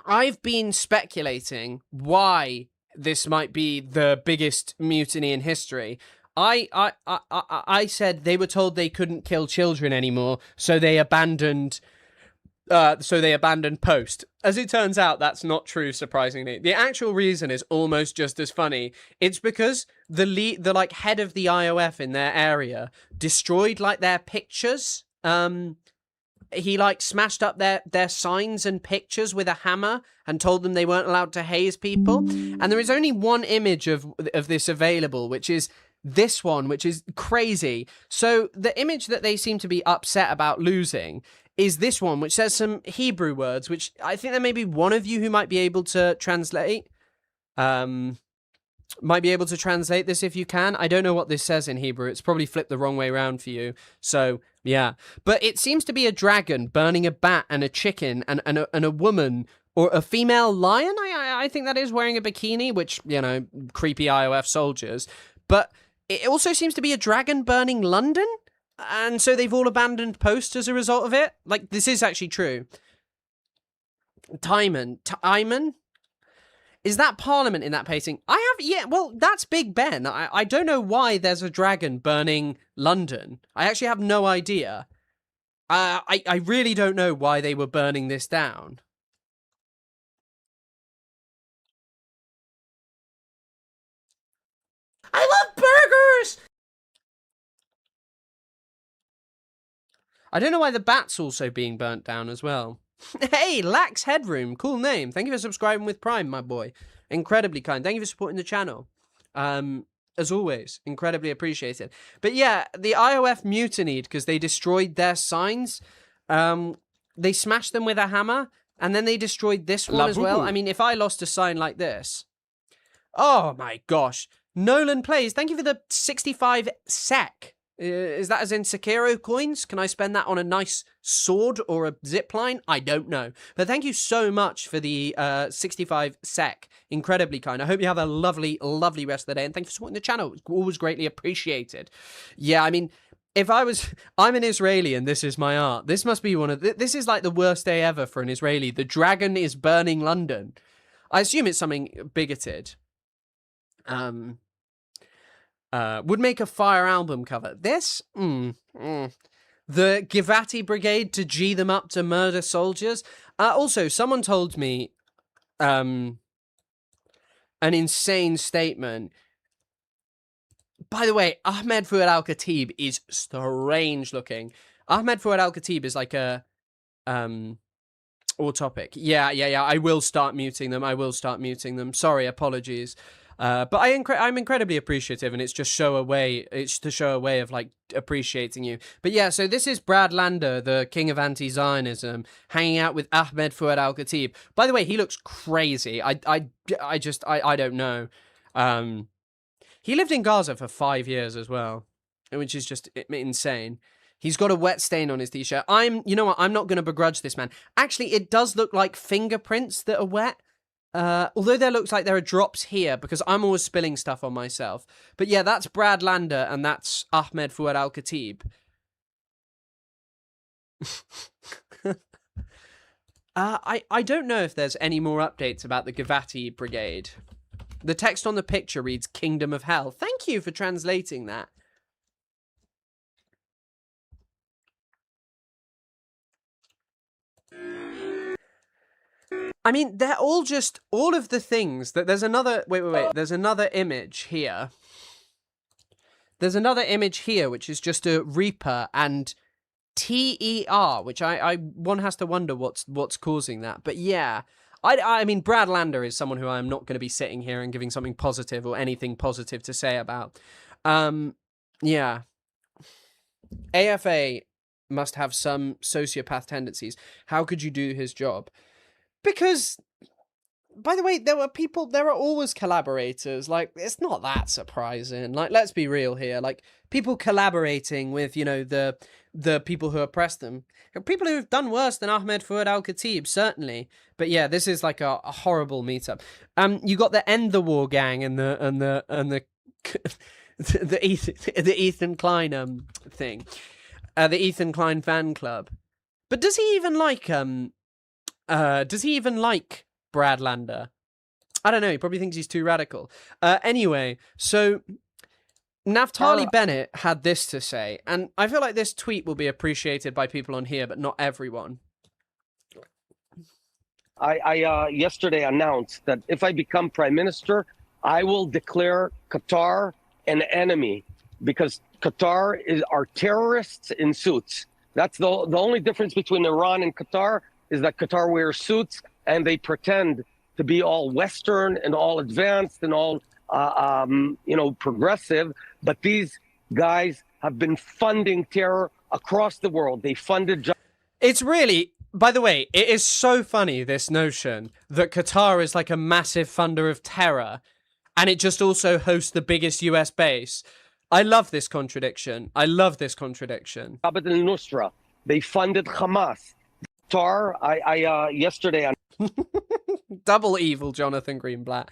I've been speculating why this might be the biggest mutiny in history. I said they were told they couldn't kill children anymore, so they abandoned post. As it turns out, that's not true, surprisingly. The actual reason is almost just as funny. It's because the like head of the IOF in their area destroyed like their pictures. He like smashed up their signs and pictures with a hammer and told them they weren't allowed to haze people. And there is only one image of this available, which is this one, which is crazy. So the image that they seem to be upset about losing is this one, which says some Hebrew words, which I think there may be one of you who might be able to translate. Might be able to translate this if you can. I don't know what this says in Hebrew. It's probably flipped the wrong way around for you. So, yeah. But it seems to be a dragon burning a bat and a chicken and a woman or a female lion, I think that is, wearing a bikini, which, you know, creepy IOF soldiers. But it also seems to be a dragon burning London. And so they've all abandoned post as a result of it. Like, this is actually true. Timon? Is that Parliament in that painting? Well, that's Big Ben. I don't know why there's a dragon burning London. I actually have no idea. I really don't know why they were burning this down. I love burgers! I don't know why the bat's also being burnt down as well. Hey, Lax Headroom, cool name. Thank you for subscribing with Prime, my boy. Incredibly kind. Thank you for supporting the channel. As always, incredibly appreciated. But yeah, the IOF mutinied because they destroyed their signs. They smashed them with a hammer, and then they destroyed this one as well. I mean, if I lost a sign like this... Oh my gosh. Nolan Plays, thank you for the 65 sec. Is that as in Sekiro coins? Can I spend that on a nice sword or a zipline? I don't know. But thank you so much for the 65 sec. Incredibly kind. I hope you have a lovely, lovely rest of the day. And thank you for supporting the channel. It's always greatly appreciated. Yeah, I mean, I'm an Israeli and this is my art. This must be this is like the worst day ever for an Israeli. The dragon is burning London. I assume it's something bigoted. Would make a fire album cover. This? The Givati Brigade to G them up to murder soldiers. Also, someone told me an insane statement. By the way, Ahmed Fuad Al-Khatib is strange looking. Ahmed Fuad Al-Khatib is like a... all topic. Yeah. I will start muting them. Sorry, apologies. But I'm incredibly appreciative, and it's just show a way. It's to show a way of like appreciating you. But yeah, so this is Brad Lander, the king of anti-Zionism, hanging out with Ahmed Fuad Al-Khatib. By the way, he looks crazy. I don't know. He lived in Gaza for 5 years as well, which is just insane. He's got a wet stain on his t-shirt. You know what? I'm not going to begrudge this man. Actually, it does look like fingerprints that are wet. Although there looks like there are drops here because I'm always spilling stuff on myself. But yeah, that's Brad Lander and that's Ahmed Fuad Al-Khatib. I don't know if there's any more updates about the Givati Brigade. The text on the picture reads Kingdom of Hell. Thank you for translating that. I mean, they're all of the things that there's another, wait, there's another image here. There's another image here, which is just a Reaper and TER, which one has to wonder what's causing that. But yeah, I mean, Brad Lander is someone who I'm not going to be sitting here and giving something positive or anything positive to say about. Yeah. AFA must have some sociopath tendencies. How could you do his job? Because, by the way, there are always collaborators. Like, it's not that surprising. Like, let's be real here. Like, people collaborating with, you know, the people who oppress them. People who've done worse than Ahmed Fouad al-Khatib, certainly. But yeah, this is like a horrible meetup. You got the End the War gang and the the Ethan Klein thing. The Ethan Klein fan club. But does he even like Brad Lander? I don't know. He probably thinks he's too radical. Anyway, so Naftali Bennett had this to say, and I feel like this tweet will be appreciated by people on here, but not everyone. I yesterday announced that if I become prime minister, I will declare Qatar an enemy because Qatar are terrorists in suits. That's the only difference between Iran and Qatar is that Qatar wears suits and they pretend to be all Western and all advanced and all progressive. But these guys have been funding terror across the world. They funded. It's really, by the way, it is so funny, this notion that Qatar is like a massive funder of terror and it just also hosts the biggest US base. I love this contradiction. I love this contradiction. Jabhat al-Nusra. They funded Hamas. Qatar, yesterday. Double evil, Jonathan Greenblatt.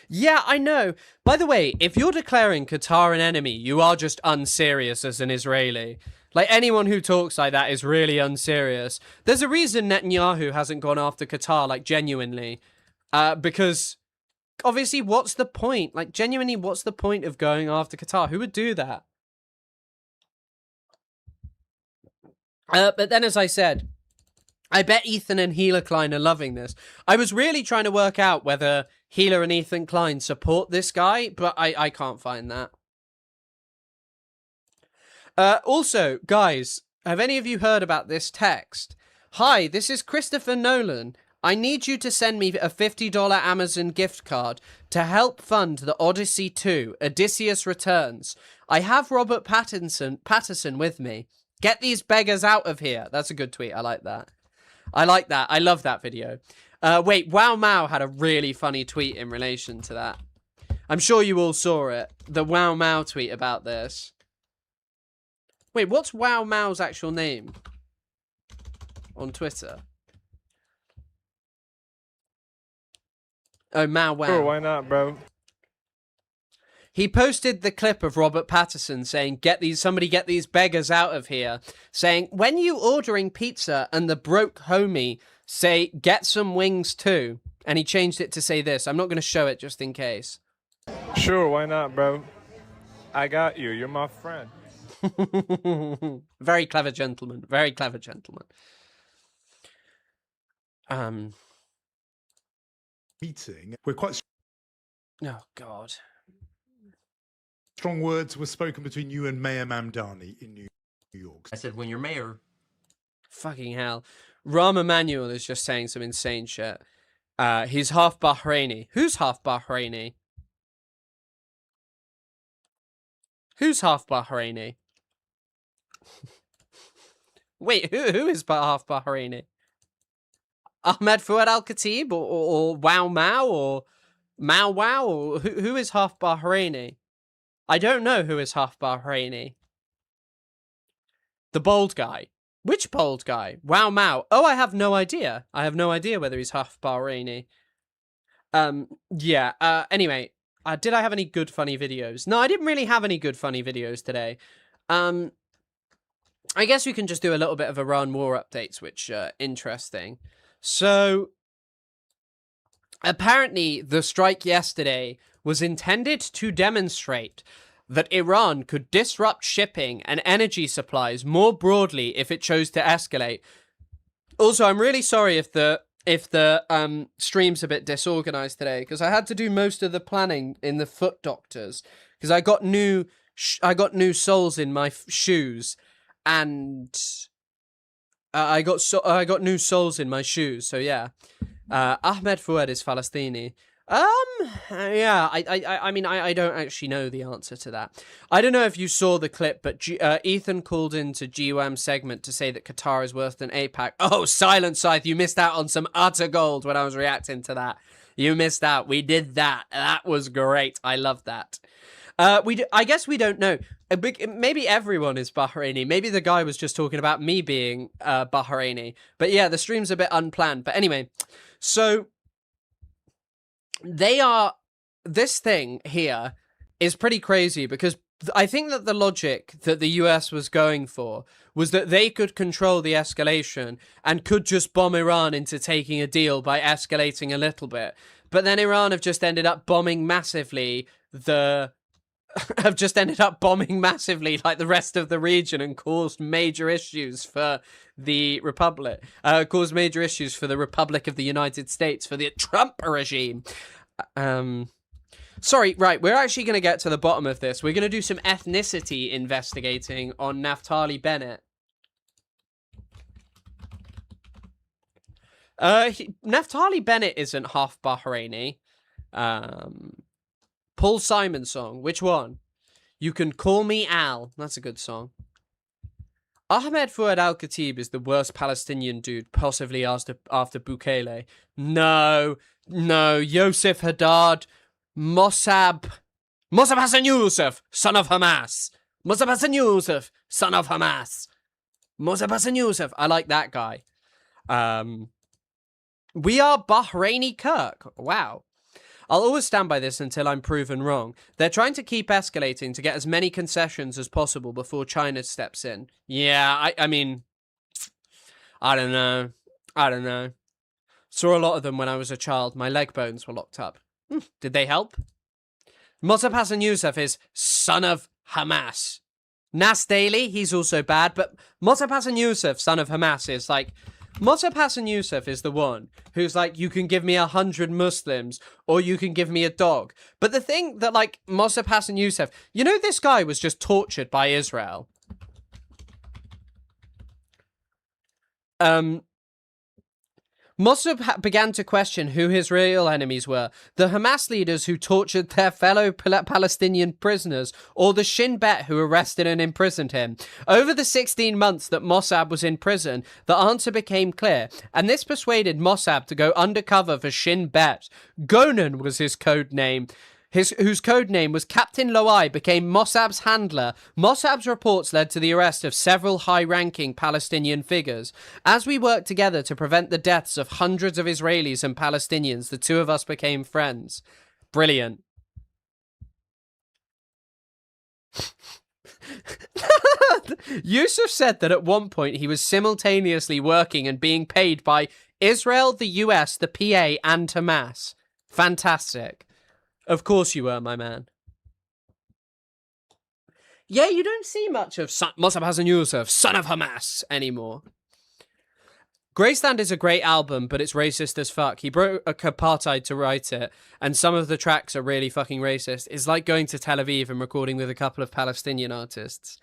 Yeah, I know. By the way, if you're declaring Qatar an enemy, you are just unserious as an Israeli. Like, anyone who talks like that is really unserious. There's a reason Netanyahu hasn't gone after Qatar, like, genuinely. Because, obviously, what's the point? Like, genuinely, what's the point of going after Qatar? Who would do that? But then, as I said, I bet Ethan and Hila Klein are loving this. I was really trying to work out whether Hila and Ethan Klein support this guy, but I can't find that. Also, guys, have any of you heard about this text? Hi, this is Christopher Nolan. I need you to send me a $50 Amazon gift card to help fund the Odyssey 2, Odysseus Returns. I have Robert Pattinson with me. Get these beggars out of here. That's a good tweet. I like that. I like that. I love that video. Wait, Wow Mao had a really funny tweet in relation to that. I'm sure you all saw it. The Wow Mao tweet about this. Wait, what's Wow Mao's actual name on Twitter? Oh, Mao Wow. Sure, why not, bro? He posted the clip of Robert Pattinson saying, somebody get these beggars out of here. Saying, when you ordering pizza and the broke homie say, get some wings too. And he changed it to say this. I'm not going to show it just in case. Sure, why not, bro? I got you. You're my friend. Very clever gentleman. Very clever gentleman. Meeting, we're quite Oh, God. strong words were spoken between you and Mayor Mamdani in New York. I said, when you're mayor. Fucking hell. Rahm Emanuel is just saying some insane shit. He's half Bahraini. Who's half Bahraini? Who's half Bahraini? Wait, who is half Bahraini? Ahmed Fouad al-Khatib or Wow Mao or Mao Wow? Or who is half Bahraini? I don't know who is half Bahraini. The bald guy. Which bald guy? Wow Mao. Oh, I have no idea. I have no idea whether he's half Bahraini. Yeah. Anyway, did I have any good funny videos? No, I didn't really have any good funny videos today. I guess we can just do a little bit of Iran war updates, which interesting. So, apparently, the strike yesterday was intended to demonstrate that Iran could disrupt shipping and energy supplies more broadly if it chose to escalate. Also, I'm really sorry if the stream's a bit disorganized today, because I had to do most of the planning in the foot doctors, because I got new soles in my shoes, and I got new soles in my shoes. So yeah, Ahmed Fouad is Palestini. Yeah, I mean, I don't actually know the answer to that. I don't know if you saw the clip, but Ethan called into GUM segment to say that Qatar is worse than APAC. Oh, silent Scythe, you missed out on some utter gold when I was reacting to that. You missed out. We did that. That was great. I love that. I guess we don't know. Maybe everyone is Bahraini. Maybe the guy was just talking about me being Bahraini. But yeah, the stream's a bit unplanned. But anyway, so this thing here is pretty crazy because I think that the logic that the US was going for was that they could control the escalation and could just bomb Iran into taking a deal by escalating a little bit. But then Iran have just ended up bombing massively like the rest of the region and caused major issues for the Republic. Caused major issues for the Republic of the United States, for the Trump regime. Sorry, right, we're actually going to get to the bottom of this. We're going to do some ethnicity investigating on Naftali Bennett. Naftali Bennett isn't half Bahraini. Paul Simon song. Which one? You Can Call Me Al. That's a good song. Ahmed Fouad Al-Khatib is the worst Palestinian dude, possibly after Bukele. No. Yosef Haddad. Mossab Hassan Youssef, son of Hamas. Mossab Hassan Youssef, son of Hamas. Mossab Hassan Youssef. I like that guy. We are Bahraini Kirk. Wow. I'll always stand by this until I'm proven wrong. They're trying to keep escalating to get as many concessions as possible before China steps in. Yeah, I mean, I don't know. Saw a lot of them when I was a child. My leg bones were locked up. Did they help? Mossab Hassan Youssef is son of Hamas. Nas Daily, he's also bad, but Mossab Hassan Youssef, son of Hamas, is like... Mossab Hassan Youssef is the one who's like, you can give me 100 Muslims or you can give me a dog. But the thing that, like, Mossab Hassan Youssef, you know, this guy was just tortured by Israel. Mossab began to question who his real enemies were, the Hamas leaders who tortured their fellow Palestinian prisoners, or the Shin Bet who arrested and imprisoned him. Over the 16 months that Mossab was in prison, the answer became clear, and this persuaded Mossab to go undercover for Shin Bet. Gonan was his code name. Whose code name was Captain Loai, became Mossab's handler. Mossab's reports led to the arrest of several high-ranking Palestinian figures. As we worked together to prevent the deaths of hundreds of Israelis and Palestinians, the two of us became friends. Brilliant. Yusuf said that at one point he was simultaneously working and being paid by Israel, the US, the PA, and Hamas. Fantastic. Of course you were, my man. Yeah, you don't see much of Mossab Hassan Youssef, son of Hamas, anymore. Graceland is a great album, but it's racist as fuck. He broke apartheid to write it, and some of the tracks are really fucking racist. It's like going to Tel Aviv and recording with a couple of Palestinian artists.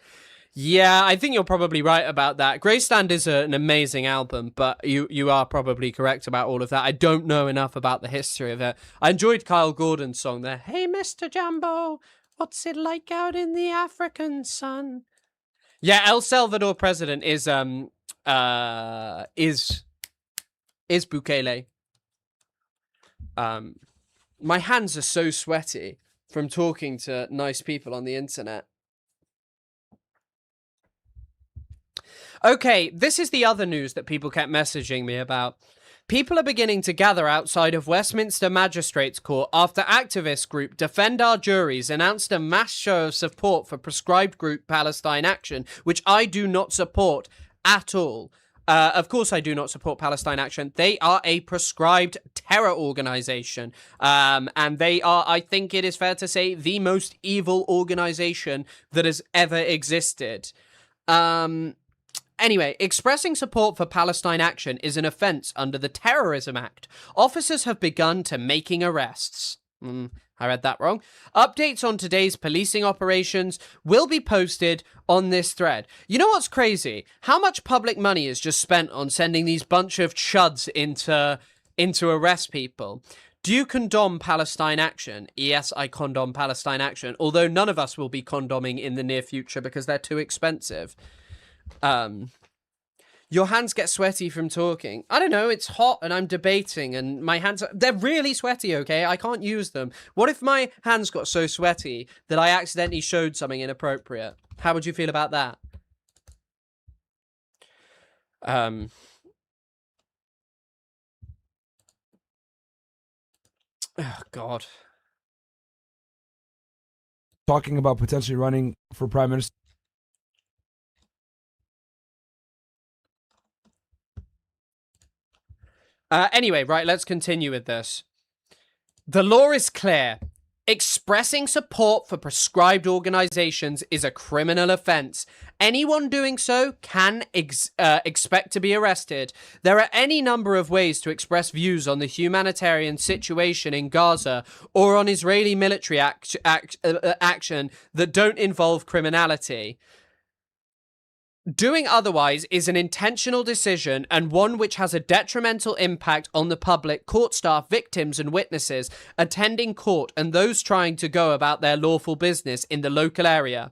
Yeah, I think you're probably right about that. Graceland is an amazing album, but you are probably correct about all of that. I don't know enough about the history of it. I enjoyed Kyle Gordon's song there. Hey, Mr. Jumbo, what's it like out in the African sun? Yeah, El Salvador president is Bukele. My hands are so sweaty from talking to nice people on the internet. Okay, this is the other news that people kept messaging me about. People are beginning to gather outside of Westminster Magistrates Court after activist group Defend Our Juries announced a mass show of support for prescribed group Palestine Action, which I do not support at all. Of course I do not support Palestine Action. They are a prescribed terror organization. And they are, I think it is fair to say, the most evil organization that has ever existed. Anyway, expressing support for Palestine Action is an offence under the Terrorism Act. Officers have begun to making arrests. I read that wrong. Updates on today's policing operations will be posted on this thread. You know what's crazy? How much public money is just spent on sending these bunch of chuds into arrest people? Do you condone Palestine action? Yes, I condone Palestine action, although none of us will be condoming in the near future because they're too expensive. Your hands get sweaty from talking. I don't know, it's hot and I'm debating and my hands they're really sweaty, okay? I can't use them. What if my hands got so sweaty that I accidentally showed something inappropriate? How would you feel about that? Oh, God. Talking about potentially running for prime minister. Anyway, right, let's continue with this. The law is clear. Expressing support for prescribed organizations is a criminal offense. Anyone doing so can expect to be arrested. There are any number of ways to express views on the humanitarian situation in Gaza or on Israeli military action that don't involve criminality. Doing otherwise is an intentional decision and one which has a detrimental impact on the public, court staff, victims and witnesses attending court and those trying to go about their lawful business in the local area.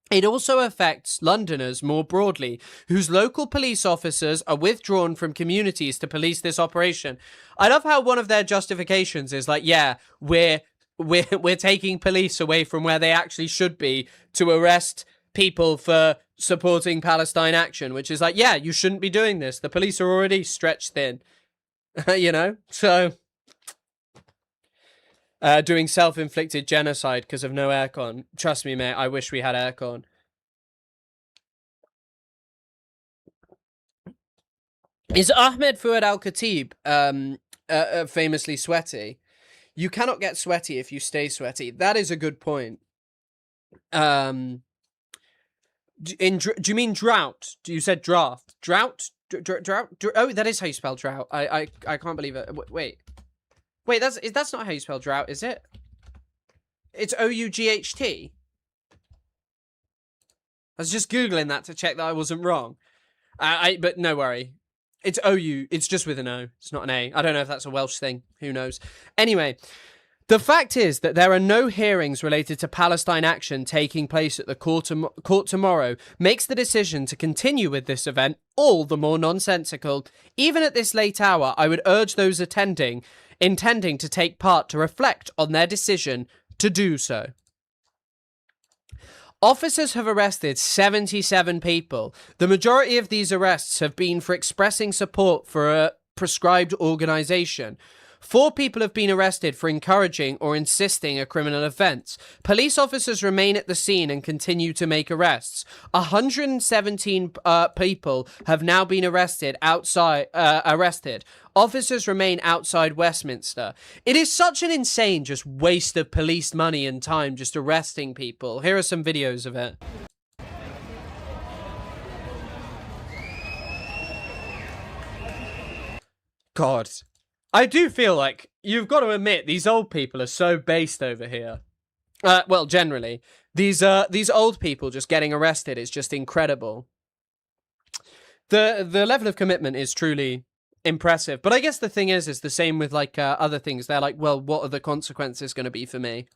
It also affects Londoners more broadly, whose local police officers are withdrawn from communities to police this operation. I love how one of their justifications is like, yeah, we're taking police away from where they actually should be to arrest people for supporting Palestine action, which is like, yeah, you shouldn't be doing this. The police are already stretched thin, you know? So, doing self-inflicted genocide because of no aircon. Trust me, mate, I wish we had aircon. Is Ahmed Fuad al-Khatib famously sweaty? You cannot get sweaty if you stay sweaty. That is a good point. Do you mean drought? You said draft. Drought? Drought? Oh, that is how you spell drought. I can't believe it. Wait, that's not how you spell drought, is it? It's O-U-G-H-T. I was just Googling that to check that I wasn't wrong. But no worry. It's O-U. It's just with an O. It's not an A. I don't know if that's a Welsh thing. Who knows? Anyway, the fact is that there are no hearings related to Palestine action taking place at the court tomorrow makes the decision to continue with this event all the more nonsensical. Even at this late hour, I would urge those intending to take part to reflect on their decision to do so. Officers have arrested 77 people. The majority of these arrests have been for expressing support for a prescribed organisation. 4 people have been arrested for encouraging or insisting a criminal offence. Police officers remain at the scene and continue to make arrests. 117 people have now been arrested. Officers remain outside Westminster. It is such an insane just waste of police money and time just arresting people. Here are some videos of it. God. I do feel like you've got to admit these old people are so based over here. Well, generally, these old people just getting arrested is just incredible. The level of commitment is truly impressive. But I guess the thing is the same with like other things. They're like, well, what are the consequences going to be for me?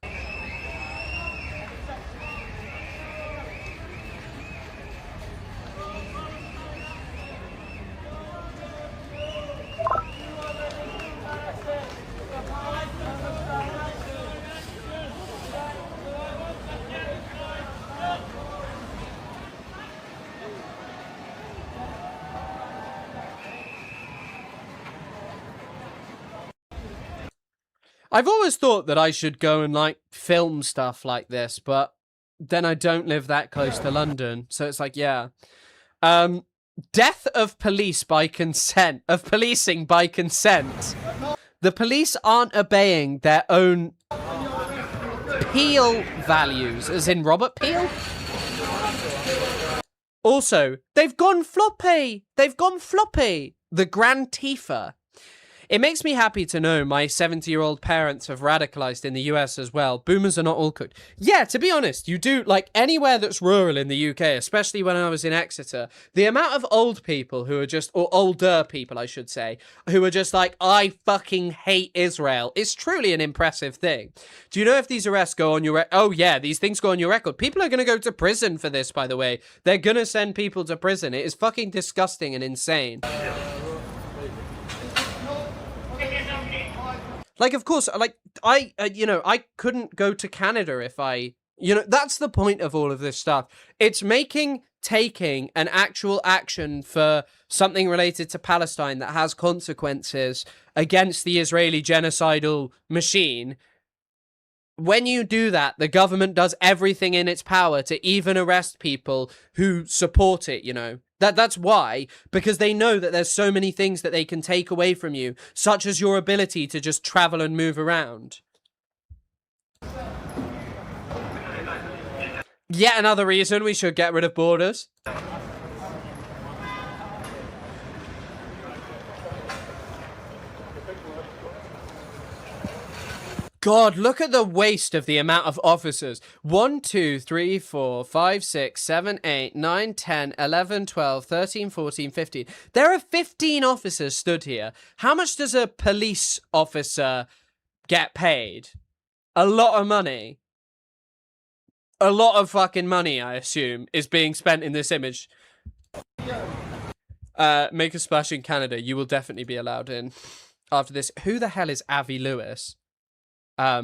I've always thought that I should go and like film stuff like this, but then I don't live that close to London, so it's like, yeah. Death of police by consent, of policing by consent. The police aren't obeying their own Peel values, as in Robert Peel. Also, they've gone floppy. They've gone floppy. The Grand Tifa. It makes me happy to know my 70-year-old parents have radicalized in the US as well. Boomers are not all cooked. Yeah, to be honest, you do, like, anywhere that's rural in the UK, especially when I was in Exeter, the amount of old people who are just, or older people, I should say, who are just like, I fucking hate Israel, is truly an impressive thing. Do you know if these arrests go on your oh yeah, these things go on your record? People are going to go to prison for this, by the way. They're going to send people to prison. It is fucking disgusting and insane. Like, of course, like, I couldn't go to Canada if I, that's the point of all of this stuff. It's taking an actual action for something related to Palestine that has consequences against the Israeli genocidal machine. When you do that, the government does everything in its power to even arrest people who support it, That's why, because they know that there's so many things that they can take away from you, such as your ability to just travel and move around. Yet another reason we should get rid of borders. God, look at the waste of the amount of officers. 1, 2, 3, 4, 5, 6, 7, 8, 9, 10, 11, 12, 13, 14, 15. There are 15 officers stood here. How much does a police officer get paid? A lot of money. A lot of fucking money, I assume, is being spent in this image. Make a splash in Canada. You will definitely be allowed in after this. Who the hell is Avi Lewis? Why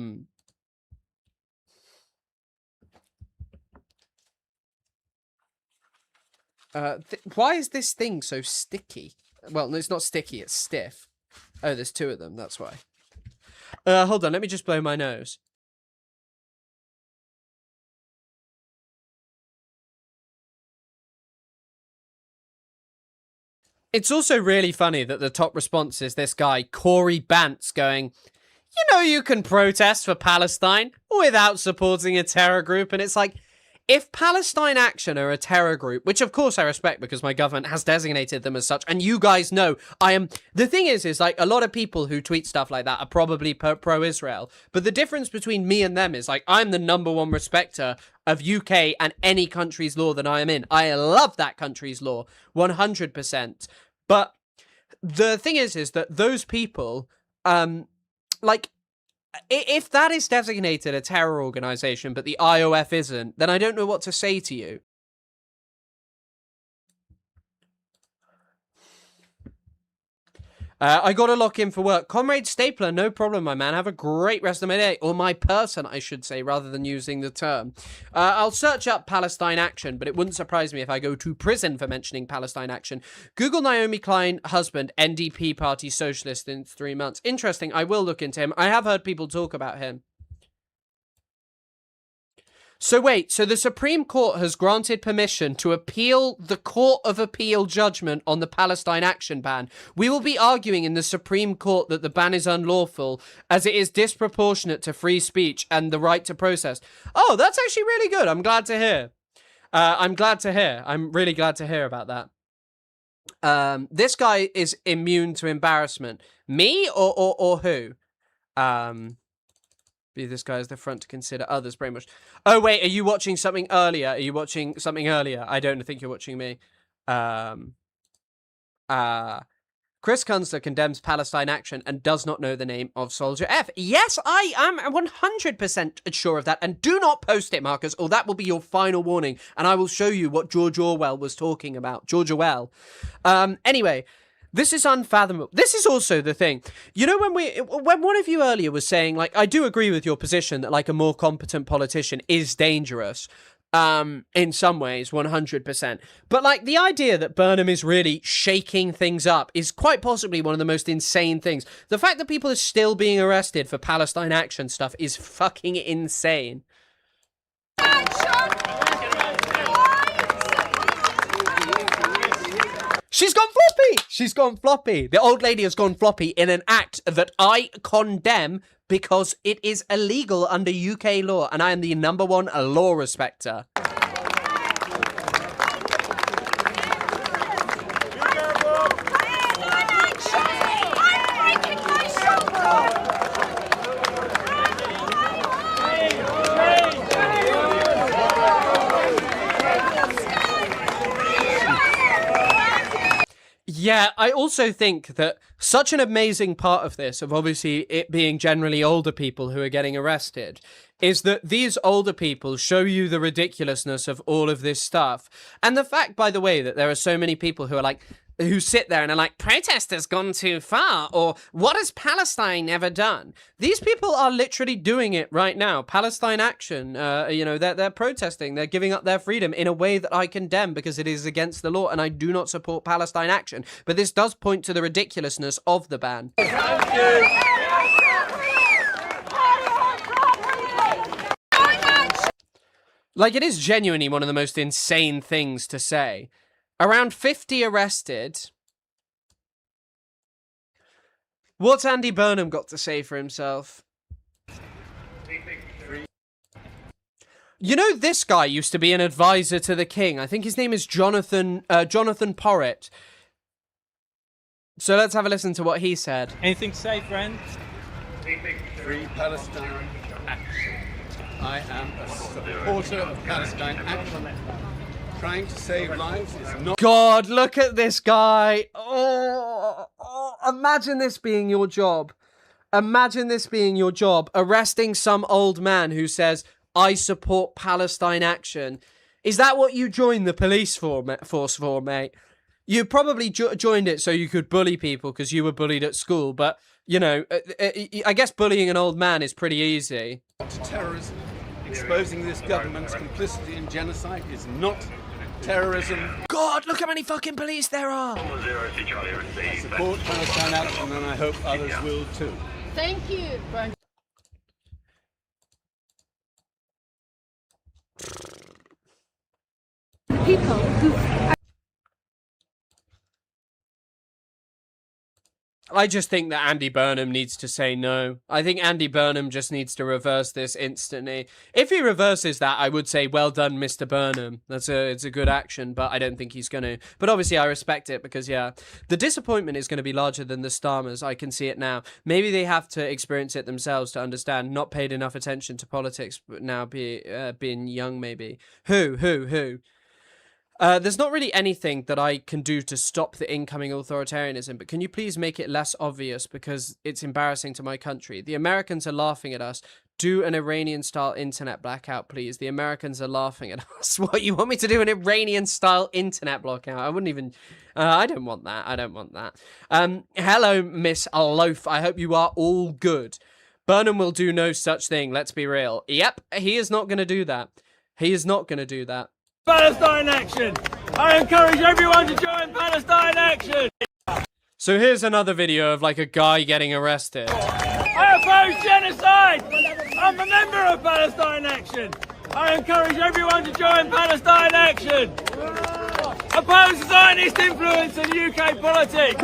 is this thing so sticky? Well, no, it's not sticky, it's stiff. Oh, there's two of them, that's why. Hold on, let me just blow my nose. It's also really funny that the top response is this guy, Corey Bantz, going, you can protest for Palestine without supporting a terror group. And it's like, if Palestine Action are a terror group, which of course I respect because my government has designated them as such, and you guys know I am, the thing is like a lot of people who tweet stuff like that are probably pro-Israel. But the difference between me and them is like, I'm the #1 respecter of UK and any country's law that I am in. I love that country's law, 100%. But the thing is that those people, like, if that is designated a terror organization, but the IOF isn't, then I don't know what to say to you. I got to lock in for work. Comrade Stapler, no problem, my man. Have a great rest of my day. Or my person, I should say, rather than using the term. I'll search up Palestine Action, but it wouldn't surprise me if I go to prison for mentioning Palestine Action. Google Naomi Klein, husband, NDP Party Socialist in 3 months. Interesting, I will look into him. I have heard people talk about him. So wait, so the Supreme Court has granted permission to appeal the Court of Appeal judgment on the Palestine Action ban. We will be arguing in the Supreme Court that the ban is unlawful as it is disproportionate to free speech and the right to protest. Oh, that's actually really good. I'm glad to hear. I'm really glad to hear about that. This guy is immune to embarrassment. Me or who? Be this guy as the front to consider others brainwashed. Oh, wait, are you watching something earlier? I don't think you're watching me. Chris Kunstler condemns Palestine Action and does not know the name of Soldier F. Yes, I am 100% sure of that. And do not post it, Marcus, or that will be your final warning. And I will show you what George Orwell was talking about. George Orwell. Anyway... This is unfathomable. This is also the thing. When one of you earlier was saying, like, I do agree with your position that, like, a more competent politician is dangerous, in some ways, 100%. But, like, the idea that Burnham is really shaking things up is quite possibly one of the most insane things. The fact that people are still being arrested for Palestine Action stuff is fucking insane. She's gone floppy! She's gone floppy. The old lady has gone floppy in an act that I condemn because it is illegal under UK law, and I am the #1 law respecter. Yeah, I also think that such an amazing part of this, of obviously it being generally older people who are getting arrested, is that these older people show you the ridiculousness of all of this stuff. And the fact, by the way, that there are so many people who are like, who sit there and are like, protest has gone too far, or what has Palestine ever done? These people are literally doing it right now. Palestine Action, you know, they're protesting, they're giving up their freedom in a way that I condemn because it is against the law, and I do not support Palestine Action. But this does point to the ridiculousness of the ban. Like, it is genuinely one of the most insane things to say. Around 50 arrested. What's Andy Burnham got to say for himself? You know, this guy used to be an advisor to the king. I think his name is Jonathan Porritt. So let's have a listen to what he said. Anything to say, friend? Free Palestine Action. I am a supporter of Palestine Action. Trying to save lives is not... God, look at this guy. Oh, imagine this being your job. Imagine this being your job. Arresting some old man who says, I support Palestine Action. Is that what you joined the police force for, mate? You probably joined it so you could bully people because you were bullied at school. But, you know, I guess bullying an old man is pretty easy. Terrorism. Exposing this government's complicity in genocide is not terrorism. God, look how many fucking police there are. I support Palestine Action, and I hope others will too. Thank you. People who... I just think that Andy Burnham needs to say no. I think Andy Burnham just needs to reverse this instantly. If he reverses that, I would say, well done, Mr. Burnham. It's a good action, but I don't think he's going to. But obviously, I respect it because, yeah, the disappointment is going to be larger than the Starmers. I can see it now. Maybe they have to experience it themselves to understand. Not paid enough attention to politics, but now being young, maybe. Who? There's not really anything that I can do to stop the incoming authoritarianism, but can you please make it less obvious because it's embarrassing to my country? The Americans are laughing at us. Do an Iranian-style internet blackout, please. The Americans are laughing at us. What, you want me to do an Iranian-style internet blackout? I wouldn't even... I don't want that. I don't want that. Hello, Miss Loaf. I hope you are all good. Burnham will do no such thing, let's be real. Yep, he is not going to do that. He is not going to do that. Palestine Action! I encourage everyone to join Palestine Action! So here's another video of like a guy getting arrested. I oppose genocide! I'm a member of Palestine Action! I encourage everyone to join Palestine Action! Oppose Zionist influence in UK politics!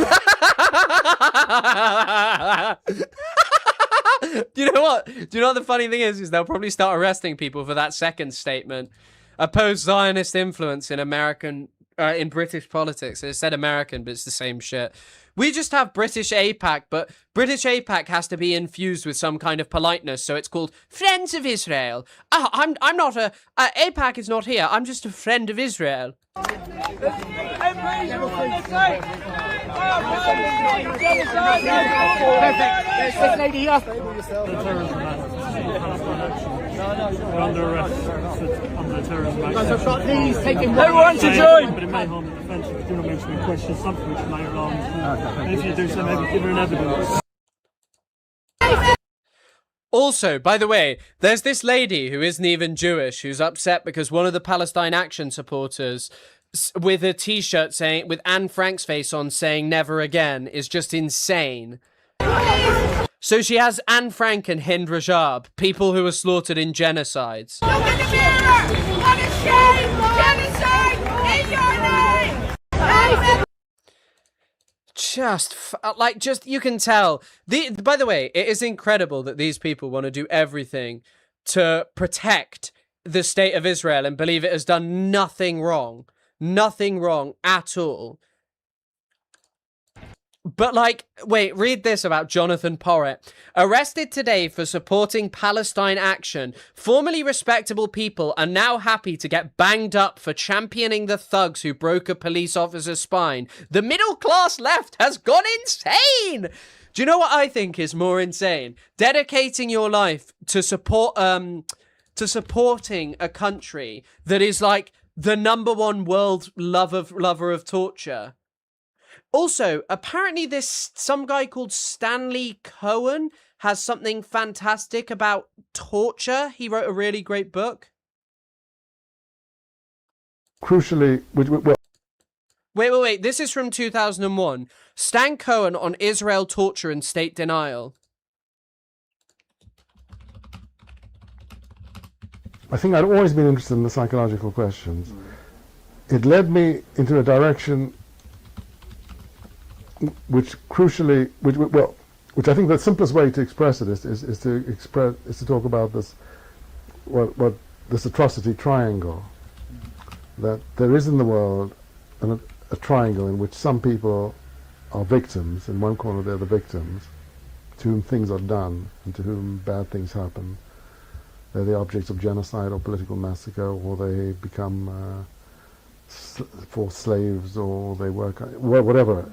Do you know what? Do you know what the funny thing is they'll probably start arresting people for that second statement. Oppose Zionist influence in in British politics. It said American, but it's the same shit. We just have British APAC, but British APAC has to be infused with some kind of politeness, so it's called Friends of Israel. I'm not APAC is not here. I'm just a friend of Israel. This lady here. Under arrest under terrorism act. Please take him. Everyone to join. But it may harm the defence if you do not mention in question something which may alarm. And if you do so, maybe give her an evidence. Also, by the way, there's this lady who isn't even Jewish who's upset because one of the Palestine Action supporters with a t-shirt saying with Anne Frank's face on saying never again is just insane. So she has Anne Frank and Hind Rajab, people who were slaughtered in genocides. Look at the mirror! What a shame! Genocide in your name! Just you can tell. By the way, it is incredible that these people want to do everything to protect the state of Israel and believe it has done nothing wrong. Nothing wrong at all. But, like, wait, read this about Jonathan Porritt. Arrested today for supporting Palestine action. Formerly respectable people are now happy to get banged up for championing the thugs who broke a police officer's spine. The middle class left has gone insane! Do you know what I think is more insane? Dedicating your life to supporting a country that is, like, the #1 world lover of torture. Also, apparently some guy called Stanley Cohen has something fantastic about torture. He wrote a really great book. Crucially, Wait. This is from 2001. Stan Cohen on Israel torture and state denial. I think I'd always been interested in the psychological questions. It led me into a direction which I think the simplest way to express it is to talk about this this atrocity triangle, that there is in the world a triangle in which some people are victims. In one corner they're the victims to whom things are done and to whom bad things happen. They're the objects of genocide or political massacre, or they become forced slaves, or they work, whatever.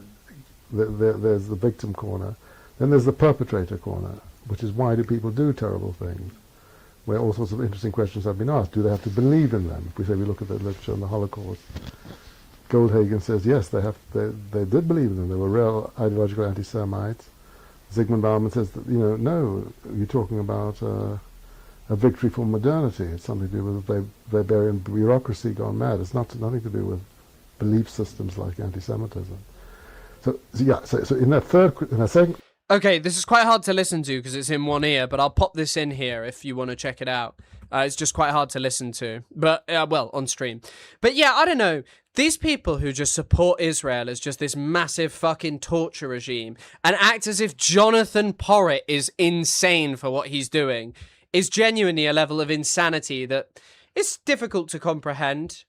There's the victim corner. Then there's the perpetrator corner, which is why do people do terrible things, where all sorts of interesting questions have been asked. Do they have to believe in them? If we look at the literature on the Holocaust, Goldhagen says yes, they did believe in them. They were real ideological anti-Semites. Zygmunt Bauman says that, no, you're talking about a victory for modernity. It's something to do with the barbarian bureaucracy gone mad. It's nothing to do with belief systems like anti-Semitism. So in that second. Okay, this is quite hard to listen to because it's in one ear, but I'll pop this in here if you want to check it out. It's just quite hard to listen to, but, on stream. But yeah, I don't know. These people who just support Israel as just this massive fucking torture regime and act as if Jonathan Porritt is insane for what he's doing is genuinely a level of insanity that is difficult to comprehend.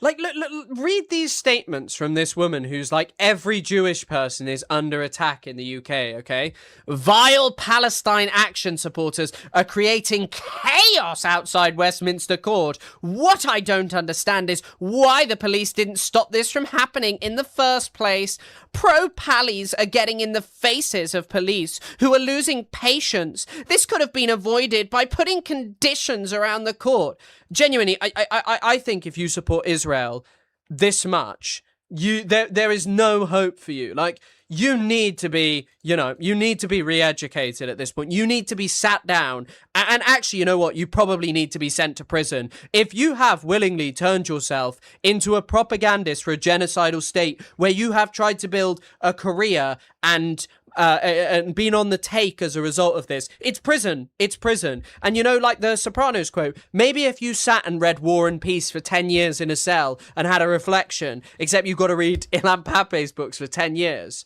Like, look, read these statements from this woman who's like, every Jewish person is under attack in the UK, okay? Vile Palestine action supporters are creating chaos outside Westminster Court. What I don't understand is why the police didn't stop this from happening in the first place. Pro-pallies are getting in the faces of police who are losing patience. This could have been avoided by putting conditions around the court. Genuinely, I think if you support Israel this much, there is no hope for you. Like, you need to be, re-educated at this point. You need to be sat down. And actually, you know what? You probably need to be sent to prison. If you have willingly turned yourself into a propagandist for a genocidal state where you have tried to build a career and been on the take as a result of this, it's prison. It's prison. And like the Sopranos quote, maybe if you sat and read War and Peace for 10 years in a cell and had a reflection, except you've got to read Ilan Pape's books for 10 years.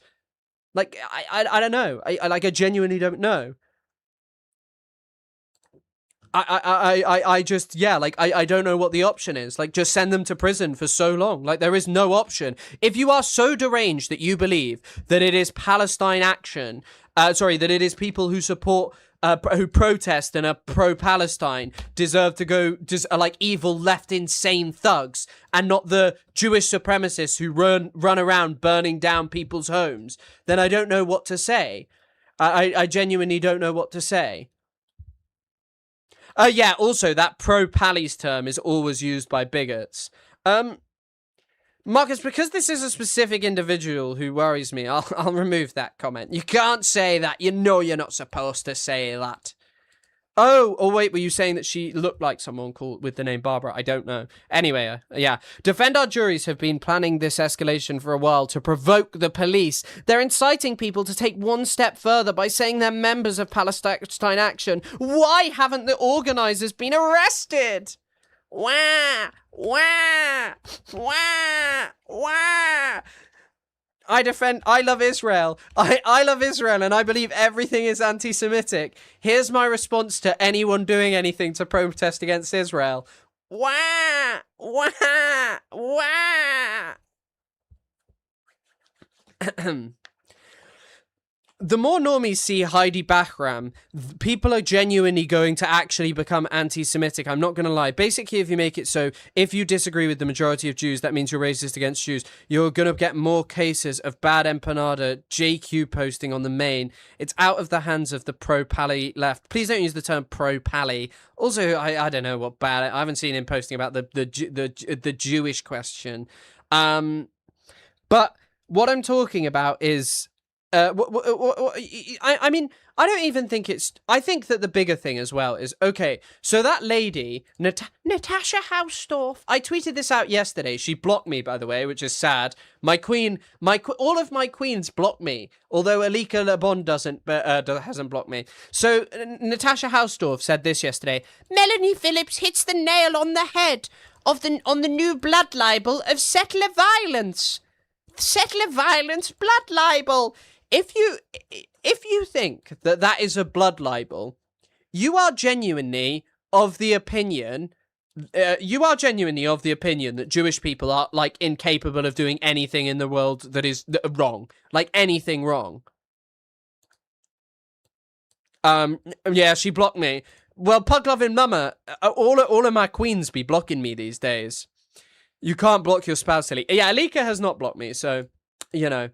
Like, I don't know. I genuinely don't know. I don't know what the option is. Like, just send them to prison for so long. Like, there is no option. If you are so deranged that you believe that it is Palestine action, that it is people who support, who protest and are pro-Palestine deserve to go, are like evil left insane thugs and not the Jewish supremacists who run around burning down people's homes, then I don't know what to say. I genuinely don't know what to say. Yeah, also, that pro-pallies term is always used by bigots. Marcus, because this is a specific individual who worries me, I'll remove that comment. You can't say that. You're not supposed to say that. Oh, wait, were you saying that she looked like someone called with the name Barbara? I don't know. Anyway, yeah. Defend Our Juries have been planning this escalation for a while to provoke the police. They're inciting people to take one step further by saying they're members of Palestine Action. Why haven't the organisers been arrested? Wah! Wah! Wah! Wah! I love Israel. I love Israel, and I believe everything is anti-Semitic. Here's my response to anyone doing anything to protest against Israel. Wah! Wah! Wah! The more normies see Heidi Bahram, people are genuinely going to actually become anti-Semitic. I'm not going to lie. Basically, if you make it so, if you disagree with the majority of Jews, that means you're racist against Jews. You're going to get more cases of bad empanada JQ posting on the main. It's out of the hands of the pro-Pally left. Please don't use the term pro-Pally. Also, I don't know what bad. I haven't seen him posting about the Jewish question. But what I'm talking about is. I mean, I don't even think it's. I think that the bigger thing as well is okay. So that lady, Natasha Hausdorff. I tweeted this out yesterday. She blocked me, by the way, which is sad. My queen, all of my queens blocked me. Although Alika Lebon hasn't blocked me. So Natasha Hausdorff said this yesterday. Melanie Phillips hits the nail on the head on the new blood libel of settler violence. Settler violence blood libel. If you think that is a blood libel, you are genuinely of the opinion. That Jewish people are like incapable of doing anything in the world that is wrong, like anything wrong. Yeah, she blocked me. Well, pug loving mama, all of my queens be blocking me these days. You can't block your spouse, silly. Yeah, Alika has not blocked me, so you know.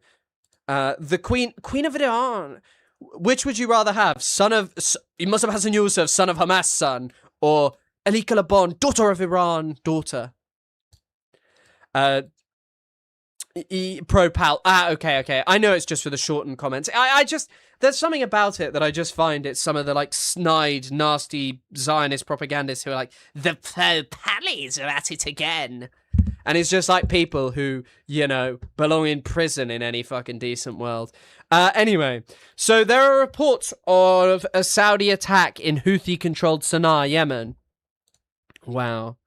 The Queen of Iran. Which would you rather have? Musab Hassan Yusuf, son of Hamas, son, or Alika Lebon, daughter of Iran, daughter. Pro-pal. Okay. I know it's just for the shortened comments. I just, there's something about it that I just find it's some of the like snide, nasty Zionist propagandists who are like, the pro-pallies are at it again. And it's just like people who, belong in prison in any fucking decent world. Anyway, so there are reports of a Saudi attack in Houthi-controlled Sana'a, Yemen. Wow.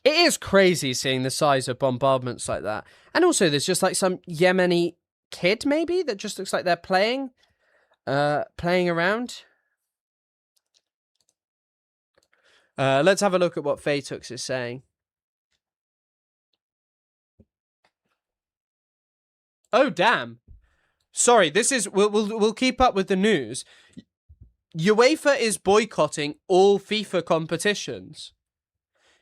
It is crazy seeing the size of bombardments like that. And also there's just like some Yemeni kid, maybe, that just looks like they're playing around. Let's have a look at what Fatux is saying. Oh, damn. Sorry, this is... We'll keep up with the news. UEFA is boycotting all FIFA competitions.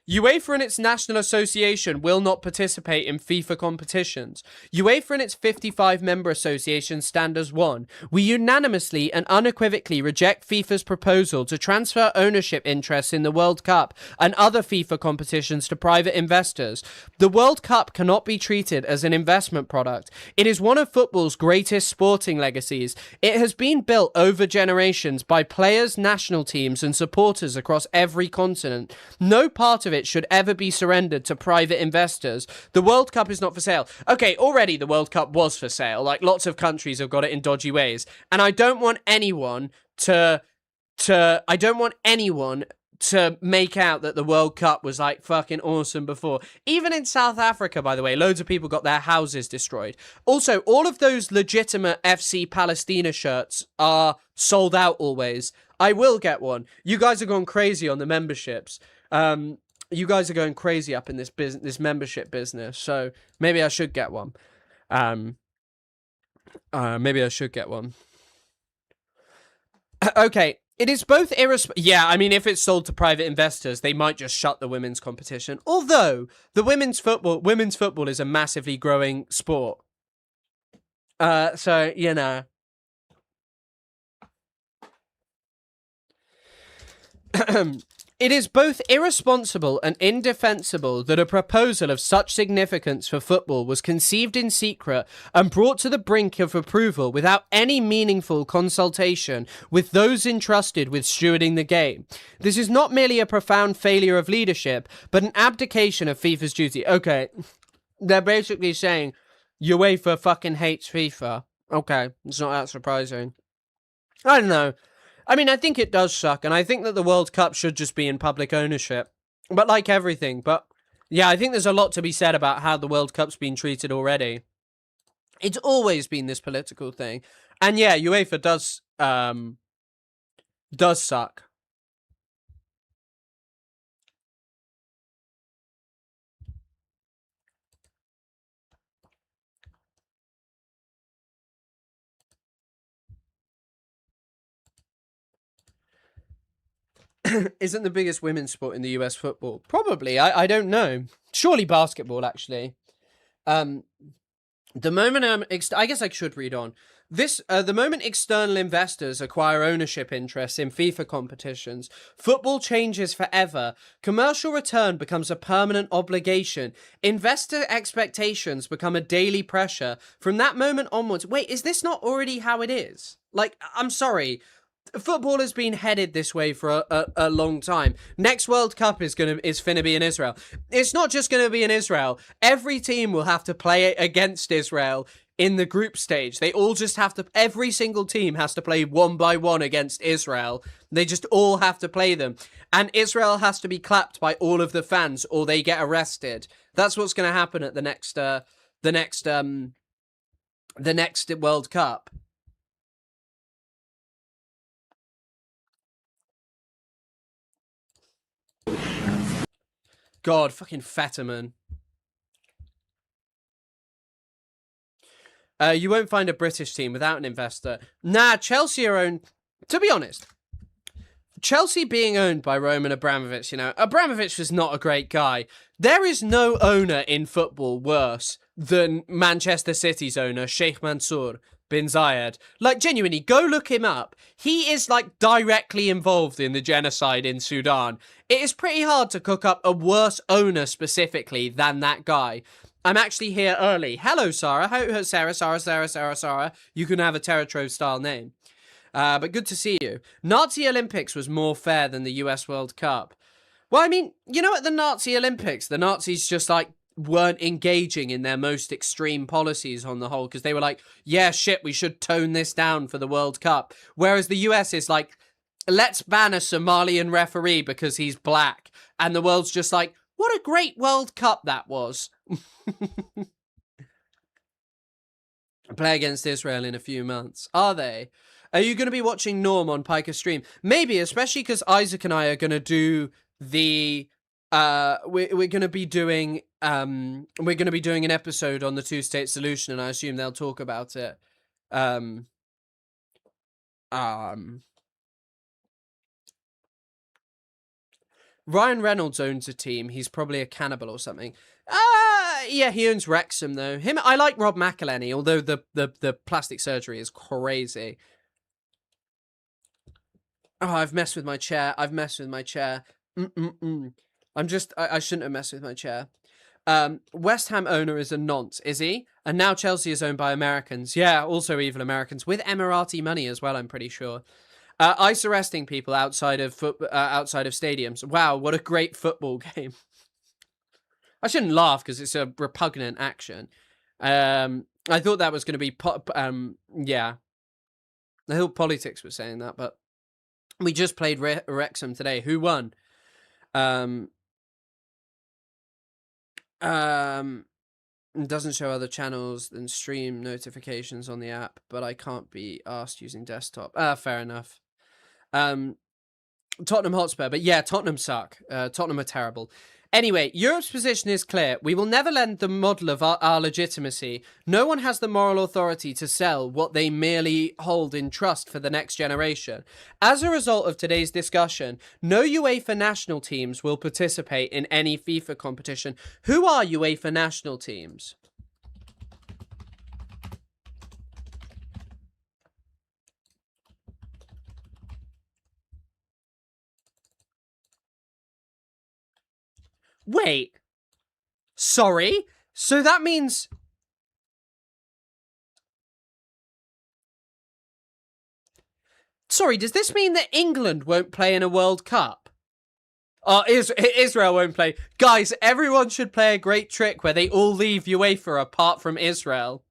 UEFA and its national association will not participate in FIFA competitions. UEFA and its 55 member associations stand as one. We unanimously and unequivocally reject FIFA's proposal to transfer ownership interests in the World Cup and other FIFA competitions to private investors. The World Cup cannot be treated as an investment product. It is one of football's greatest sporting legacies. It has been built over generations by players, national teams, and supporters across every continent. No part of it should ever be surrendered to private investors. The World Cup is not for sale. Okay, already the World Cup was for sale. Like, lots of countries have got it in dodgy ways. And I don't want anyone to make out that the World Cup was like fucking awesome before. Even in South Africa, by the way, loads of people got their houses destroyed. Also, all of those legitimate FC Palestina shirts are sold out always. I will get one. You guys are going crazy on the memberships. You guys are going crazy up in this business, this membership business. So maybe I should get one. Maybe I should get one. Okay. It is both Yeah, I mean, if it's sold to private investors, they might just shut the women's competition. Although the women's football is a massively growing sport. So, you know. It is both irresponsible and indefensible that a proposal of such significance for football was conceived in secret and brought to the brink of approval without any meaningful consultation with those entrusted with stewarding the game. This is not merely a profound failure of leadership, but an abdication of FIFA's duty. Okay, they're basically saying UEFA fucking hates FIFA. Okay, it's not that surprising. I don't know. I mean, I think it does suck, and I think that the World Cup should just be in public ownership. But like everything, yeah, I think there's a lot to be said about how the World Cup's been treated already. It's always been this political thing. And yeah, UEFA does suck. isn't the biggest women's sport in the US football? Probably. I don't know. Surely basketball, actually. The moment I guess I should read on. The moment external investors acquire ownership interests in FIFA competitions, football changes forever. Commercial return becomes a permanent obligation. Investor expectations become a daily pressure. From that moment onwards, wait, is this not already how it is? Like, I'm sorry. Football has been headed this way for a long time. Next World Cup is finna be in Israel. It's not just gonna be in Israel. Every team will have to play against Israel in the group stage. They all just have to. Every single team has to play one by one against Israel. They just all have to play them, and Israel has to be clapped by all of the fans, or they get arrested. That's what's gonna happen at the next World Cup. God, fucking Fetterman. You won't find a British team without an investor. Nah, Chelsea are owned... To be honest, Chelsea being owned by Roman Abramovich, Abramovich was not a great guy. There is no owner in football worse than Manchester City's owner, Sheikh Mansour bin Zayed. Like, genuinely, go look him up. He is, like, directly involved in the genocide in Sudan. It is pretty hard to cook up a worse owner specifically than that guy. I'm actually here early. Hello, Sarah. Sarah. You can have a Terratrove style name. But good to see you. Nazi Olympics was more fair than the US World Cup. Well, I mean, at the Nazi Olympics, the Nazis just, like, weren't engaging in their most extreme policies on the whole, because they were like, yeah, shit, we should tone this down for the World Cup. Whereas the US is like, let's ban a Somalian referee because he's black. And the world's just like, what a great World Cup that was. Play against Israel in a few months. Are they? Are you going to be watching Norm on Piker Stream? Maybe, especially because Isaac and I are going to do the... we're going to be doing an episode on the two-state solution, and I assume they'll talk about it. Ryan Reynolds owns a team. He's probably a cannibal or something. Yeah, he owns Wrexham though. I like Rob McElhenney, although the plastic surgery is crazy. Oh, I've messed with my chair. I shouldn't have messed with my chair. West Ham owner is a nonce, is he? And now Chelsea is owned by Americans. Yeah, also evil Americans with Emirati money as well, I'm pretty sure. ICE arresting people outside of stadiums. Wow, what a great football game. I shouldn't laugh because it's a repugnant action. I thought that was going to be yeah. I thought politics was saying that, but we just played Wrexham today. Who won? It doesn't show other channels than stream notifications on the app, but I can't be asked using desktop. Fair enough. Tottenham Hotspur, but yeah, Tottenham suck. Tottenham are terrible. Anyway, Europe's position is clear. We will never lend the model of our legitimacy. No one has the moral authority to sell what they merely hold in trust for the next generation. As a result of today's discussion, no UEFA national teams will participate in any FIFA competition. Who are UEFA national teams? Wait. Sorry? So that means... Sorry, does this mean that England won't play in a World Cup? Oh, Israel won't play. Guys, everyone should play a great trick where they all leave UEFA apart from Israel.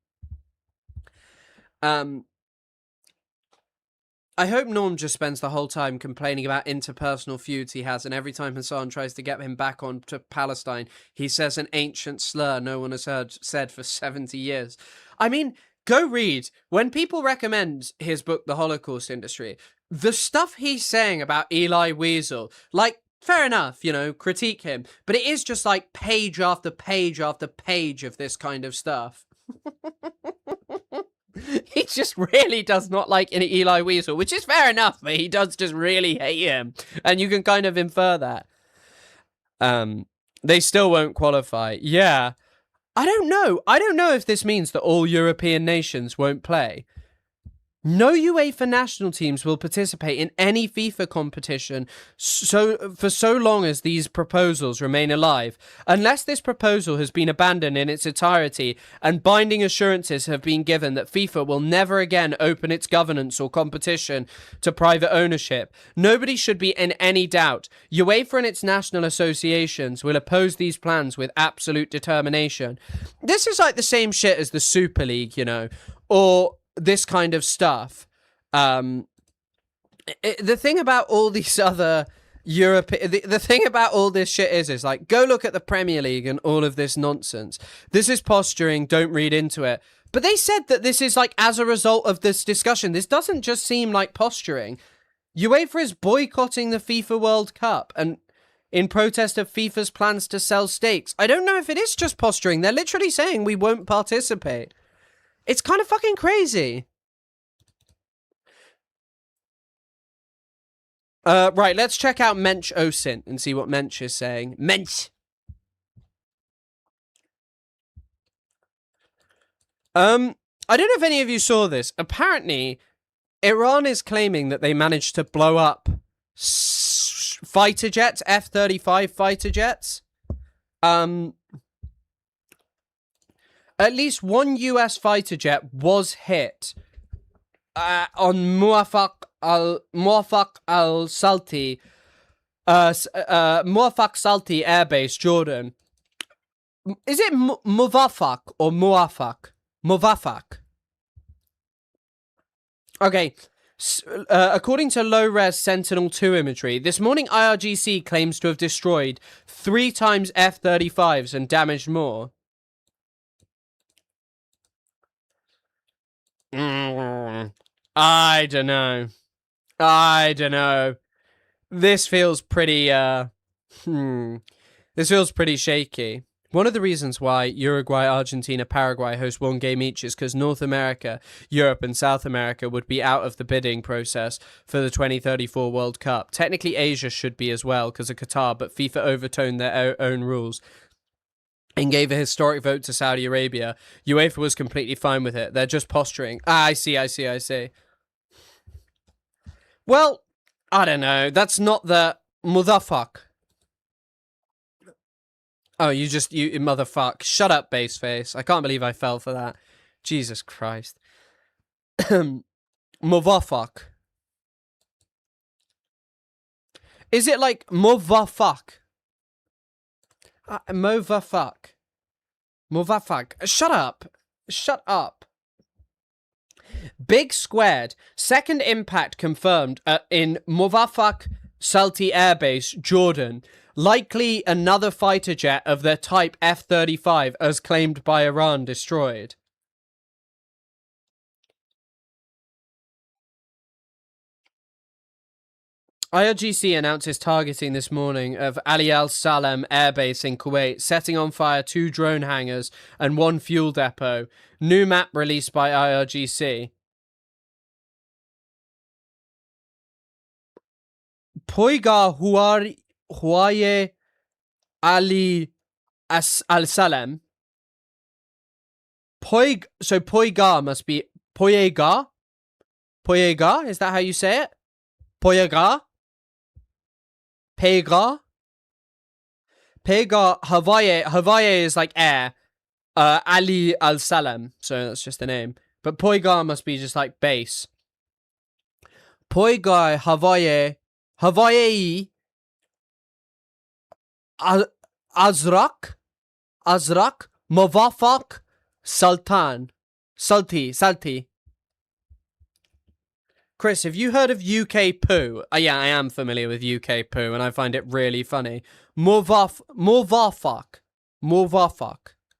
I hope Norm just spends the whole time complaining about interpersonal feuds he has, and every time Hassan tries to get him back on to Palestine, he says an ancient slur no one has heard said for 70 years. I mean, go read. When people recommend his book, The Holocaust Industry, the stuff he's saying about Eli Wiesel, like, fair enough, critique him, but it is just like page after page after page of this kind of stuff. He just really does not like Eli Weasel, which is fair enough, but he does just really hate him. And you can kind of infer that. They still won't qualify. Yeah. I don't know. I don't know if this means that all European nations won't play. No UEFA national teams will participate in any FIFA competition for so long as these proposals remain alive, unless this proposal has been abandoned in its entirety and binding assurances have been given that FIFA will never again open its governance or competition to private ownership. Nobody should be in any doubt. UEFA and its national associations will oppose these plans with absolute determination. This is like the same shit as the Super League, you know, or this kind of stuff. The thing about all these other the thing about all this shit is like, go look at the Premier League and all of this nonsense. This is posturing, don't read into it. But they said that this is like as a result of this discussion. This doesn't just seem like posturing. UEFA is boycotting the FIFA World Cup and in protest of FIFA's plans to sell stakes. I don't know if it is just posturing. They're literally saying we won't participate. It's kind of fucking crazy. Right, let's check out Mensch OSINT and see what Mensch is saying. Mensch! I don't know if any of you saw this. Apparently, Iran is claiming that they managed to blow up fighter jets, F-35 fighter jets. At least one US fighter jet was hit on Muwafaq al-Salti Air Base, Jordan. Is it Muwafaq or Muwafaq? Muwafaq. Okay. According to low-res Sentinel-2 imagery, this morning IRGC claims to have destroyed 3 times F-35s and damaged more. I don't know. This feels pretty, This feels pretty shaky. One of the reasons why Uruguay, Argentina, Paraguay host one game each is because North America, Europe, and South America would be out of the bidding process for the 2034 World Cup. Technically, Asia should be as well because of Qatar, but FIFA overturned their own rules and gave a historic vote to Saudi Arabia. UEFA was completely fine with it. They're just posturing. I see. Well, I don't know. That's not the motherfuck. Oh, you motherfuck. Shut up, baseface. I can't believe I fell for that. Jesus Christ. Motherfuck. Is it like motherfuck? Motherfuck. Shut up. Big squared. Second impact confirmed in Muwafaq Salti Air Base, Jordan. Likely another fighter jet of their type F-35 as claimed by Iran destroyed. IRGC announces targeting this morning of Ali Al Salem Air Base in Kuwait, setting on fire 2 drone hangars and 1 fuel depot. New map released by IRGC. Poigar Huaye Ali Al Salem. So Poigar must be Poigar? Poigar? Is that how you say it? Poigar? Pegar? Hawaii is like air. Ali Al Salem, so that's just the name. But Poigar must be just like base. Poigar Hawaii Azrak Muwafaq Salti. Chris, have you heard of UK poo? Yeah, I am familiar with UK poo, and I find it really funny. Muwafaq.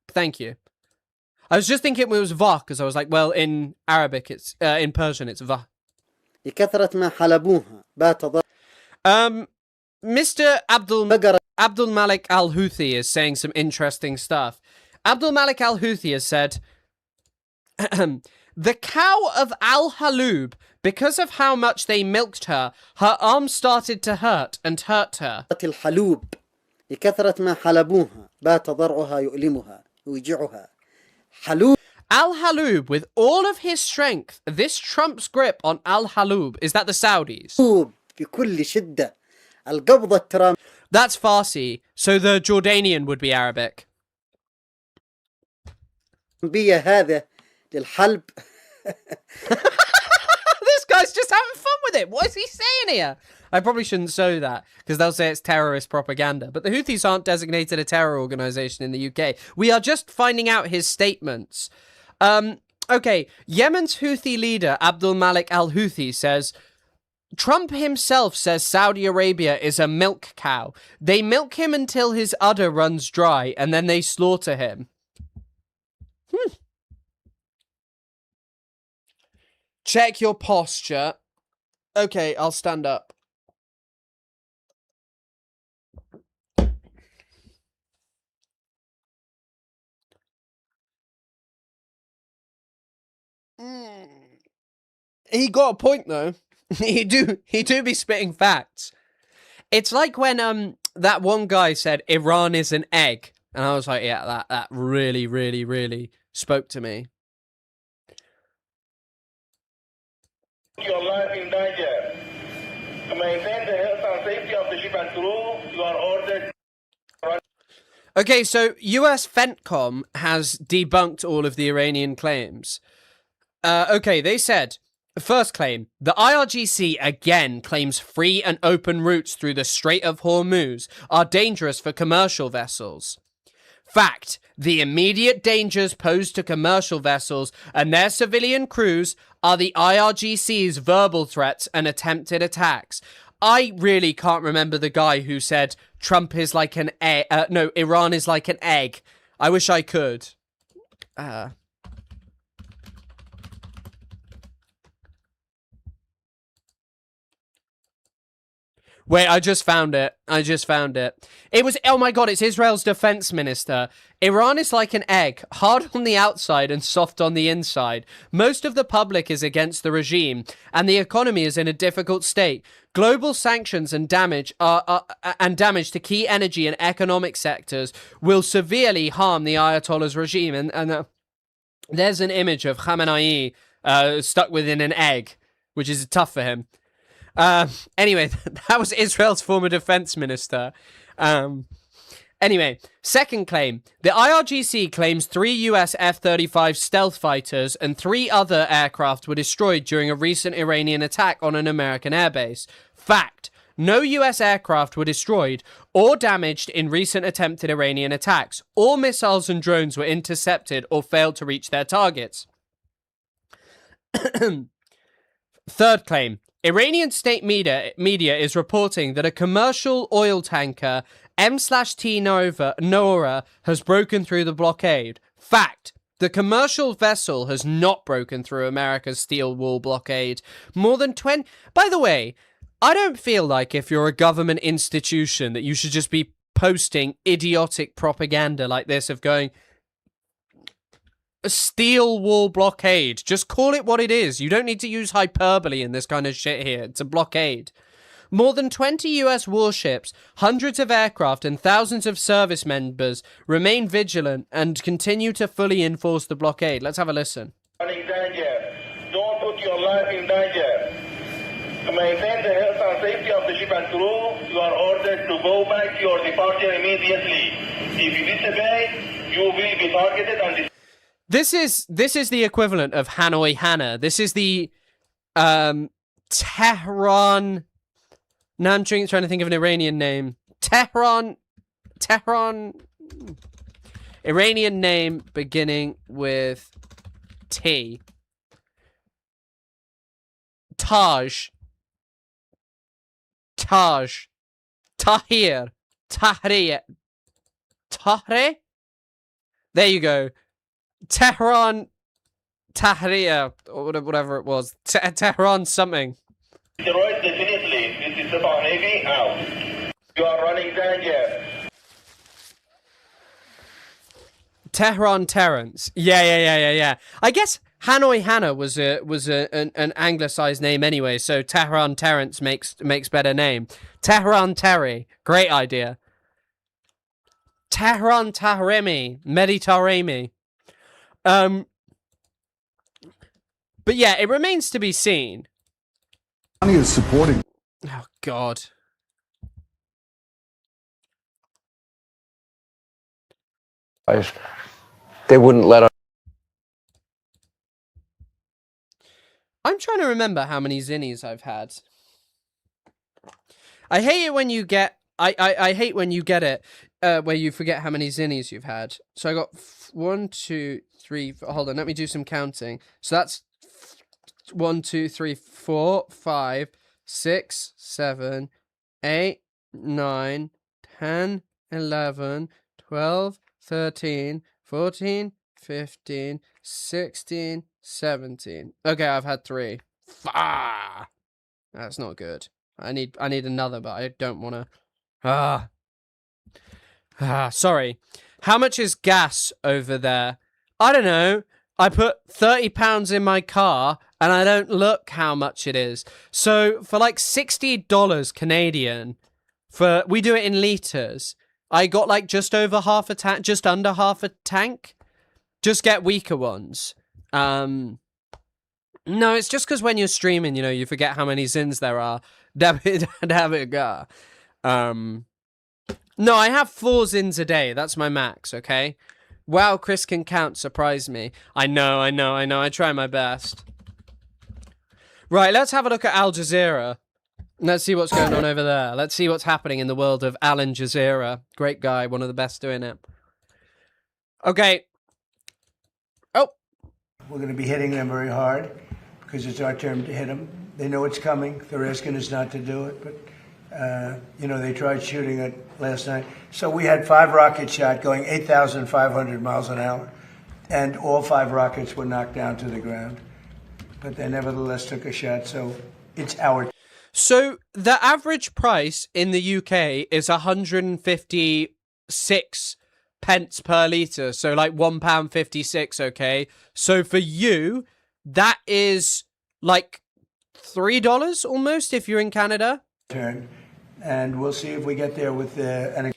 Thank you. I was just thinking it was va, because I was like, well, in Arabic, it's in Persian, it's va. Mr. Abdul Malik Al Houthi is saying some interesting stuff. Abdul Malik Al Houthi has said, The cow of Al-Halub, because of how much they milked her, her arms started to hurt and hurt her. الحلوب لكثرة ما حلبوها بات ضرعها يؤلمها يوجعها حلوب. Al-Halub, with all of his strength, this Trump's grip on Al-Halub, is that the Saudis? بكل شدة القبضة الترام. That's Farsi, so the Jordanian would be Arabic. بيا هذا للحلب. This guy's just having fun with it. What is he saying here? I probably shouldn't show that because they'll say it's terrorist propaganda. But the Houthis aren't designated a terror organization in the UK. We are just finding out his statements. Okay, Yemen's Houthi leader Abdul Malik al-Houthi says, Trump himself says Saudi Arabia is a milk cow. They milk him until his udder runs dry and then they slaughter him. Check your posture. Okay, I'll stand up. He got a point though. he do be spitting facts. It's like when that one guy said Iran is an egg, and I was like, yeah, that really, really, really spoke to me. Your life in danger. To maintain the health and safety of the ship and crew, you are ordered. Okay, so US CENTCOM has debunked all of the Iranian claims. Okay, they said, first claim, the IRGC again claims free and open routes through the Strait of Hormuz are dangerous for commercial vessels. Fact, the immediate dangers posed to commercial vessels and their civilian crews are the IRGC's verbal threats and attempted attacks. I really can't remember the guy who said Trump is like an egg. No, Iran is like an egg. I wish I could. Wait, I just found it. It was, oh my god, it's Israel's defense minister. Iran is like an egg, hard on the outside and soft on the inside. Most of the public is against the regime, and the economy is in a difficult state. Global sanctions and damage to key energy and economic sectors will severely harm the Ayatollah's regime. And there's an image of Khamenei stuck within an egg, which is tough for him. Anyway, that was Israel's former defense minister. Anyway, second claim. The IRGC claims 3 US F-35 stealth fighters and 3 other aircraft were destroyed during a recent Iranian attack on an American airbase. Fact. No US aircraft were destroyed or damaged in recent attempted Iranian attacks. All missiles and drones were intercepted or failed to reach their targets. Third claim. Iranian state media is reporting that a commercial oil tanker, M/T Nora, has broken through the blockade. Fact. The commercial vessel has not broken through America's steel wall blockade. More than 20... By the way, I don't feel like if you're a government institution that you should just be posting idiotic propaganda like this of going... A steel wall blockade. Just call it what it is. You don't need to use hyperbole in this kind of shit here. It's a blockade. More than 20 US warships, hundreds of aircraft, and thousands of service members remain vigilant and continue to fully enforce the blockade. Let's have a listen. In danger. Don't put your life in danger. To maintain the health and safety of the ship and crew, you are ordered to go back to your departure immediately. If you disobey, you will be targeted and This is the equivalent of Hanoi Hannah. This is the Tehran. Now I'm trying to think of an Iranian name. Tehran. Iranian name beginning with T. Tahir. There you go. Tehran Tahrir, or whatever it was. Tehran something. Steroids definitely. This is the Navy out. You are running danger. Tehran Terrence. Yeah. I guess Hanoi Hannah was an anglicized name anyway, so Tehran Terrence makes better name. Tehran Terry, great idea. Tehran Tahremi, Meditaremi. But yeah, it remains to be seen. Is supporting. Oh God. They wouldn't let us. I'm trying to remember how many zinnies I've had. I hate it when you get. I hate when you get it where you forget how many zinnies you've had. So I got 1, 2, 3. Hold on, let me do some counting. So that's 1, 2, 3, 4, 5, 6, 7, 8, 9, 10, 11, 12, 13, 14, 15, 16, 17. Okay, I've had 3. That's not good. I need another, but I don't want to. Sorry. How much is gas over there? I don't know. I put £30 in my car, and I don't look how much it is. So for like $60 Canadian, we do it in liters. I got like just over half a tank, just under half a tank. Just get weaker ones. No, it's just because when you're streaming, you forget how many zins there are. No, I have 4 zins a day. That's my max, okay? Wow, Chris can count. Surprise me. I know. I try my best. Right, let's have a look at Al Jazeera. Let's see what's going on over there. Let's see what's happening in the world of Alan Jazeera. Great guy, one of the best doing it. Okay. Oh. We're going to be hitting them very hard because it's our turn to hit them. They know it's coming. They're asking us not to do it, but, they tried shooting it last night. So we had 5 rockets shot going 8,500 miles an hour, and all 5 rockets were knocked down to the ground. But they nevertheless took a shot, so it's our. So the average price in the UK is 156 pence per litre, so like £1.56, okay? So for you, that is like $3 almost if you're in Canada. Turn, and we'll see if we get there with an.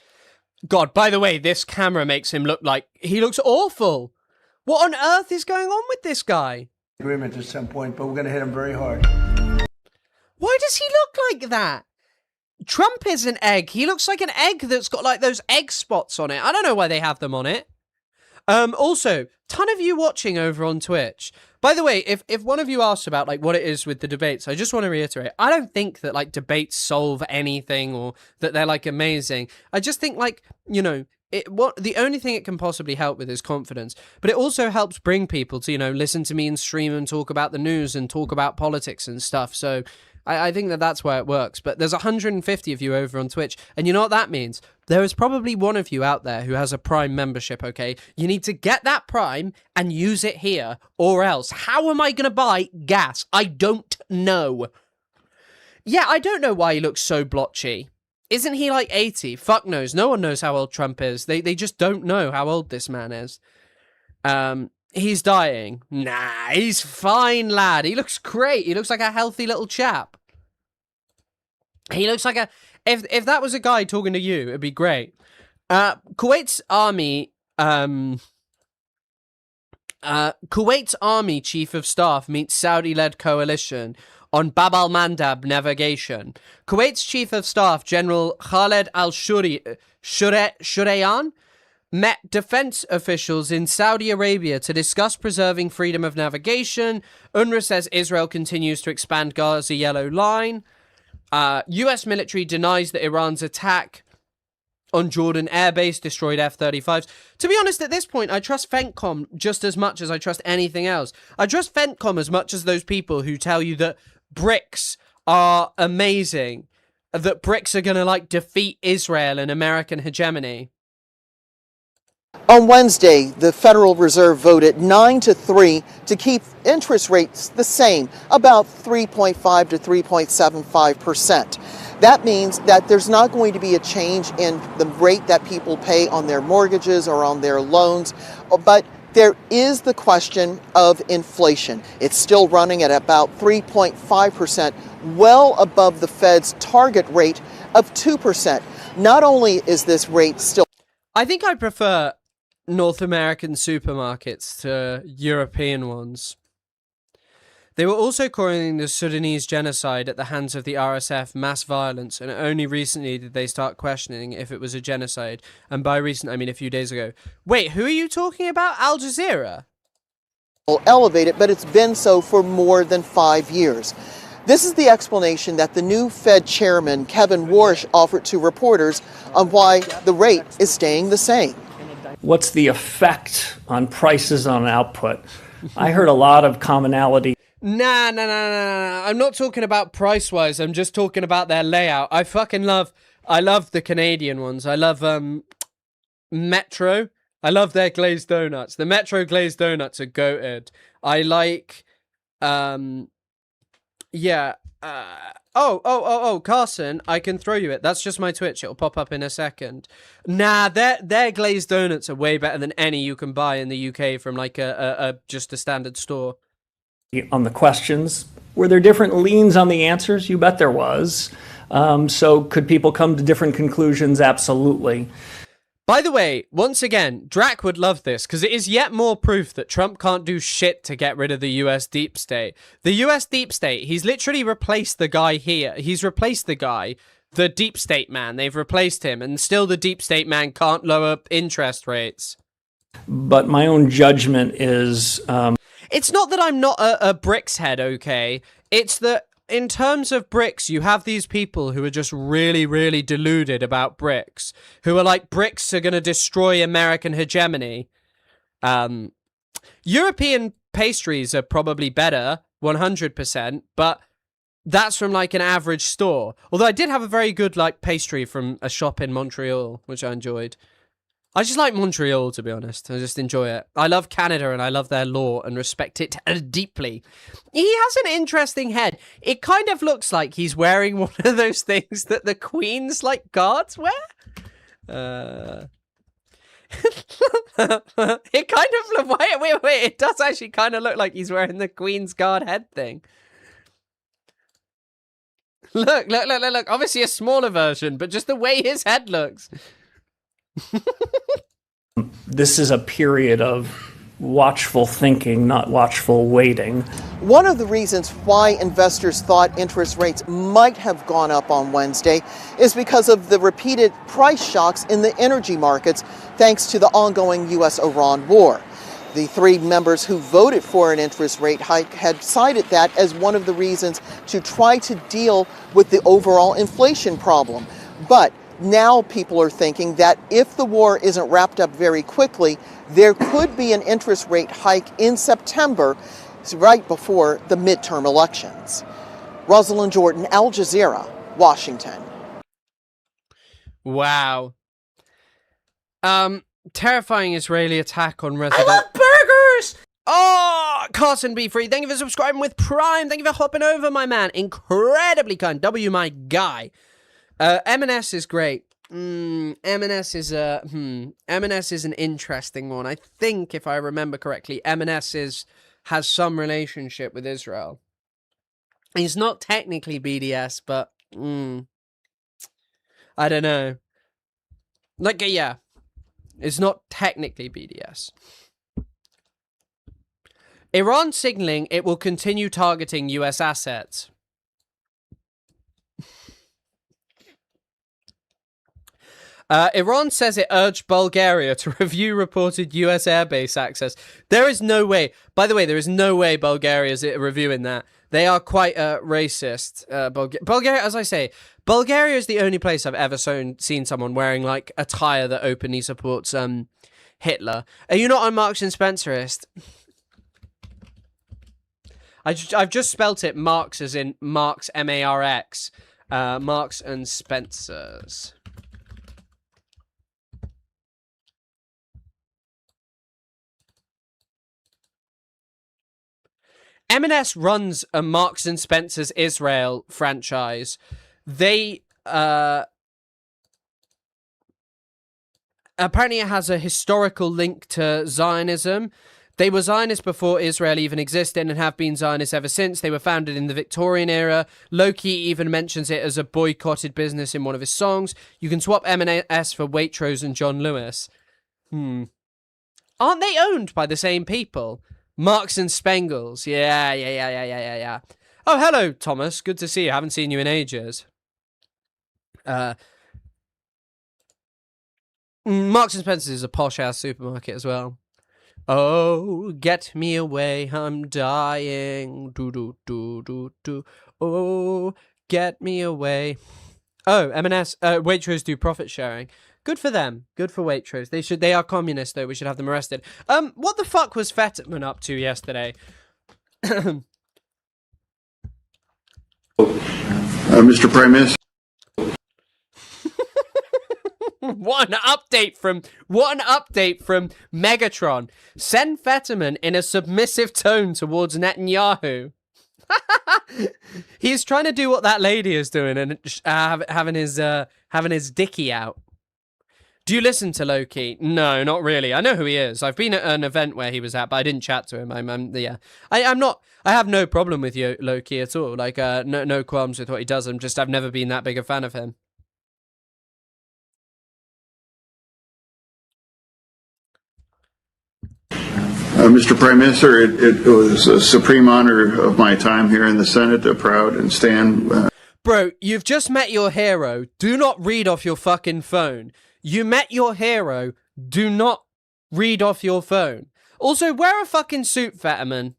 God, by the way, this camera makes him look like he looks awful. What on earth is going on with this guy? Agreement at some point, but we're going to hit him very hard. Why does he look like that? Trump is an egg. He looks like an egg that's got like those egg spots on it. I don't know why they have them on it. Also, ton of you watching over on Twitch. By the way, if one of you asked about like what it is with the debates, I just want to reiterate, I don't think that like debates solve anything or that they're like amazing. I just think like, the only thing it can possibly help with is confidence, but it also helps bring people to, listen to me and stream and talk about the news and talk about politics and stuff. So I think that's why it works. But there's 150 of you over on Twitch, and you know what that means? There is probably one of you out there who has a Prime membership, okay? You need to get that Prime and use it here, or else. How am I going to buy gas? I don't know. Yeah, I don't know why he looks so blotchy. Isn't he like 80? Fuck knows. No one knows how old Trump is. They just don't know how old this man is. He's dying. Nah, he's fine, lad. He looks great. He looks like a healthy little chap. He looks like a... If that was a guy talking to you, it'd be great. Kuwait's army... Kuwait's army chief of staff meets Saudi-led coalition on Bab al-Mandab navigation. Kuwait's chief of staff, General Khaled al-Shurayan, met defense officials in Saudi Arabia to discuss preserving freedom of navigation. UNRWA says Israel continues to expand Gaza Yellow Line. US military denies that Iran's attack on Jordan airbase destroyed F-35s. To be honest, at this point, I trust FENTCOM just as much as I trust anything else. I trust FENTCOM as much as those people who tell you that BRICS are amazing, that BRICS are going to, like, defeat Israel and American hegemony. On Wednesday, the Federal Reserve voted 9-3 to keep interest rates the same, about 3.5 to 3.75%. That means that there's not going to be a change in the rate that people pay on their mortgages or on their loans, but There is the question of inflation. It's still running at about 3.5%, well above the Fed's target rate of 2%. Not only is this rate still... I think I prefer North American supermarkets to European ones. They were also calling the Sudanese genocide at the hands of the RSF mass violence, and only recently did they start questioning if it was a genocide. And by recent, I mean a few days ago. Wait, who are you talking about? Al Jazeera? Elevated, but it's been so for more than 5 years. This is the explanation that the new Fed chairman, Kevin Warsh, offered to reporters on why the rate is staying the same. What's the effect on prices on output? I heard a lot of commonality. Nah. I'm not talking about price-wise. I'm just talking about their layout. I love the Canadian ones. I love Metro. I love their glazed donuts. The Metro glazed donuts are goated. I like, Carson, I can throw you it. That's just my Twitch. It'll pop up in a second. Nah, their glazed donuts are way better than any you can buy in the UK from like just a standard store. On the questions, were there different leans on the answers? You bet there was. So could people come to different conclusions? Absolutely. By the way, once again, Drac would love this because it is yet more proof that Trump can't do shit to get rid of the US deep state. The US deep state, he's literally replaced the guy here. He's replaced the guy, the deep state man. They've replaced him, and still the deep state man can't lower interest rates. But my own judgment is... It's not that I'm not a BRICS head, okay? It's that in terms of BRICS, you have these people who are just really, really deluded about BRICS, who are like, BRICS are going to destroy American hegemony. European pastries are probably better, 100%, but that's from like an average store. Although I did have a very good like pastry from a shop in Montreal, which I enjoyed. I just like Montreal, to be honest. I just enjoy it. I love Canada and I love their law and respect it deeply. He has an interesting head. It kind of looks like he's wearing one of those things that the Queen's, like, guards wear. It kind of... Wait. It does actually kind of look like he's wearing the Queen's guard head thing. Look. Obviously a smaller version, but just the way his head looks. This is a period of watchful thinking, not watchful waiting. One of the reasons why investors thought interest rates might have gone up on Wednesday is because of the repeated price shocks in the energy markets thanks to the ongoing U.S.-Iran war. The three members who voted for an interest rate hike had cited that as one of the reasons to try to deal with the overall inflation problem. But now people are thinking that if the war isn't wrapped up very quickly, there could be an interest rate hike in September, right before the midterm elections. Rosalind Jordan, Al Jazeera, Washington. Wow. Terrifying Israeli attack on resident... I love burgers! Oh, Carson B. Free, thank you for subscribing with Prime. Thank you for hopping over, my man. Incredibly kind. W, my guy. M&S is great. M&S is M&S is an interesting one. I think, if I remember correctly, M&S has some relationship with Israel. He's not technically BDS, but I don't know. Like, yeah, it's not technically BDS. Iran signaling it will continue targeting US assets. Iran says it urged Bulgaria to review reported US airbase access. There is no way. By the way, there is no way Bulgaria's reviewing that. They are quite racist. Bulgaria, as I say, Bulgaria is the only place I've ever seen someone wearing like attire that openly supports Hitler. Are you not on Marks and Spencerist? I've just spelt it Marks as in Marks, M-A-R-X. Marks and Spencers. M&S runs a Marks and Spencer's Israel franchise. They apparently it has a historical link to Zionism. They were Zionists before Israel even existed and have been Zionists ever since. They were founded in the Victorian era. Loki even mentions it as a boycotted business in one of his songs. You can swap M&S for Waitrose and John Lewis. Aren't they owned by the same people? Marx and Spengels. Yeah. Oh, hello, Thomas. Good to see you. Haven't seen you in ages. Marks and Spencer's is a posh ass supermarket as well. Oh, get me away, I'm dying. Do. Oh, get me away. Oh, M&S, Waitrose do profit sharing. Good for them. Good for Waitrose. They are communists though. We should have them arrested. What the fuck was Fetterman up to yesterday? Mr. Prime Minister. What an update from Megatron. Send Fetterman in a submissive tone towards Netanyahu. He's trying to do what that lady is doing and having his dicky out. Do you listen to Loki? No, not really. I know who he is. I've been at an event where he was at, but I didn't chat to him. I have no problem with you, Loki, at all. Like, no qualms with what he does. I've never been that big a fan of him. Mr. Prime Minister, it was a supreme honor of my time here in the Senate to proud and stand. Bro, you've just met your hero. Do not read off your fucking phone. You met your hero. Do not read off your phone. Also, wear a fucking suit, Fetterman.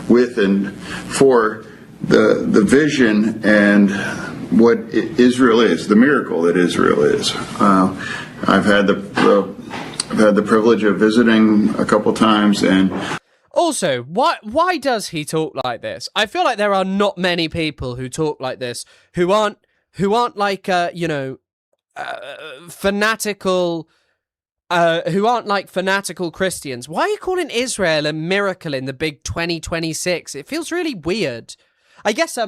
With and for the vision and what Israel is, the miracle that Israel is. I've had the privilege of visiting a couple times, and also, why does he talk like this? I feel like there are not many people who talk like this who aren't like fanatical. Who aren't like fanatical Christians. Why are you calling Israel a miracle in the big 2026? It feels really weird. I guess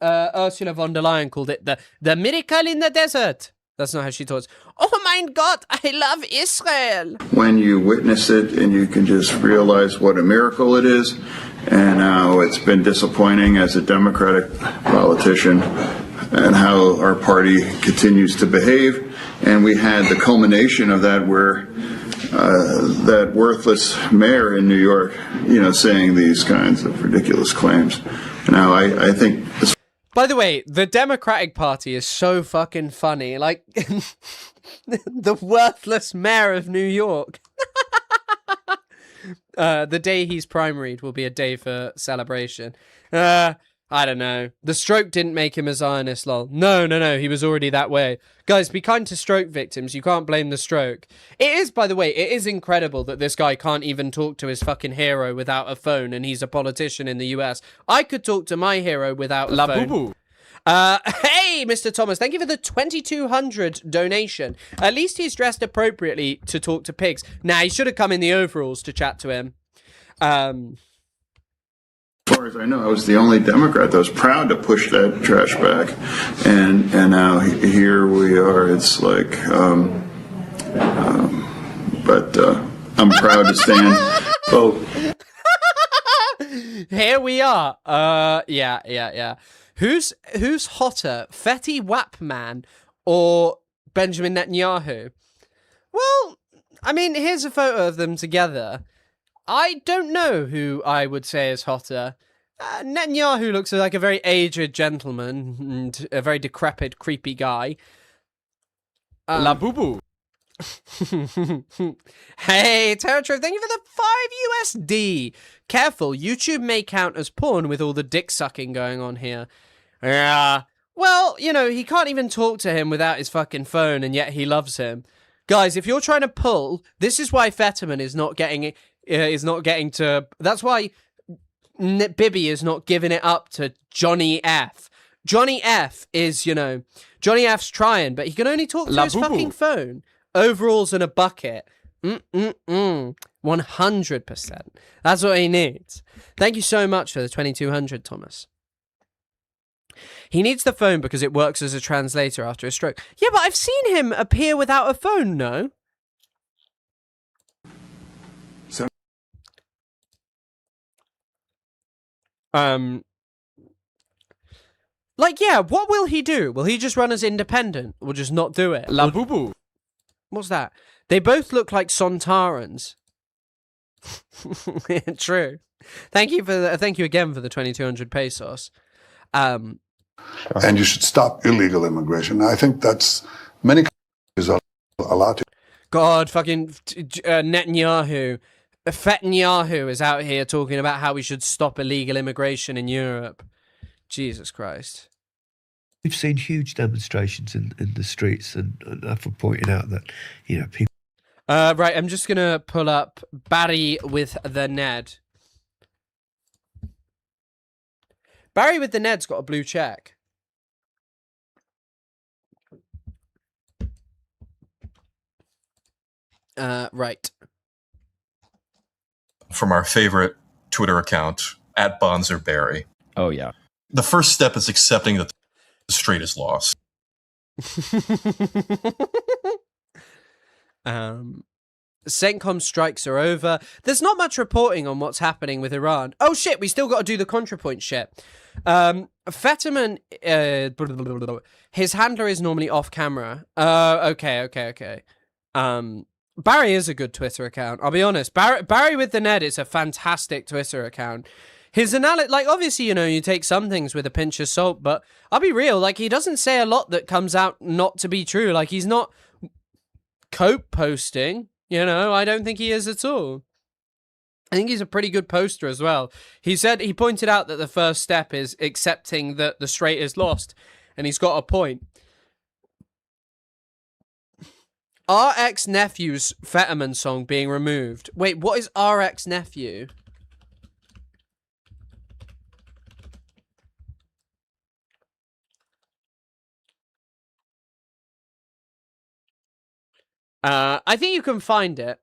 Ursula von der Leyen called it the miracle in the desert. That's not how she talks. Oh my God, I love Israel. When you witness it and you can just realize what a miracle it is, and how it's been disappointing as a Democratic politician, and how our party continues to behave. And we had the culmination of that where that worthless mayor in New York, saying these kinds of ridiculous claims. Now, I think this. By the way, the Democratic Party is so fucking funny. Like, the worthless mayor of New York. The day he's primaried will be a day for celebration. I don't know. The stroke didn't make him a Zionist, lol. No. He was already that way. Guys, be kind to stroke victims. You can't blame the stroke. It is, by the way, it is incredible that this guy can't even talk to his fucking hero without a phone, and he's a politician in the US. I could talk to my hero without a phone. Boo-boo. Hey, Mr. Thomas, thank you for the 2,200 donation. At least he's dressed appropriately to talk to pigs. Nah, he should have come in the overalls to chat to him. As far as I know, I was the only Democrat that was proud to push that trash back, and now here we are. It's like, but I'm proud to stand. Vote. Here we are. Yeah. Who's hotter, Fetty Wapman or Benjamin Netanyahu? Well, I mean, here's a photo of them together. I don't know who I would say is hotter. Netanyahu looks like a very aged gentleman and a very decrepit, creepy guy. La boo-boo. Hey, Territory, thank you for the 5 USD. Careful, YouTube may count as porn with all the dick sucking going on here. Yeah. Well, he can't even talk to him without his fucking phone, and yet he loves him. Guys, if you're trying to pull, this is why Fetterman is not getting it. That's why Bibi is not giving it up to Johnny F. Johnny F is, Johnny F's trying, but he can only talk to his fucking phone. Overalls and a bucket. 100%. That's what he needs. Thank you so much for the 2,200, Thomas. He needs the phone because it works as a translator after a stroke. Yeah, but I've seen him appear without a phone, no? Like, yeah, what will he do? Will he just run as independent or just not do it? La Boo Boo. What's that? They both look like Sontarans. True. Thank you again for the 2,200 pesos. And you should stop illegal immigration. I think that's many countries are allowed to. God, fucking Netanyahu. Netanyahu is out here talking about how we should stop illegal immigration in Europe. Jesus Christ. We've seen huge demonstrations in the streets, and for pointing out that, people. Right, I'm just going to pull up Barry with the Ned. Barry with the Ned's got a blue check. Right. From our favorite Twitter account, @Bonzerberry. Oh, yeah. The first step is accepting that the straight is lost. CENTCOM strikes are over. There's not much reporting on what's happening with Iran. Oh shit, we still got to do the ContraPoint shit. Fetterman, his handler is normally off camera. Okay. Barry is a good Twitter account. I'll be honest. Barry with the Ned is a fantastic Twitter account. His analysis, like, obviously, you take some things with a pinch of salt, but I'll be real, like, he doesn't say a lot that comes out not to be true. Like, he's not cope posting, I don't think he is at all. I think he's a pretty good poster as well. He pointed out that the first step is accepting that the straight is lost, and he's got a point. RX Nephew's Fetterman song being removed. Wait, what is RX Nephew? I think you can find it.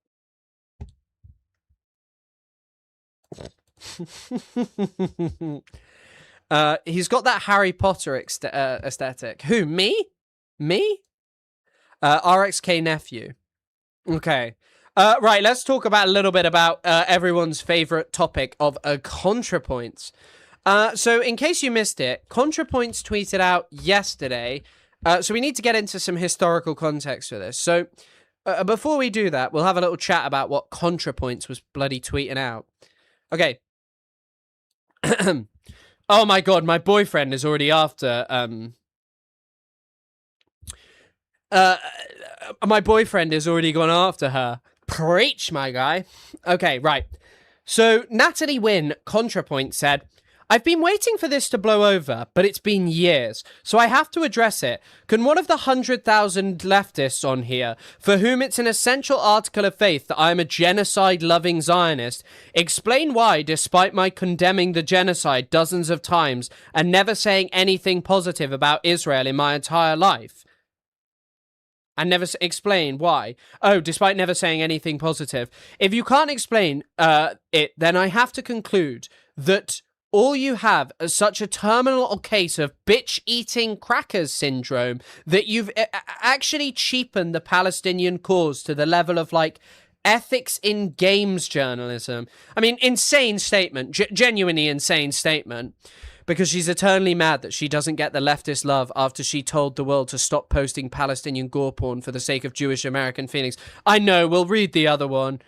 He's got that Harry Potter aesthetic. Who, me? Me? RXK Nephew. Okay. Right, let's talk about a little bit about everyone's favorite topic of ContraPoints. So in case you missed it, ContraPoints tweeted out yesterday. So we need to get into some historical context for this. So before we do that, we'll have a little chat about what ContraPoints was bloody tweeting out. Okay. Oh my god, my boyfriend is already after my boyfriend has already gone after her. Preach, my guy. Okay, right. So Natalie Wynn, ContraPoint, said, I've been waiting for this to blow over, but it's been years, so I have to address it. Can one of the 100,000 leftists on here, for whom it's an essential article of faith that I am a genocide-loving Zionist, explain why, despite my condemning the genocide dozens of times and never saying anything positive about Israel in my entire life? And never explain why. Oh, despite never saying anything positive. If you can't explain it, then I have to conclude that all you have is such a terminal case of bitch-eating crackers syndrome that you've actually cheapened the Palestinian cause to the level of, like, ethics in games journalism. I mean, insane statement. Genuinely insane statement. Because she's eternally mad that she doesn't get the leftist love after she told the world to stop posting Palestinian gore porn for the sake of Jewish American feelings. I know, we'll read the other one.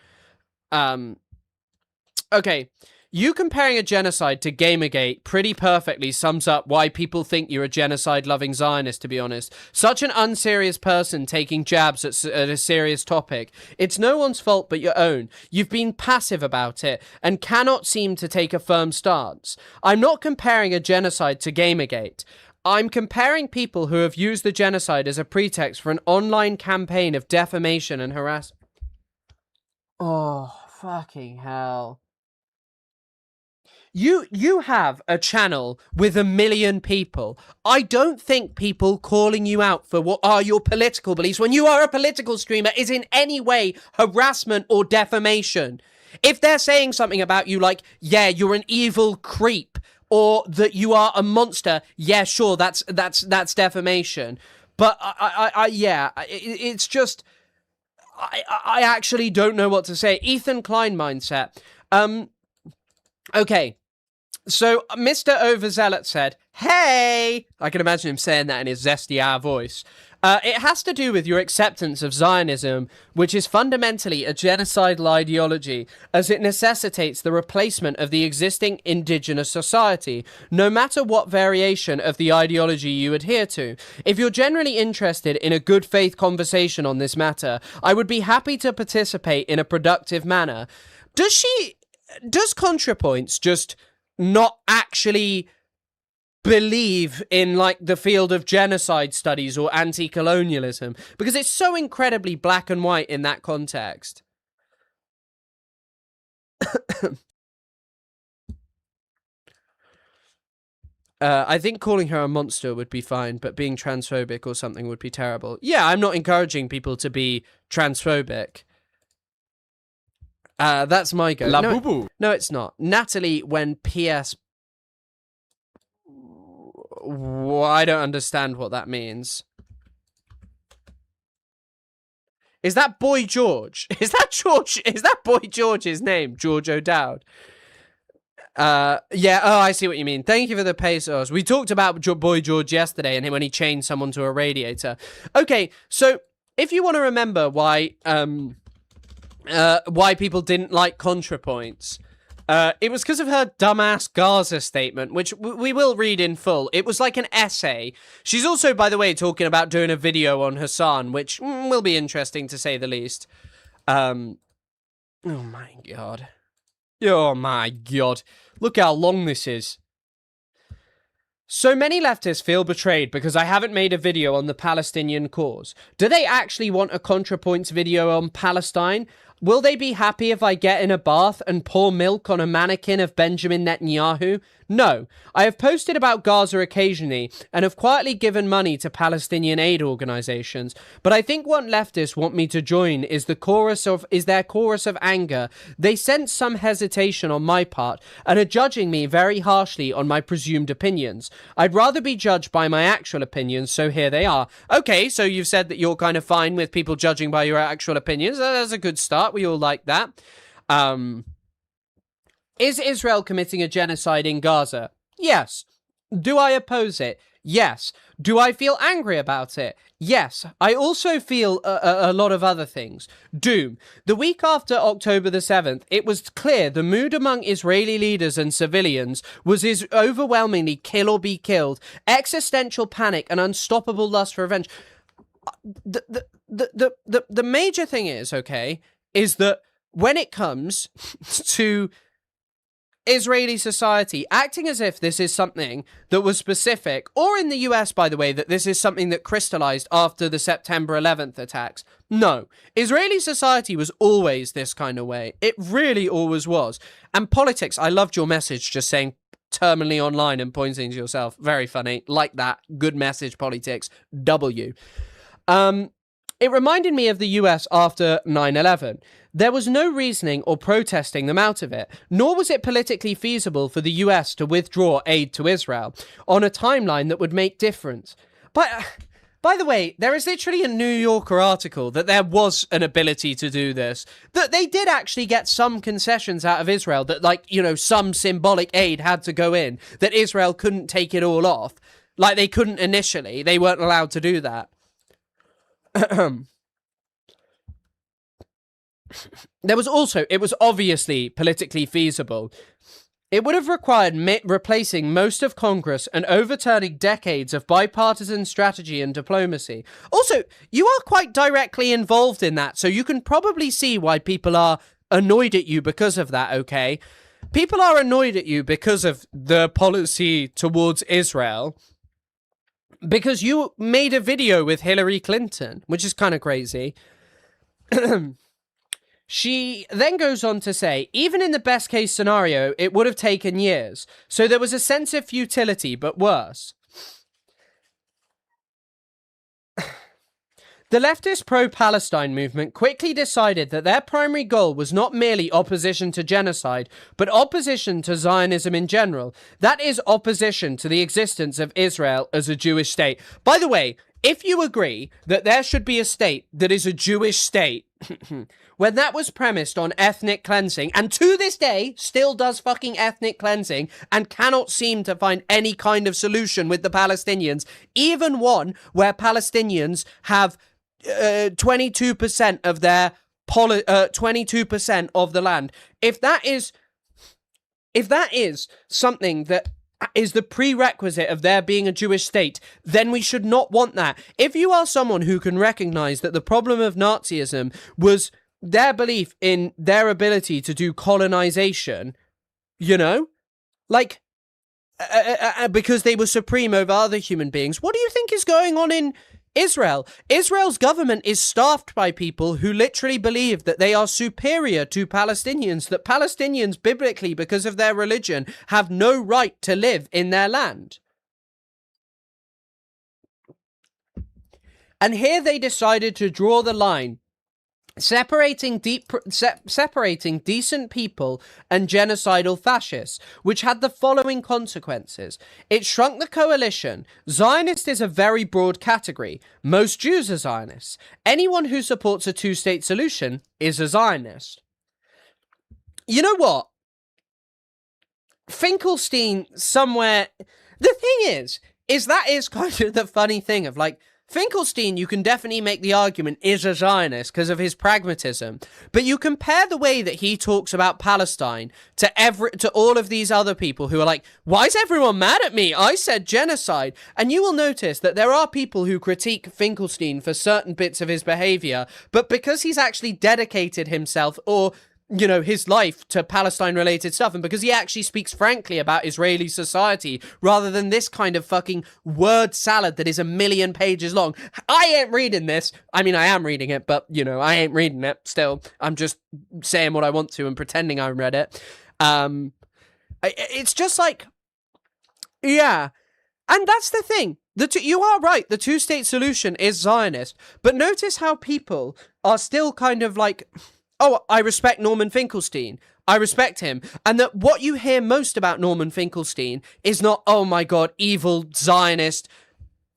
Okay. You comparing a genocide to Gamergate pretty perfectly sums up why people think you're a genocide-loving Zionist, to be honest. Such an unserious person taking jabs at a serious topic. It's no one's fault but your own. You've been passive about it and cannot seem to take a firm stance. I'm not comparing a genocide to Gamergate. I'm comparing people who have used the genocide as a pretext for an online campaign of defamation and harassment. Oh, fucking hell. You have a channel with 1 million people. I don't think people calling you out for what are your political beliefs when you are a political streamer is in any way harassment or defamation. If they're saying something about you like, yeah, you're an evil creep, or that you are a monster, yeah, sure, that's defamation. But it's just, I actually don't know what to say. Ethan Klein mindset. Okay. So Mr. Overzealot said, hey! I can imagine him saying that in his zesty voice. It has to do with your acceptance of Zionism, which is fundamentally a genocidal ideology, as it necessitates the replacement of the existing indigenous society, no matter what variation of the ideology you adhere to. If you're generally interested in a good faith conversation on this matter, I would be happy to participate in a productive manner. Does ContraPoints just not actually believe in, like, the field of genocide studies or anti-colonialism? Because it's so incredibly black and white in that context. I think calling her a monster would be fine, but being transphobic or something would be terrible. Yeah, I'm not encouraging people to be transphobic. That's my go. La no, boo-boo. No, it's not. Natalie, when PS... I don't understand what that means. Is that Boy George? Is that George? Is that Boy George's name? George O'Dowd. Yeah. Oh, I see what you mean. Thank you for the pesos. We talked about Boy George yesterday, and when he chained someone to a radiator. Okay, so if you want to remember why people didn't like ContraPoints, it was because of her dumbass Gaza statement, which we will read in full. It was like an essay. She's also, by the way, talking about doing a video on Hassan, which will be interesting to say the least. Oh my god. Oh my god. Look how long this is. So many leftists feel betrayed because I haven't made a video on the Palestinian cause. Do they actually want a ContraPoints video on Palestine? Will they be happy if I get in a bath and pour milk on a mannequin of Benjamin Netanyahu? No. I have posted about Gaza occasionally and have quietly given money to Palestinian aid organizations, but I think what leftists want me to join is their chorus of anger. They sense some hesitation on my part and are judging me very harshly on my presumed opinions. I'd rather be judged by my actual opinions, so here they are. Okay, so you've said that you're kind of fine with people judging by your actual opinions. That's a good start. We all like that. Is Israel committing a genocide in Gaza? Yes. Do I oppose it? Yes. Do I feel angry about it? Yes. I also feel a lot of other things. Doom. The week after October the 7th, it was clear the mood among Israeli leaders and civilians was overwhelmingly kill or be killed, existential panic, and unstoppable lust for revenge. The major thing is, okay, is that when it comes to Israeli society acting as if this is something that was specific, or in the US, by the way, that this is something that crystallized after the September 11th attacks. No. Israeli society was always this kind of way. It really always was. And politics, I loved your message just saying terminally online and pointing to yourself. Very funny. Like that. Good message, politics. W. It reminded me of the US after 9/11. There was no reasoning or protesting them out of it, nor was it politically feasible for the US to withdraw aid to Israel on a timeline that would make difference. But, by the way, there is literally a New Yorker article that there was an ability to do this, that they did actually get some concessions out of Israel, that, like, you know, some symbolic aid had to go in, that Israel couldn't take it all off. Like, they couldn't initially. They weren't allowed to do that. There was also, it was obviously politically feasible. It would have required replacing most of Congress and overturning decades of bipartisan strategy and diplomacy. Also, you are quite directly involved in that, so you can probably see why people are annoyed at you because of that, okay? People are annoyed at you because of the policy towards Israel, because you made a video with Hillary Clinton, which is kind of crazy. She then goes on to say, even in the best case scenario, it would have taken years. So there was a sense of futility, but worse. The leftist pro-Palestine movement quickly decided that their primary goal was not merely opposition to genocide, but opposition to Zionism in general. That is opposition to the existence of Israel as a Jewish state. By the way, if you agree that there should be a state that is a Jewish state, when that was premised on ethnic cleansing, and to this day still does fucking ethnic cleansing and cannot seem to find any kind of solution with the Palestinians, even one where Palestinians have 22% of their 22% of the land. If that is something that is the prerequisite of there being a Jewish state, then we should not want that. If you are someone who can recognize that the problem of Nazism was their belief in their ability to do colonization, you know, like, because they were supreme over other human beings, what do you think is going on in Israel? Israel's government is staffed by people who literally believe that they are superior to Palestinians, that Palestinians, biblically, because of their religion, have no right to live in their land. And here they decided to draw the line, separating decent people and genocidal fascists, which had the following consequences. It shrunk the coalition. Zionist is a very broad category. Most Jews are Zionists. Anyone who supports a two-state solution is a Zionist. You know what? Finkelstein somewhere... The thing is that is kind of the funny thing of, like, Finkelstein, you can definitely make the argument, is a Zionist because of his pragmatism. But you compare the way that he talks about Palestine to all of these other people who are like, why is everyone mad at me? I said genocide. And you will notice that there are people who critique Finkelstein for certain bits of his behavior, but because he's actually dedicated himself or, you know, his life to Palestine-related stuff, and because he actually speaks frankly about Israeli society, rather than this kind of fucking word salad that is 1,000,000 pages long. I ain't reading this. I mean, I am reading it, but, you know, I ain't reading it still. I'm just saying what I want to and pretending I read it. It's just like, yeah. And that's the thing. You are right, the two-state solution is Zionist, but notice how people are still kind of like... Oh, I respect Norman Finkelstein. I respect him. And that what you hear most about Norman Finkelstein is not, oh my God, evil Zionist.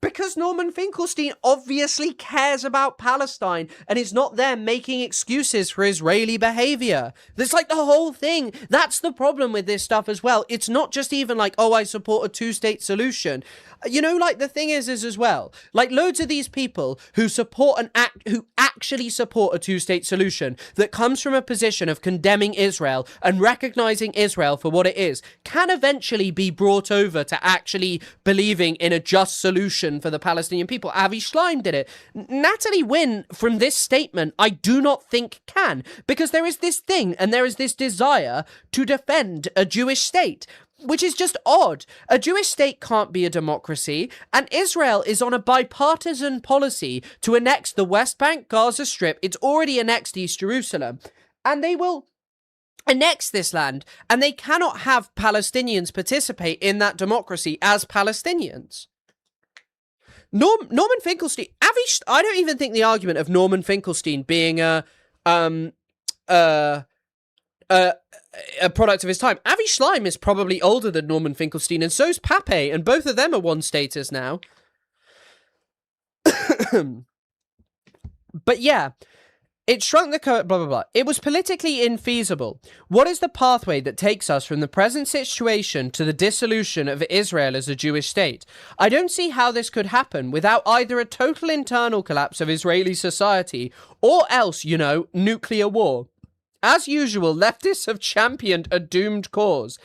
Because Norman Finkelstein obviously cares about Palestine and is not there making excuses for Israeli behavior. That's like the whole thing. That's the problem with this stuff as well. It's not just even like, oh, I support a two-state solution. You know, like the thing is as well, like loads of these people who support who actually support a two-state solution that comes from a position of condemning Israel and recognizing Israel for what it is, can eventually be brought over to actually believing in a just solution for the Palestinian people. Avi Schleim did it. Natalie Wynn, from this statement, I do not think can, because there is this thing and there is this desire to defend a Jewish state, which is just odd. A Jewish state can't be a democracy, and Israel is on a bipartisan policy to annex the West Bank, Gaza Strip. It's already annexed East Jerusalem, and they will annex this land, and they cannot have Palestinians participate in that democracy as Palestinians. Norman Finkelstein, I don't even think the argument of Norman Finkelstein being a product of his time. Avi Schleim is probably older than Norman Finkelstein, and so's Pape, and both of them are one-staters now. But yeah, it shrunk the blah, blah, blah. It was politically infeasible. What is the pathway that takes us from the present situation to the dissolution of Israel as a Jewish state? I don't see how this could happen without either a total internal collapse of Israeli society or else, you know, nuclear war. As usual, leftists have championed a doomed cause.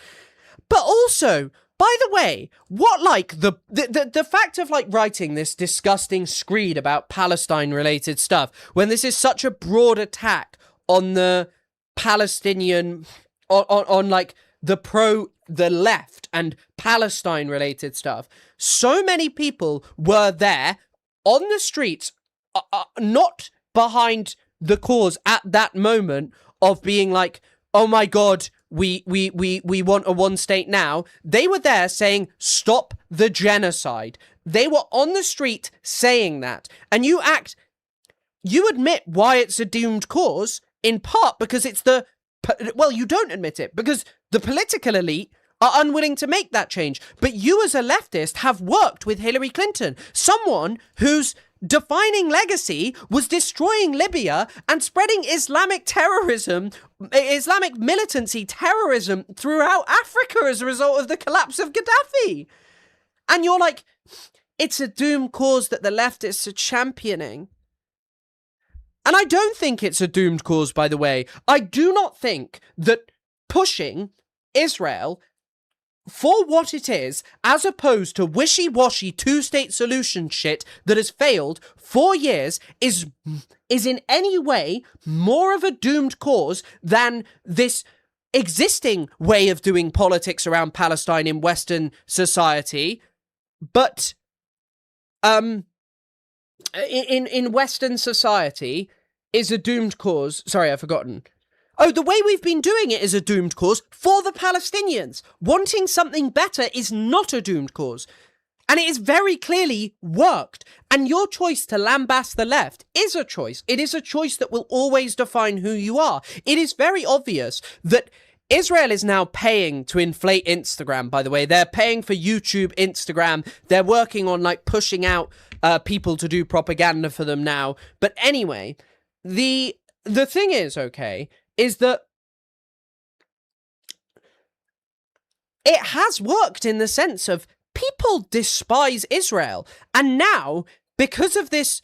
But also, by the way, what, like, the fact of, like, writing this disgusting screed about Palestine-related stuff, when this is such a broad attack on the Palestinian, on like, the left and Palestine-related stuff, so many people were there on the streets, not behind the cause at that moment, of being like, oh my God, we want a one state now. They were there saying, stop the genocide. They were on the street saying that. And you admit why it's a doomed cause, in part because it's well, you don't admit it, because the political elite are unwilling to make that change. But you as a leftist have worked with Hillary Clinton, someone whose defining legacy was destroying Libya and spreading Islamic terrorism, Islamic militancy terrorism throughout Africa as a result of the collapse of Gaddafi. And you're like, it's a doomed cause that the leftists are championing. And I don't think it's a doomed cause, by the way. I do not think that pushing Israel for what it is, as opposed to wishy-washy two-state solution shit that has failed 4 years, is in any way more of a doomed cause than this existing way of doing politics around Palestine in Western society. But in Western society is a doomed cause. Sorry, I've forgotten. Oh, the way we've been doing it is a doomed cause for the Palestinians. Wanting something better is not a doomed cause. And it is very clearly worked. And your choice to lambast the left is a choice. It is a choice that will always define who you are. It is very obvious that Israel is now paying to inflate Instagram, by the way. They're paying for YouTube, Instagram. They're working on, like, pushing out people to do propaganda for them now. But anyway, the thing is, okay, is that it has worked in the sense of people despise Israel. And now, because of this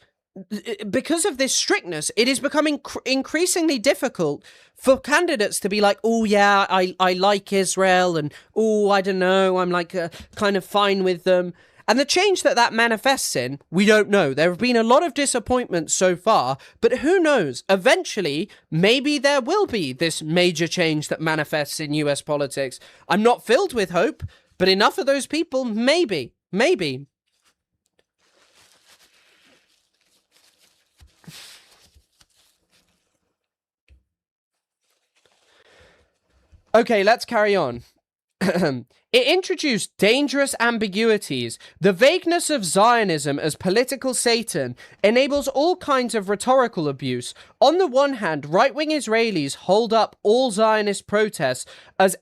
strictness, it is becoming increasingly difficult for candidates to be like, oh yeah, I like Israel, and oh, I don't know, I'm like kind of fine with them. And the change that manifests in, we don't know. There have been a lot of disappointments so far, but who knows? Eventually, maybe there will be this major change that manifests in US politics. I'm not filled with hope, but enough of those people, maybe. Okay, let's carry on. It introduced dangerous ambiguities. The vagueness of Zionism as political Satan enables all kinds of rhetorical abuse. On the one hand, right-wing Israelis hold up all Zionist protests as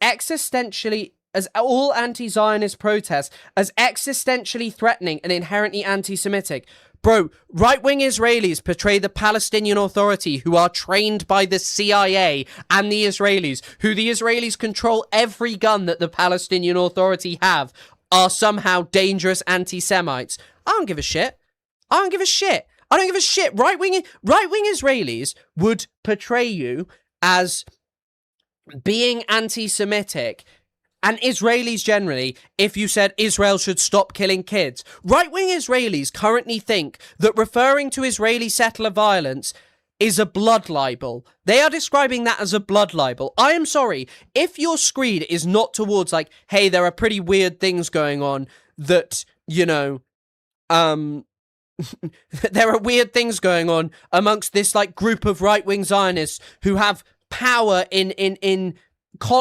all anti-Zionist protests as existentially threatening and inherently anti-Semitic. Bro, right-wing Israelis portray the Palestinian Authority, who are trained by the CIA and the Israelis, who the Israelis control every gun that the Palestinian Authority have, are somehow dangerous anti-Semites. I don't give a shit. Right-wing Israelis would portray you as being anti-Semitic, and Israelis generally, if you said Israel should stop killing kids. Right-wing Israelis currently think that referring to Israeli settler violence is a blood libel. They are describing that as a blood libel. I am sorry, if your screed is not towards, like, hey, there are pretty weird things going on that, you know, there are weird things going on amongst this, like, group of right-wing Zionists who have power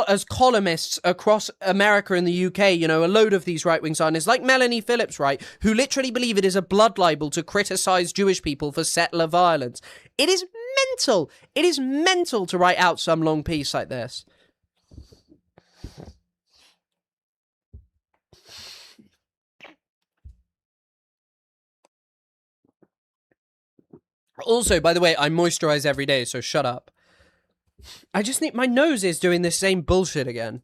as columnists across America and the UK, you know, a load of these right-wing Zionists, like Melanie Phillips, right, who literally believe it is a blood libel to criticize Jewish people for settler violence. It is mental. It is mental to write out some long piece like this. Also, by the way, I moisturize every day, so shut up. I just think my nose is doing this same bullshit again.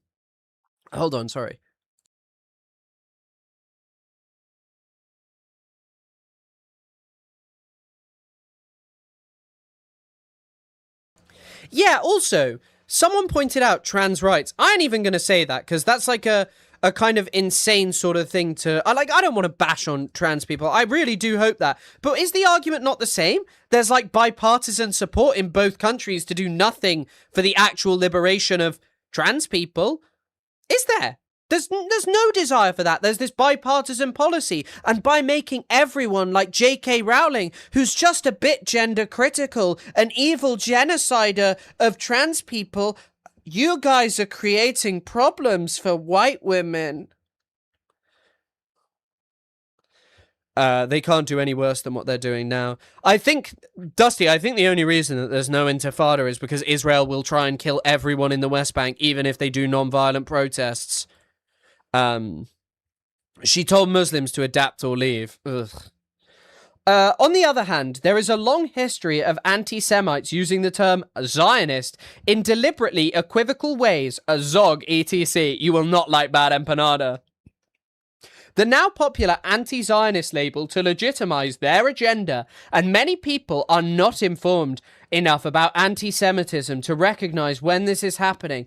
Hold on, sorry. Yeah, also, someone pointed out trans rights. I ain't even going to say that, because that's like a kind of insane sort of thing to... I don't want to bash on trans people. I really do hope that. But is the argument not the same? There's like bipartisan support in both countries to do nothing for the actual liberation of trans people. Is there? There's no desire for that. There's this bipartisan policy. And by making everyone like J.K. Rowling, who's just a bit gender critical, an evil genocider of trans people, you guys are creating problems for white women. They can't do any worse than what they're doing now. I think, Dusty, I think the only reason that there's no intifada is because Israel will try and kill everyone in the West Bank, even if they do non-violent protests. She told Muslims to adapt or leave. Ugh. On the other hand, there is a long history of anti-Semites using the term Zionist in deliberately equivocal ways, a zog etc. You will not like bad empanada. The now popular anti-Zionist label to legitimize their agenda, and many people are not informed enough about anti-Semitism to recognize when this is happening.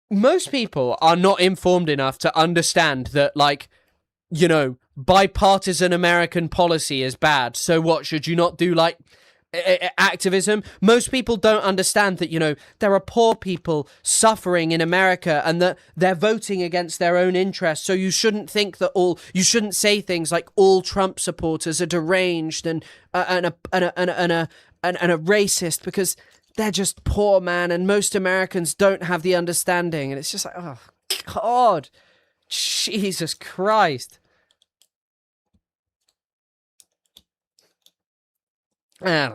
Most people are not informed enough to understand that, like, you know, bipartisan American policy is bad. So what, should you not do, like, activism? Most people don't understand that, you know, there are poor people suffering in America and that they're voting against their own interests. So you shouldn't think that you shouldn't say things like all Trump supporters are deranged and a racist, because they're just poor, man, and most Americans don't have the understanding. And it's just like, oh, God. Jesus Christ. I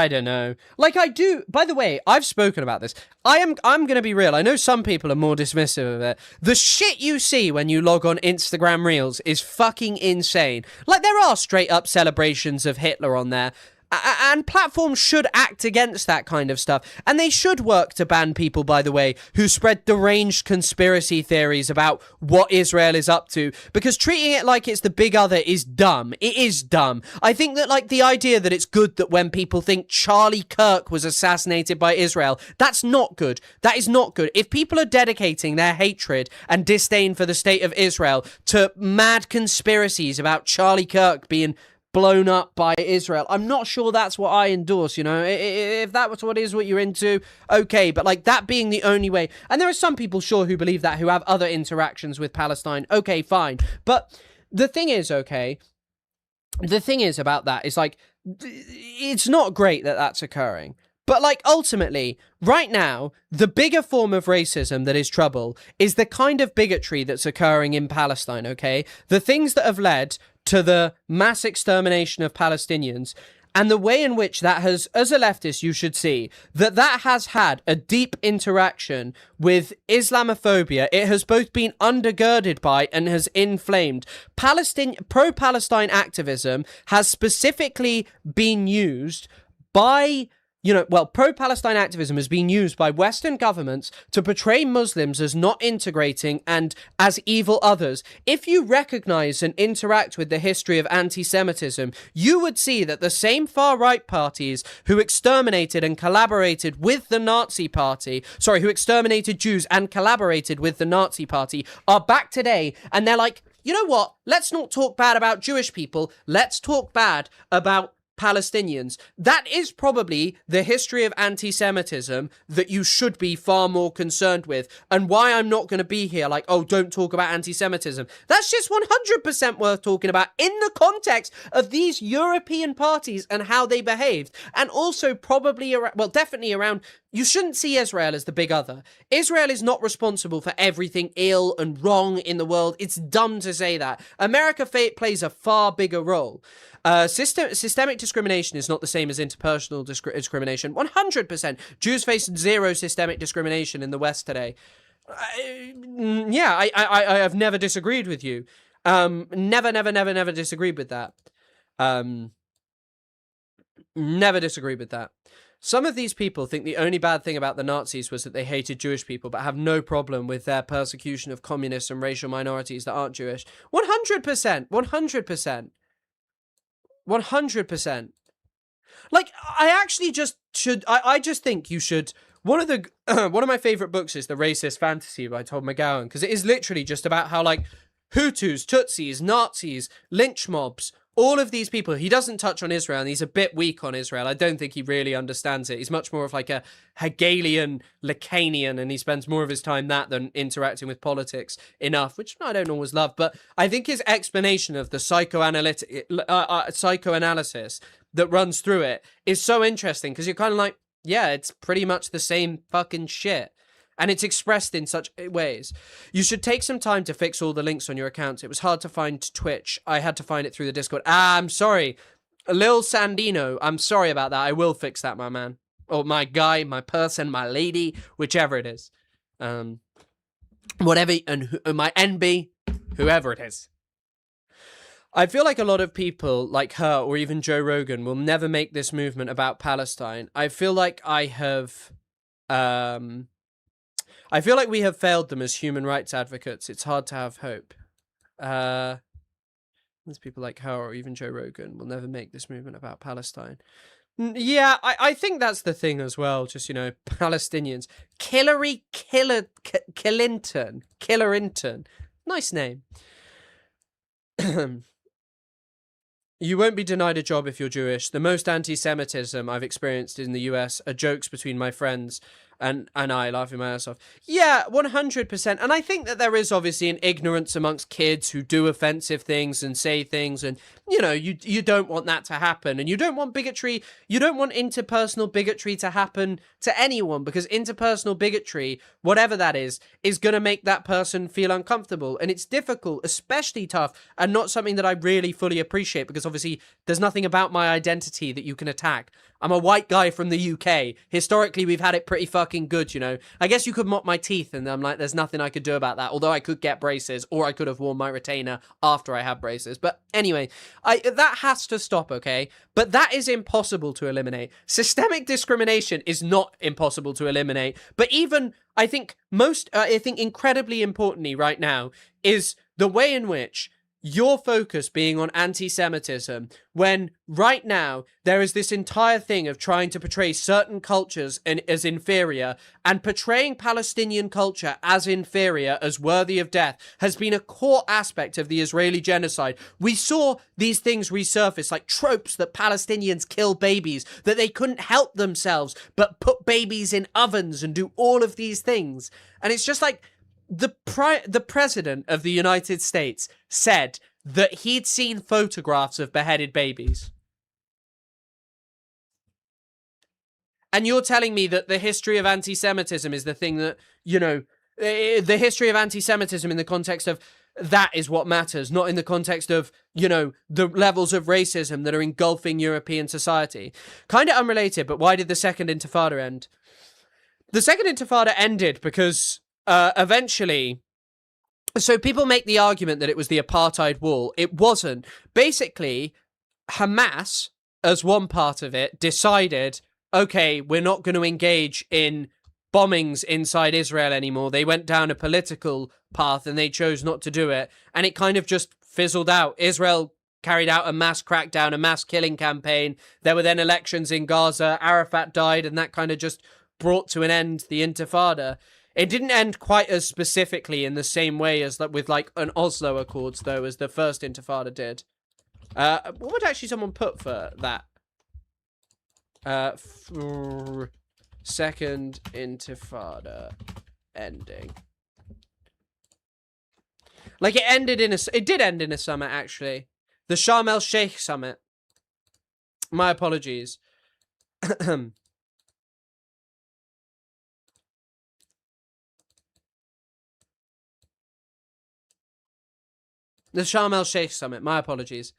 don't know. Like, I do, by the way, I've spoken about this. I'm gonna be real. I know some people are more dismissive of it. The shit you see when you log on Instagram Reels is fucking insane. Like, there are straight up celebrations of Hitler on there. And platforms should act against that kind of stuff. And they should work to ban people, by the way, who spread deranged conspiracy theories about what Israel is up to. Because treating it like it's the big other is dumb. It is dumb. I think that, like, the idea that it's good that when people think Charlie Kirk was assassinated by Israel, that's not good. That is not good. If people are dedicating their hatred and disdain for the state of Israel to mad conspiracies about Charlie Kirk being blown up by Israel, I'm not sure that's what I endorse, you know. If that was what you're into, okay, but, like, that being the only way, and there are some people, sure, who believe that, who have other interactions with Palestine, okay, fine, but the thing is, okay, the thing is about that is, like, it's not great that that's occurring. But, like, ultimately, right now, the bigger form of racism that is trouble is the kind of bigotry that's occurring in Palestine, okay? The things that have led to the mass extermination of Palestinians, and the way in which that has, as a leftist, you should see that that has had a deep interaction with Islamophobia. It has both been undergirded by and has inflamed. Pro-Palestine activism has specifically been used by, you know, well, pro-Palestine activism has been used by Western governments to portray Muslims as not integrating and as evil others. If you recognize and interact with the history of anti-Semitism, you would see that the same far-right parties who exterminated and collaborated with the Nazi Party, who exterminated Jews and collaborated with the Nazi Party, are back today, and they're like, you know what? Let's not talk bad about Jewish people. Let's talk bad about Palestinians. That is probably the history of anti-Semitism that you should be far more concerned with, and why I'm not going to be here like, oh, don't talk about anti-Semitism. That's just 100% worth talking about in the context of these European parties and how they behaved, and also probably, definitely around, you shouldn't see Israel as the big other. Israel is not responsible for everything ill and wrong in the world. It's dumb to say that. America plays a far bigger role. Systemic discrimination is not the same as interpersonal discrimination. 100%. Jews face zero systemic discrimination in the West today. I have never disagreed with you. Never disagreed with that. Never disagreed with that. Some of these people think the only bad thing about the Nazis was that they hated Jewish people, but have no problem with their persecution of communists and racial minorities that aren't Jewish. 100%. 100%. 100%. Like, I actually just should, I just think you should, one of my favorite books is The Racist Fantasy by Todd McGowan, because it is literally just about how, like, Hutus, Tutsis, Nazis, lynch mobs, all of these people, he doesn't touch on Israel, and he's a bit weak on Israel. I don't think he really understands it. He's much more of like a Hegelian, Lacanian, and he spends more of his time that than interacting with politics enough, which I don't always love. But I think his explanation of the psychoanalysis that runs through it is so interesting, because you're kind of like, yeah, it's pretty much the same fucking shit. And it's expressed in such ways. You should take some time to fix all the links on your accounts. It was hard to find Twitch. I had to find it through the Discord. I'm sorry. Lil Sandino, I'm sorry about that. I will fix that, my man. Or my guy, my person, my lady, whichever it is. Whatever, and my NB, whoever it is. I feel like a lot of people like her or even Joe Rogan will never make this movement about Palestine. I feel like we have failed them as human rights advocates. It's hard to have hope. There's people like her or even Joe Rogan will never make this movement about Palestine. Yeah, I think that's the thing as well. Just, Palestinians. Killerington. Nice name. You won't be denied a job if you're Jewish. The most anti-Semitism I've experienced in the US are jokes between my friends and I laughing my ass off. Yeah, 100%. And I think that there is obviously an ignorance amongst kids who do offensive things and say things. And, you don't want that to happen. And you don't want bigotry. You don't want interpersonal bigotry to happen to anyone, because interpersonal bigotry, whatever that is going to make that person feel uncomfortable. And it's difficult, especially tough, and not something that I really fully appreciate, because obviously there's nothing about my identity that you can attack. I'm a white guy from the UK. Historically, we've had it pretty fucking good, I guess you could mop my teeth, and I'm like, there's nothing I could do about that. Although I could get braces, or I could have worn my retainer after I had braces. But anyway, that has to stop, okay? But that is impossible to eliminate. Systemic discrimination is not impossible to eliminate. But even, I think incredibly importantly right now is the way in which your focus being on anti-Semitism, when right now there is this entire thing of trying to portray certain cultures as inferior, and portraying Palestinian culture as inferior, as worthy of death, has been a core aspect of the Israeli genocide. We saw these things resurface, like tropes that Palestinians kill babies, that they couldn't help themselves but put babies in ovens and do all of these things. And it's just like, the president of the United States said that he'd seen photographs of beheaded babies. And you're telling me that the history of anti-Semitism is the thing that, the history of anti-Semitism in the context of that is what matters, not in the context of, the levels of racism that are engulfing European society. Kind of unrelated, but why did the Second Intifada end? The Second Intifada ended because eventually, so people make the argument that it was the apartheid wall. It wasn't. Basically, Hamas, as one part of it, decided, okay, we're not going to engage in bombings inside Israel anymore. They went down a political path and they chose not to do it. And it kind of just fizzled out. Israel carried out a mass crackdown, a mass killing campaign. There were then elections in Gaza. Arafat died, and that kind of just brought to an end the Intifada. It didn't end quite as specifically in the same way as with like an Oslo Accords, though, as the first Intifada did. What would actually someone put for that? Second Intifada ending. Like it did end in a summit, actually. The Sharm el Sheikh summit. My apologies. The Sharm el Sheikh summit. My apologies.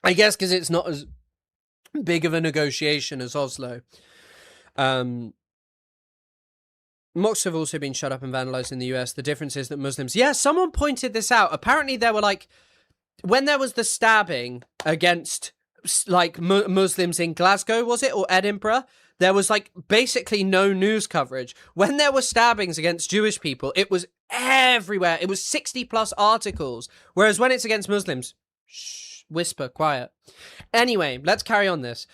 I guess because it's not as big of a negotiation as Oslo. Mosques have also been shut up and vandalized in the US. The difference is that Muslims... Yeah, someone pointed this out. Apparently there were like... When there was the stabbing against like Muslims in Glasgow, was it? Or Edinburgh? There was like basically no news coverage. When there were stabbings against Jewish people, it was everywhere. It was 60 plus articles. Whereas when it's against Muslims, shh, whisper, quiet. Anyway, let's carry on this.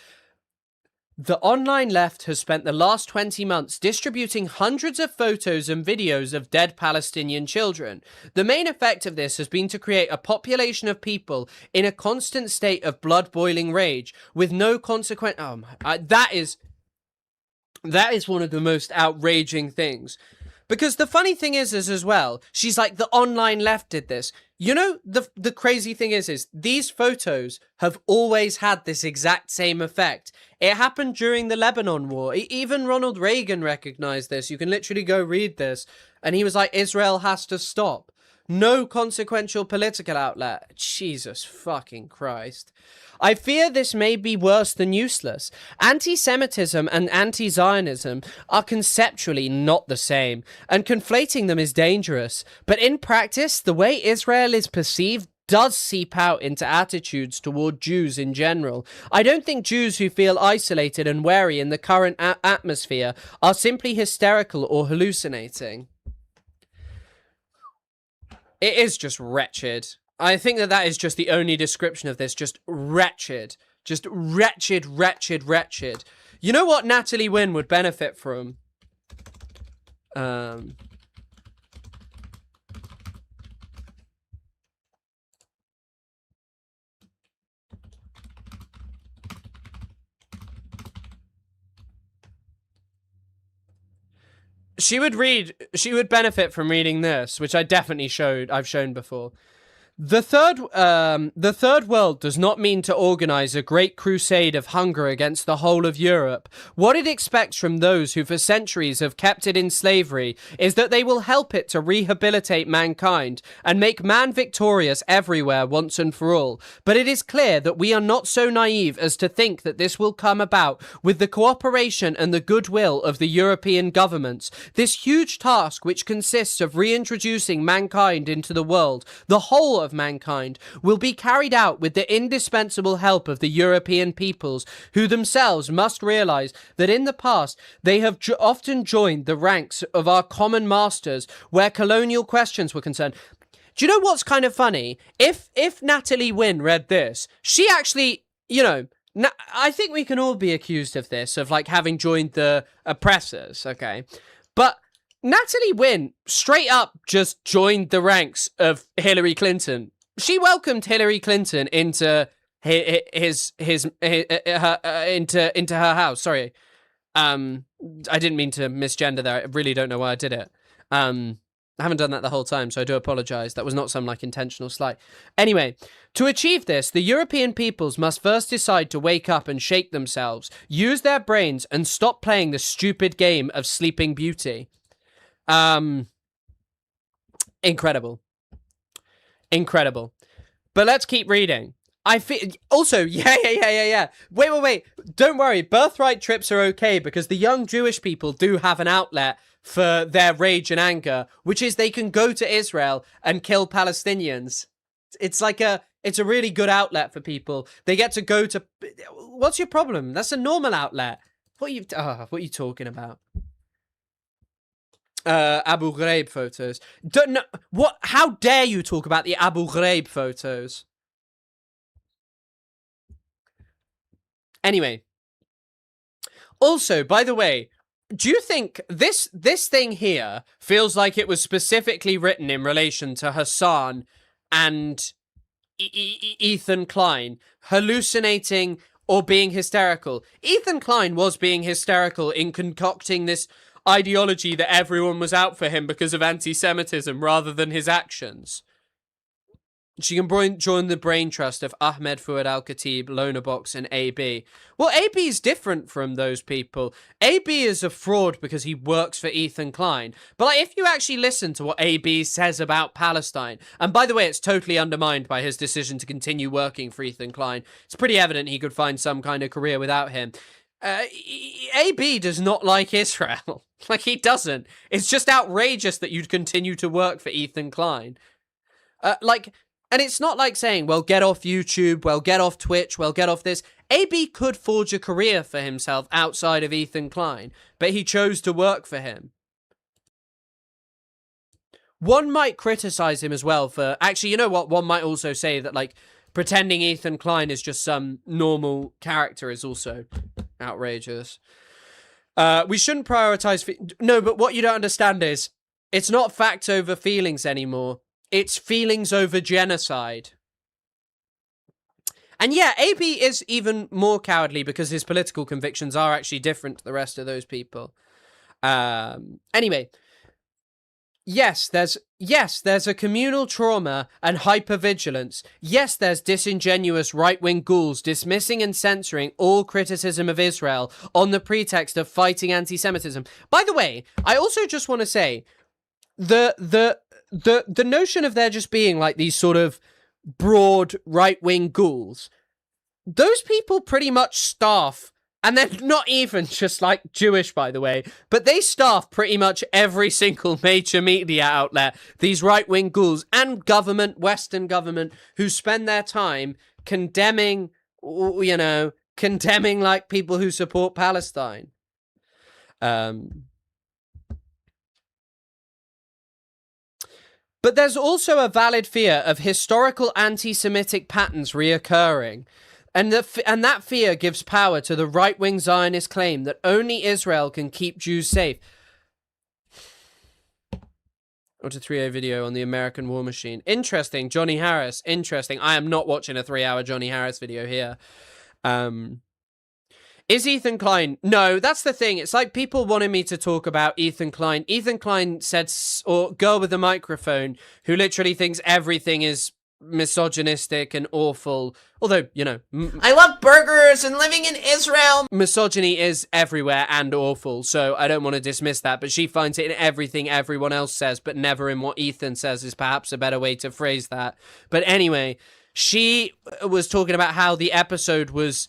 The online left has spent the last 20 months distributing hundreds of photos and videos of dead Palestinian children. The main effect of this has been to create a population of people in a constant state of blood-boiling rage with no consequence. Oh my, that is one of the most outraging things. Because the funny thing is as well, she's like, the online left did this. You know, the crazy thing is these photos have always had this exact same effect. It happened during the Lebanon war. Even Ronald Reagan recognized this. You can literally go read this. And he was like, Israel has to stop. no consequential political outlet. Jesus fucking Christ. I fear this may be worse than useless. Anti-Semitism and anti-Zionism are conceptually not the same, and conflating them is dangerous. But in practice, the way Israel is perceived does seep out into attitudes toward Jews in general. I don't think Jews who feel isolated and wary in the current atmosphere are simply hysterical or hallucinating. It is just wretched. I think that is just the only description of this. Just wretched. Just wretched, wretched, wretched. You know what Natalie Wynn would benefit from? She would benefit from reading this, which I've shown before. The third world does not mean to organize a great crusade of hunger against the whole of Europe. What it expects from those who for centuries have kept it in slavery is that they will help it to rehabilitate mankind and make man victorious everywhere once and for all. But it is clear that we are not so naive as to think that this will come about with the cooperation and the goodwill of the European governments. This huge task, which consists of reintroducing mankind into the world, the whole of mankind, will be carried out with the indispensable help of the European peoples, who themselves must realize that in the past they have often joined the ranks of our common masters where colonial questions were concerned. Do you know what's kind of funny? If Natalie Wynn read this, she actually, you know, I think we can all be accused of this, of like having joined the oppressors, okay? But Natalie Wynn straight up just joined the ranks of Hillary Clinton. She welcomed Hillary Clinton into into her house. Sorry, I didn't mean to misgender there. I really don't know why I did it. I haven't done that the whole time, so I do apologize. That was not some like intentional slight. Anyway, to achieve this, the European peoples must first decide to wake up and shake themselves, use their brains, and stop playing the stupid game of Sleeping Beauty. Incredible. But let's keep reading. I feel also, yeah. Wait. Don't worry. Birthright trips are okay because the young Jewish people do have an outlet for their rage and anger, which is they can go to Israel and kill Palestinians. It's a really good outlet for people. They get to go to. What's your problem? That's a normal outlet. What are you talking about? Abu Ghraib photos. What? How dare you talk about the Abu Ghraib photos? Anyway. Also, by the way, do you think this thing here feels like it was specifically written in relation to Hassan and Ethan Klein hallucinating or being hysterical? Ethan Klein was being hysterical in concocting this ideology that everyone was out for him because of anti-Semitism rather than his actions. She can join the brain trust of Ahmed Fuad Al-Khatib, Lonabox, and AB. Well, AB is different from those people. AB is a fraud because he works for Ethan Klein. But like, if you actually listen to what AB says about Palestine, and by the way, it's totally undermined by his decision to continue working for Ethan Klein. It's pretty evident he could find some kind of career without him. AB does not like Israel. Like, he doesn't. It's just outrageous that you'd continue to work for Ethan Klein. And it's not like saying, well, get off YouTube, well, get off Twitch, well, get off this. AB could forge a career for himself outside of Ethan Klein, but he chose to work for him. One might criticize him as well for... Actually, you know what? One might also say that, like, pretending Ethan Klein is just some normal character is also outrageous. We shouldn't prioritize... No, but what you don't understand is it's not facts over feelings anymore. It's feelings over genocide. And yeah, AB is even more cowardly because his political convictions are actually different to the rest of those people. Anyway... Yes, there's a communal trauma and hypervigilance. Yes, there's disingenuous right-wing ghouls dismissing and censoring all criticism of Israel on the pretext of fighting anti-Semitism. By the way, I also just want to say, the the notion of there just being like these sort of broad right-wing ghouls, those people pretty much staff, and they're not even just like Jewish, by the way, but they staff pretty much every single major media outlet, these right-wing ghouls and government, Western government, who spend their time condemning, you know, condemning like people who support Palestine. But there's also a valid fear of historical anti-Semitic patterns reoccurring. And that fear gives power to the right-wing Zionist claim that only Israel can keep Jews safe. Watch a 3A video on the American war machine. Interesting. Johnny Harris. Interesting. I am not watching a 3-hour Johnny Harris video here. Is Ethan Klein? No, that's the thing. It's like people wanted me to talk about Ethan Klein. Ethan Klein said, or girl with the microphone, who literally thinks everything is misogynistic and awful. Although, you know, I love burgers and living in Israel. Misogyny is everywhere and awful, so I don't want to dismiss that. But she finds it in everything everyone else says, but never in what Ethan says is perhaps a better way to phrase that. But anyway, she was talking about how the episode was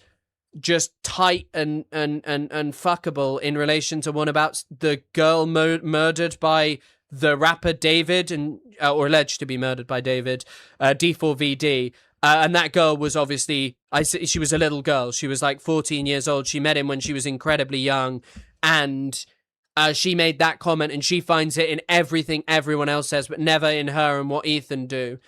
just tight and fuckable in relation to one about the girl murdered by the rapper David, and or alleged to be murdered by David, D4VD. And that girl was obviously, she was a little girl. She was like 14 years old. She met him when she was incredibly young. And she made that comment, and she finds it in everything everyone else says, but never in her and what Ethan do.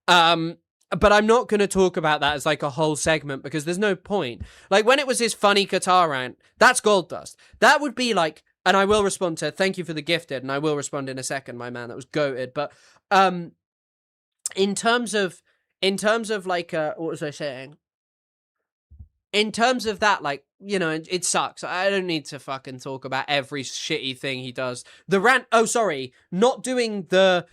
But I'm not going to talk about that as like a whole segment because there's no point. Like when it was his funny Qatar rant, that's gold dust. That would be like, and I will respond to, thank you for the gifted, and I will respond in a second, my man, that was goated. But in terms of like, what was I saying? In terms of that, like, you know, it sucks. I don't need to fucking talk about every shitty thing he does. The rant, oh, sorry, not doing the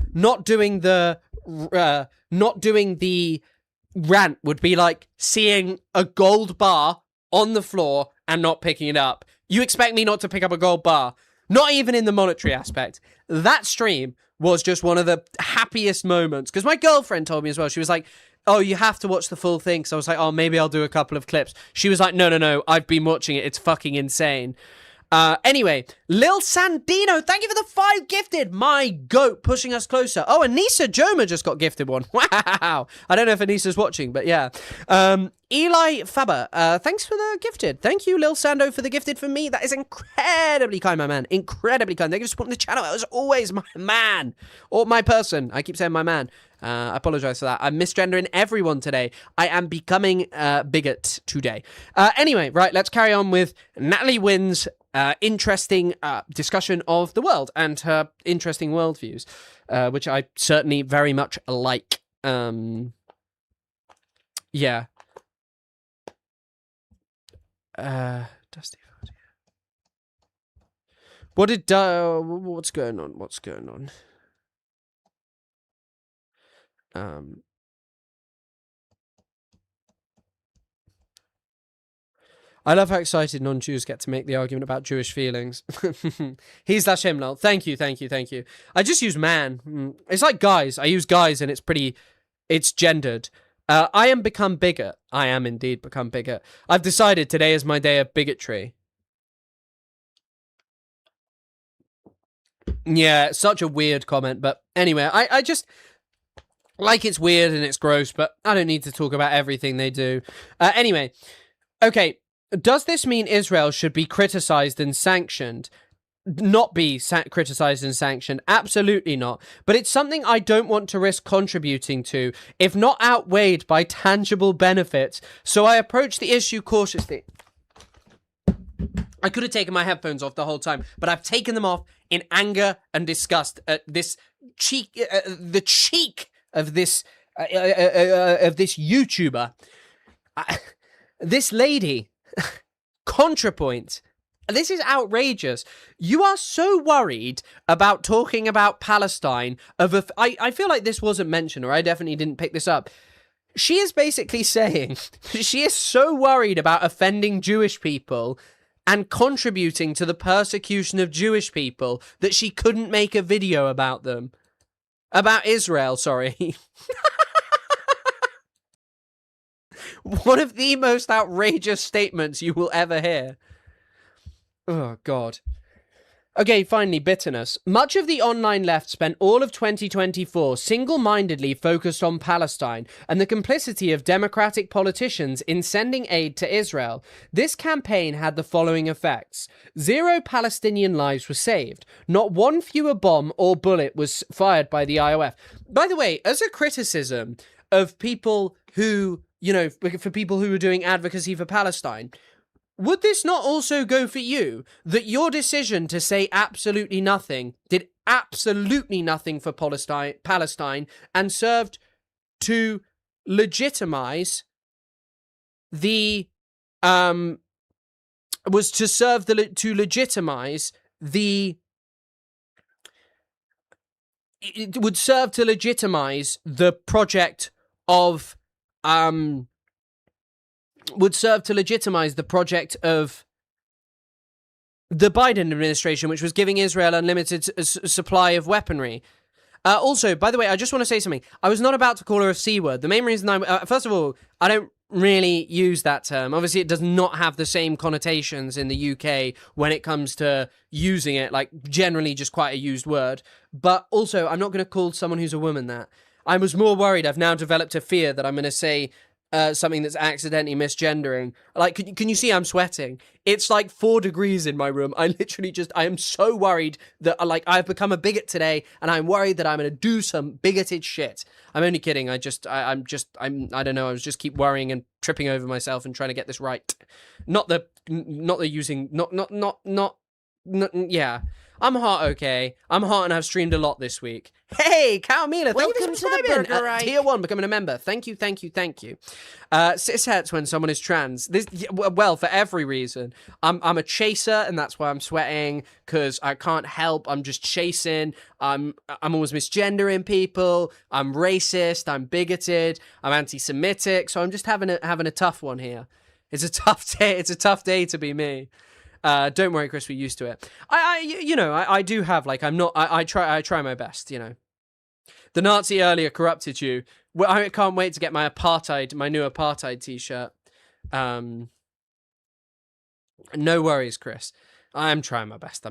rant would be like seeing a gold bar on the floor and not picking it up. You expect me not to pick up a gold bar? Not even in the monetary aspect. That stream was just one of the happiest moments because my girlfriend told me as well. She was like, oh, you have to watch the full thing. So I was like, oh, maybe I'll do a couple of clips. She was like, no, I've been watching it. It's fucking insane. Anyway, Lil Sandino, thank you for the 5 gifted. My goat pushing us closer. Oh, Anissa Joma just got gifted one. Wow. I don't know if Anissa's watching, but yeah. Eli Faber, thanks for the gifted. Thank you, Lil Sando, for the gifted for me. That is incredibly kind, my man. Incredibly kind. Thank you for supporting the channel. As always, my man. Or my person. I keep saying my man. I apologize for that. I'm misgendering everyone today. I am becoming bigot today. Anyway, right, let's carry on with Natalie Wynn's interesting discussion of the world and her interesting worldviews, which I certainly very much like. Yeah. Dusty. What did what's going on? What's going on? I love how excited non-Jews get to make the argument about Jewish feelings. He's /him, lol. Thank you. I just use man. It's like guys. I use guys and it's gendered. I am become bigot. I am indeed become bigot. I've decided today is my day of bigotry. Yeah, such a weird comment, but anyway, I just... like it's weird and it's gross, but I don't need to talk about everything they do. Anyway, okay, does this mean Israel should be criticized and sanctioned? Not be criticized and sanctioned? Absolutely not. But it's something I don't want to risk contributing to, if not outweighed by tangible benefits. So I approach the issue cautiously. I could have taken my headphones off the whole time, but I've taken them off in anger and disgust at this the cheek of this YouTuber, this lady, ContraPoint. This is outrageous. You are so worried about talking about Palestine. I feel like this wasn't mentioned, or I definitely didn't pick this up. She is basically saying she is so worried about offending Jewish people and contributing to the persecution of Jewish people that she couldn't make a video about them. About Israel, sorry. One of the most outrageous statements you will ever hear. Oh, God. Okay, finally, bitterness. Much of the online left spent all of 2024 single-mindedly focused on Palestine and the complicity of democratic politicians in sending aid to Israel. This campaign had the following effects. 0 Palestinian lives were saved. Not one fewer bomb or bullet was fired by the IOF. By the way, as a criticism of people who, you know, for people who are doing advocacy for Palestine, would this not also go for you, that your decision to say absolutely nothing did absolutely nothing for Palestine and served to legitimize the it would serve to legitimize the project of the Biden administration, which was giving Israel unlimited supply of weaponry. Also, by the way, I just want to say something. I was not about to call her a C word. The main reason first of all, I don't really use that term. Obviously, it does not have the same connotations in the UK when it comes to using it, like generally just quite a used word. But also, I'm not going to call someone who's a woman that. I was more worried. I've now developed a fear that I'm going to say something that's accidentally misgendering. Like, can you see I'm sweating? It's like 4 degrees in my room. I am so worried that I've become a bigot today, and I'm worried that I'm going to do some bigoted shit. I'm only kidding. I don't know. I was just keep worrying and tripping over myself and trying to get this right. Yeah. I'm hot, okay? I'm hot and I've streamed a lot this week. Hey, Calmila, thank you for subscribing. Tier 1, becoming a member. Thank you. Cis hurts when someone is trans. Well, for every reason. I'm a chaser, and that's why I'm sweating, because I can't help. I'm just chasing. I'm always misgendering people. I'm racist. I'm bigoted. I'm anti-Semitic. So I'm just having a tough one here. It's a tough day. It's a tough day to be me. Don't worry, Chris, we're used to it. I do have, like, I try my best, you know. The Nazi earlier corrupted you. Well, I can't wait to get my new apartheid t-shirt. No worries, Chris. I'm trying my best.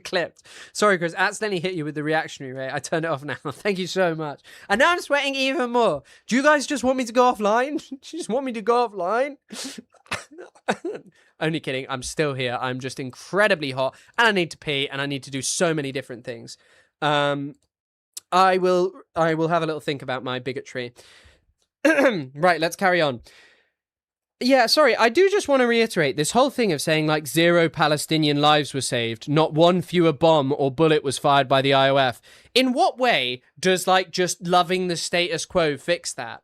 Clipped. Sorry, Chris. Accidentally hit you with the reactionary rate. I turned it off now. Thank you so much. And now I'm sweating even more. Do you guys just want me to go offline? Do you just want me to go offline? Only kidding. I'm still here. I'm just incredibly hot, and I need to pee, and I need to do so many different things. I will have a little think about my bigotry. Right, let's carry on. Yeah, sorry, I do just want to reiterate this whole thing of saying, like, 0 Palestinian lives were saved, not one fewer bomb or bullet was fired by the IOF. In what way does, like, just loving the status quo fix that?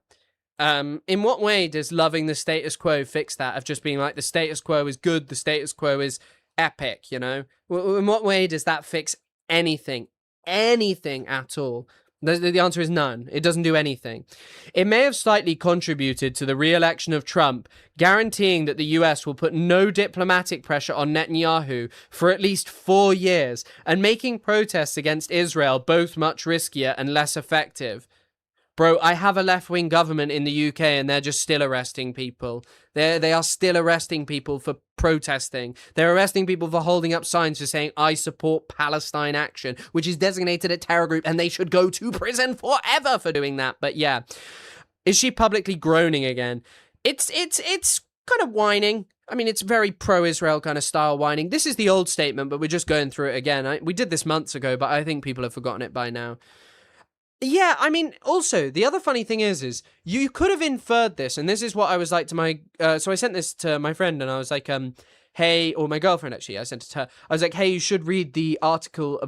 In what way does loving the status quo fix that, of just being like, the status quo is good, the status quo is epic, you know? In what way does that fix anything at all? The answer is none. It doesn't do anything. It may have slightly contributed to the re-election of Trump, guaranteeing that the US will put no diplomatic pressure on Netanyahu for at least 4 years, and making protests against Israel both much riskier and less effective. Bro, I have a left-wing government in the UK, and they're just still arresting people. They are still arresting people for protesting. They're arresting people for holding up signs for saying, I support Palestine Action, which is designated a terror group, and they should go to prison forever for doing that. But yeah, is she publicly groaning again? It's kind of whining. I mean, it's very pro-Israel kind of style whining. This is the old statement, but we're just going through it again. We did this months ago, but I think people have forgotten it by now. Yeah, I mean, also, the other funny thing is you could have inferred this, and this is what I was like to my, so I sent this to my friend, and I was like, hey, or my girlfriend, actually, I sent it to her, I was like, hey, you should read the article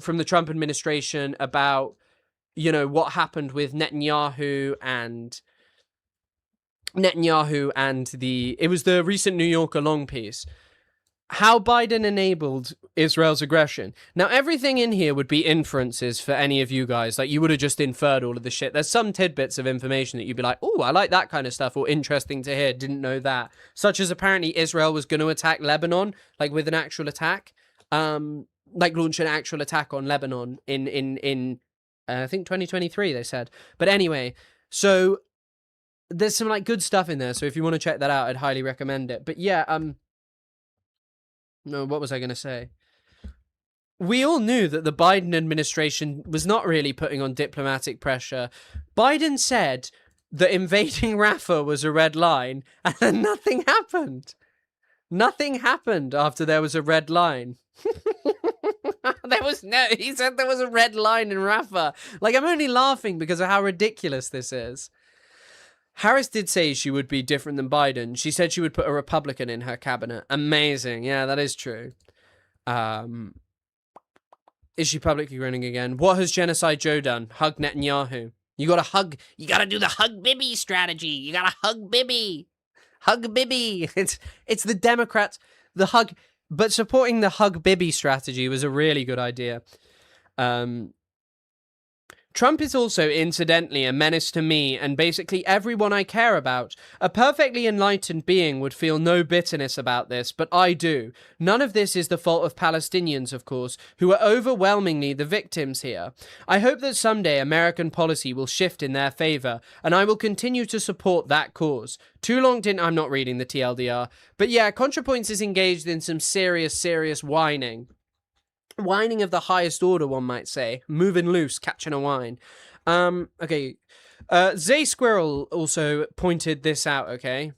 from the Trump administration about, you know, what happened with Netanyahu and it was the recent New Yorker long piece. How Biden enabled Israel's aggression. Now, everything in here would be inferences for any of you guys. Like, you would have just inferred all of the shit. There's some tidbits of information that you'd be like, oh, I like that kind of stuff, or interesting to hear, didn't know that. Such as apparently Israel was going to attack Lebanon, like with an actual attack. like launch an actual attack on Lebanon in I think 2023 they said. But anyway, so there's some like good stuff in there. So if you want to check that out, I'd highly recommend it. But yeah, no, what was I going to say? We all knew that the Biden administration was not really putting on diplomatic pressure. Biden said that invading Rafah was a red line, and then nothing happened. Nothing happened after there was a red line. He said there was a red line in Rafah. Like, I'm only laughing because of how ridiculous this is. Harris did say she would be different than Biden. She said she would put a Republican in her cabinet. Amazing. Yeah, that is true. Is she publicly running again? What has Genocide Joe done? Hug Netanyahu. You gotta do the hug Bibi strategy. You gotta hug Bibi. Hug Bibi. It's the Democrats. The hug, but supporting the hug Bibi strategy was a really good idea. Trump is also, incidentally, a menace to me and basically everyone I care about. A perfectly enlightened being would feel no bitterness about this, but I do. None of this is the fault of Palestinians, of course, who are overwhelmingly the victims here. I hope that someday American policy will shift in their favor, and I will continue to support that cause. Too long didn't... I'm not reading the TLDR. But yeah, ContraPoints is engaged in some serious whining. Whining of the highest order, one might say. Moving loose, catching a whine. Okay. Zay Squirrel also pointed this out, okay?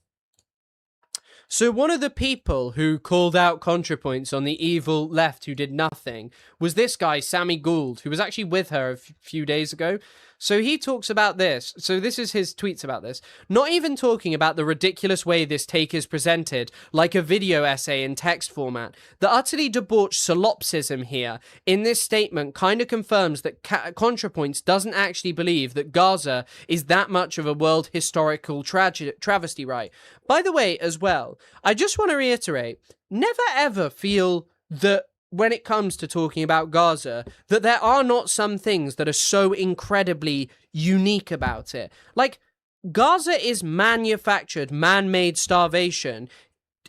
So one of the people who called out ContraPoints on the evil left who did nothing was this guy, Sammy Gould, who was actually with her a few days ago. So he talks about this. So this is his tweets about this. Not even talking about the ridiculous way this take is presented, like a video essay in text format. The utterly debauched solipsism here in this statement kind of confirms that ContraPoints doesn't actually believe that Gaza is that much of a world historical travesty, right? By the way, as well, I just want to reiterate, never ever feel that when it comes to talking about Gaza, that there are not some things that are so incredibly unique about it. Like, Gaza is manufactured, man-made starvation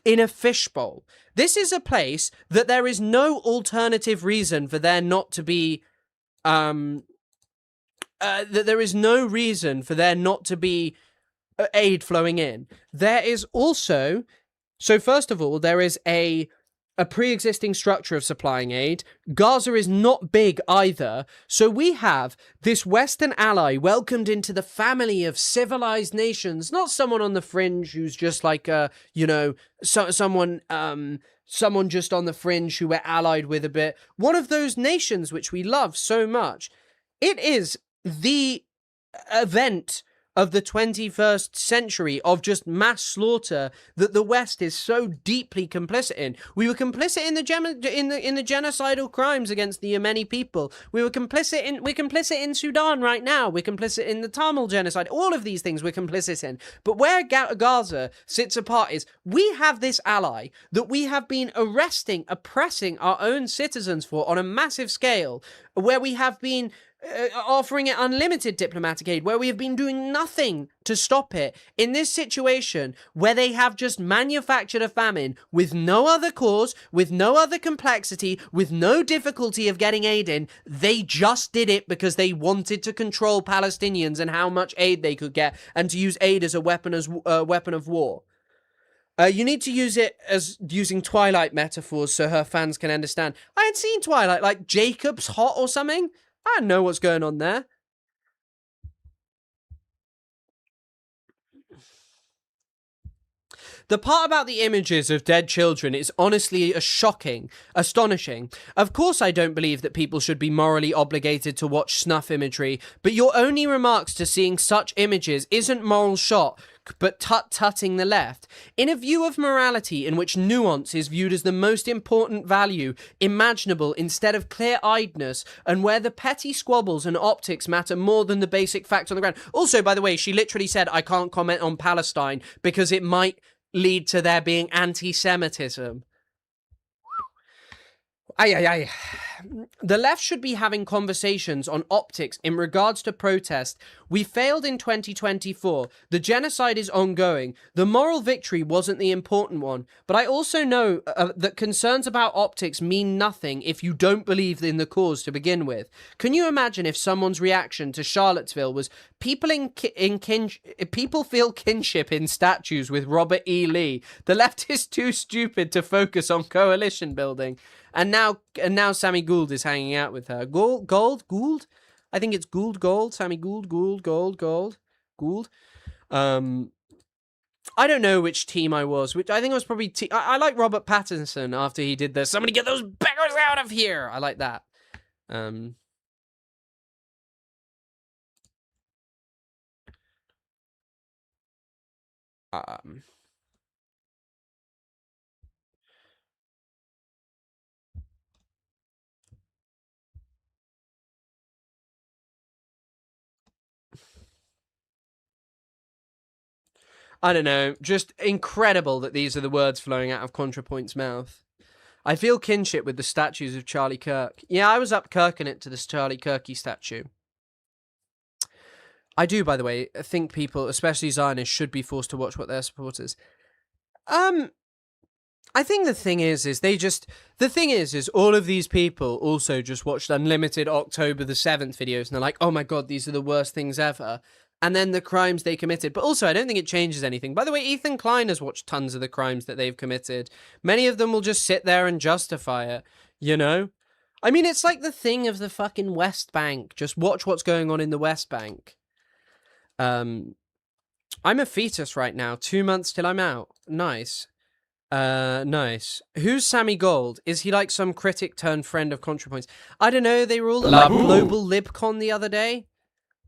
in a fishbowl. This is a place that there is no alternative reason for there not to be, that there is no reason for there not to be aid flowing in. There is also, so first of all, there is a pre-existing structure of supplying aid. Gaza is not big either. So we have this Western ally welcomed into the family of civilized nations, not someone on the fringe who's just like, someone just on the fringe who we're allied with a bit. One of those nations which we love so much. It is the event of the 21st century of just mass slaughter that the West is so deeply complicit in. We were complicit in the genocidal crimes against the Yemeni people. We're complicit in Sudan right now. We're complicit in the Tamil genocide. All of these things we're complicit in. But where Gaza sits apart is we have this ally that we have been oppressing our own citizens for on a massive scale, where we have been offering it unlimited diplomatic aid, where we have been doing nothing to stop it. In this situation, where they have just manufactured a famine with no other cause, with no other complexity, with no difficulty of getting aid in, they just did it because they wanted to control Palestinians and how much aid they could get, and to use aid as a weapon of war. You need to use it as using Twilight metaphors so her fans can understand. I had seen Twilight, like Jacob's hot or something. I don't know what's going on there. The part about the images of dead children is honestly astonishing. Of course I don't believe that people should be morally obligated to watch snuff imagery, but your only remarks to seeing such images isn't moral shot, but tut-tutting the left. In a view of morality in which nuance is viewed as the most important value imaginable instead of clear-eyedness, and where the petty squabbles and optics matter more than the basic facts on the ground. Also, by the way, she literally said, I can't comment on Palestine because it might lead to there being anti-Semitism. The left should be having conversations on optics in regards to protest. We failed in 2024. The genocide is ongoing. The moral victory wasn't the important one. But I also know that concerns about optics mean nothing if you don't believe in the cause to begin with. Can you imagine if someone's reaction to Charlottesville was people feel kinship in statues with Robert E. Lee? The left is too stupid to focus on coalition building. And now Sammy Gould is hanging out with her. Gould? I think it's Gould. Sammy Gould. I don't know which team I was. I think I was probably I like Robert Pattinson after he did this. Somebody get those beggars out of here. I like that. I don't know, just incredible that these are the words flowing out of ContraPoint's mouth. I feel kinship with the statues of Charlie Kirk. Yeah, I was up Kirking it to this Charlie Kirky statue. I do, by the way, think people, especially Zionists, should be forced to watch what their supporters. I think the thing is all of these people also just watched unlimited October the 7th videos and they're like, oh my god, these are the worst things ever. And then the crimes they committed. But also, I don't think it changes anything. By the way, Ethan Klein has watched tons of the crimes that they've committed. Many of them will just sit there and justify it, you know? I mean, it's like the thing of the fucking West Bank. Just watch what's going on in the West Bank. I'm a fetus right now. 2 months till I'm out. Nice. Nice. Who's Sammy Gold? Is he like some critic turned friend of ContraPoints? I don't know. They were all at Global LibCon the other day.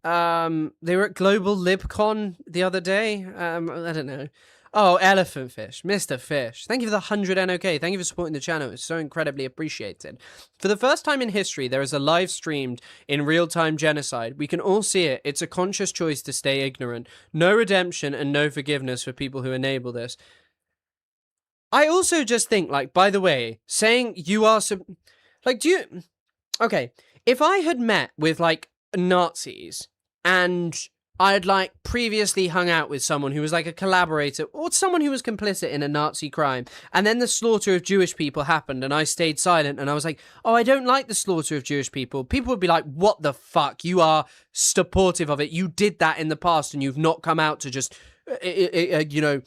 They were at Global LibCon the other day. I don't know. Oh, Elephant Fish. Mr. Fish. Thank you for the 100 NOK. Thank you for supporting the channel. It's so incredibly appreciated. For the first time in history, there is a live streamed in real-time genocide. We can all see it. It's a conscious choice to stay ignorant. No redemption and no forgiveness for people who enable this. I also just think, like, by the way, saying you are... Like, do you... Okay, if I had met with, like, Nazis... and I'd, like, previously hung out with someone who was, like, a collaborator, or someone who was complicit in a Nazi crime, and then the slaughter of Jewish people happened, and I stayed silent, and I was like, oh, I don't like the slaughter of Jewish people, people would be like, what the fuck? You are supportive of it. You did that in the past, and you've not come out to just, you know,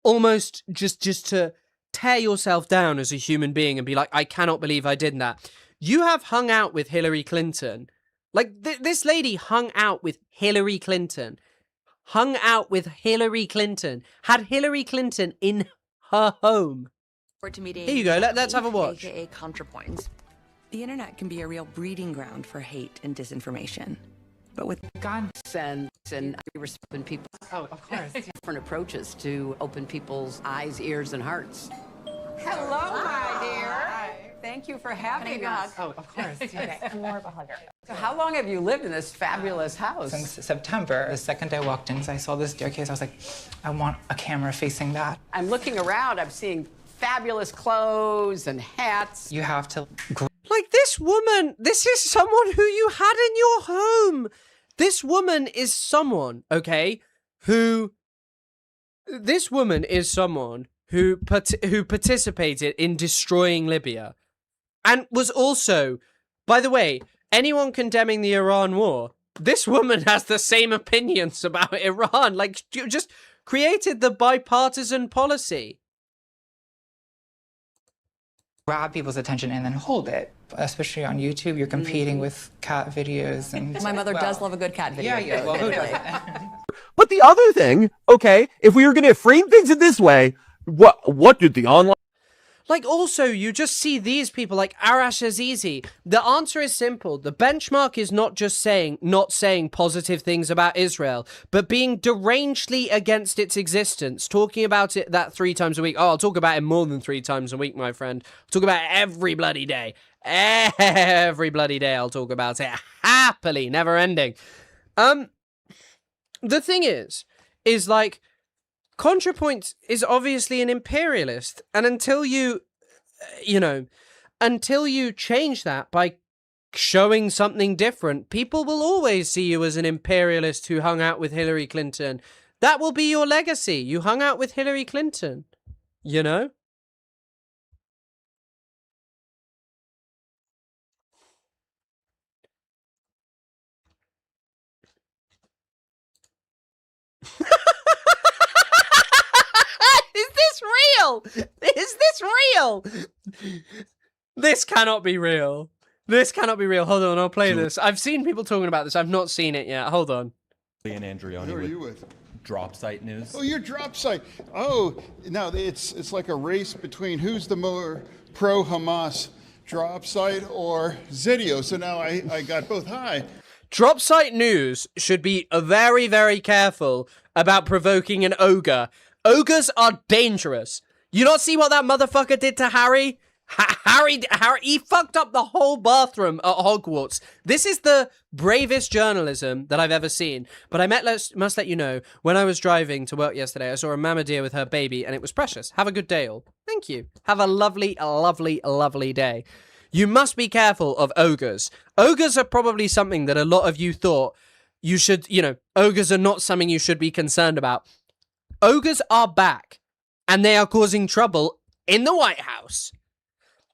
almost just to tear yourself down as a human being and be like, I cannot believe I did that. You have hung out with Hillary Clinton. Like, this lady hung out with Hillary Clinton. Hung out with Hillary Clinton. Had Hillary Clinton in her home. Here you go, let's have a watch. AKA ContraPoints. The internet can be a real breeding ground for hate and disinformation. But with God sense and respect people, of course, different approaches to open people's eyes, ears, and hearts. hello, my dear. Thank you for having us. Oh, of course. Okay, I'm more of a hugger. So how long have you lived in this fabulous house? Since September. The second I walked in, I saw this staircase. I was like, I want a camera facing that. I'm looking around. I'm seeing fabulous clothes and hats. You have to... Like, this woman, this is someone who you had in your home. This woman is someone, okay, who... This woman is someone who participated in destroying Libya. And was also, by the way, anyone condemning the Iran war, this woman has the same opinions about Iran. Like, you just created the bipartisan policy. Grab people's attention and then hold it. Especially on YouTube, you're competing with cat videos. And My mother does love a good cat video. Yeah, well, who doesn't? But the other thing, okay, if we were going to frame things in this way, what did the online... Like, also, you just see these people like Arash Azizi. The answer is simple. The benchmark is not just not saying positive things about Israel, but being derangedly against its existence, talking about it that 3 times a week. Oh, I'll talk about it more than 3 times a week, my friend. I'll talk about it every bloody day. Every bloody day I'll talk about it. Happily, never ending. The thing is like, ContraPoint is obviously an imperialist, and until you know, until you change that by showing something different, people will always see you as an imperialist who hung out with Hillary Clinton. That will be your legacy. You hung out with Hillary Clinton, you know? Is this real? Is this real? This cannot be real. This cannot be real. Hold on, I'll play this. I've seen people talking about this. I've not seen it yet. Hold on. And Andrioni, Who are you with? Drop site news. Oh, you're drop site. Oh, no, it's like a race between who's the more pro-Hamas, drop site or Zidio. So now I got both. Hi. Drop site news should be very, very careful about provoking an ogre. Ogres are dangerous. You not see what that motherfucker did to Harry? Harry, he fucked up the whole bathroom at Hogwarts. This is the bravest journalism that I've ever seen. But I must let you know, when I was driving to work yesterday, I saw a mama deer with her baby, and it was precious. Have a good day, all. Thank you. Have a lovely, lovely, lovely day. You must be careful of ogres. Ogres are probably something that a lot of you thought you should, ogres are not something you should be concerned about. Ogres are back, and they are causing trouble in the White House.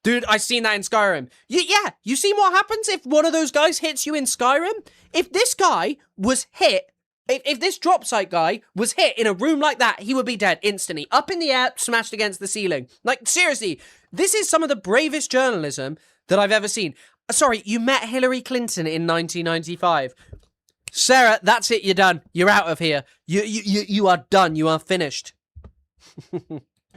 Dude, I seen that in Skyrim. Yeah, you seen what happens if one of those guys hits you in Skyrim? If this guy was hit, if this drop site guy was hit in a room like that, he would be dead instantly. Up in the air, smashed against the ceiling. Like, seriously, this is some of the bravest journalism that I've ever seen. Sorry, you met Hillary Clinton in 1995. Sarah, that's it, you're done. You're out of here. You are done. You are finished.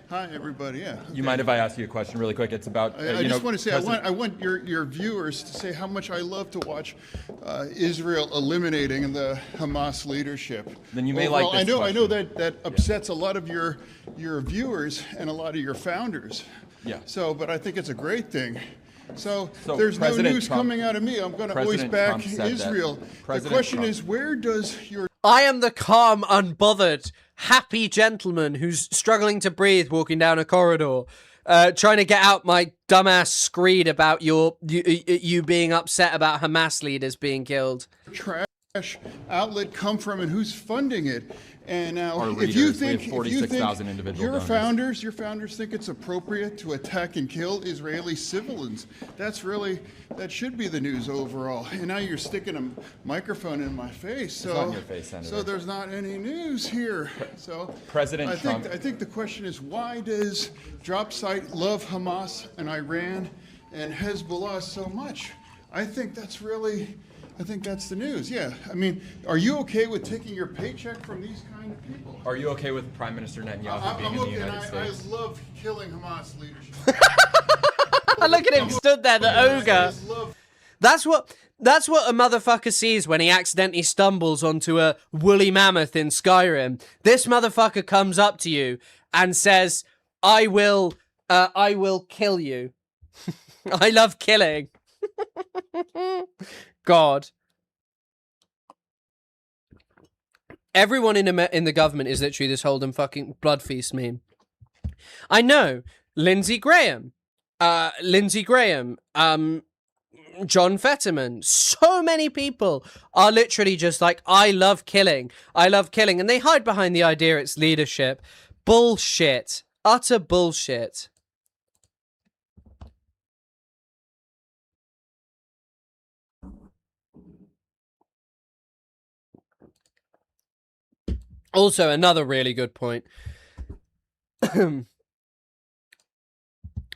Hi, everybody. Yeah. You mind if I ask you a question really quick? It's about. I just want to say, I want your viewers to say how much I love to watch Israel eliminating the Hamas leadership. Then you may like this I know that upsets a lot of your viewers and a lot of your founders. Yeah. So, but I think it's a great thing. So there's President no news Trump- coming out of me. I'm going to always President back Trump said Israel. that. The President question Trump- is, where does your I am the calm, unbothered, happy gentleman who's struggling to breathe walking down a corridor, trying to get out my dumbass screed about you being upset about Hamas leaders being killed. trash outlet come from and who's funding it? And now, Our if you readers, we think, have 46,000 individual donors. your founders think it's appropriate to attack and kill Israeli civilians, that should be the news overall. And now you're sticking a microphone in my face. So, It's not in your face, Senator. So there's not any news here. So President Trump- I think the question is, why does Drop Site love Hamas and Iran and Hezbollah so much? I think that's the news. Yeah. I mean, are you okay with taking your paycheck from these kind of people? Are you okay with Prime Minister Netanyahu being I'm in the okay, United and States? I love killing Hamas leadership. Look at him stood there, the ogre. That's what a motherfucker sees when he accidentally stumbles onto a woolly mammoth in Skyrim. This motherfucker comes up to you and says, I will kill you. I love killing. God. Everyone in the government is literally this Holden fucking blood feast meme. I know. Lindsey Graham, John Fetterman, so many people are literally just like, I love killing, and they hide behind the idea it's leadership. Bullshit. Utter bullshit. Also, another really good point.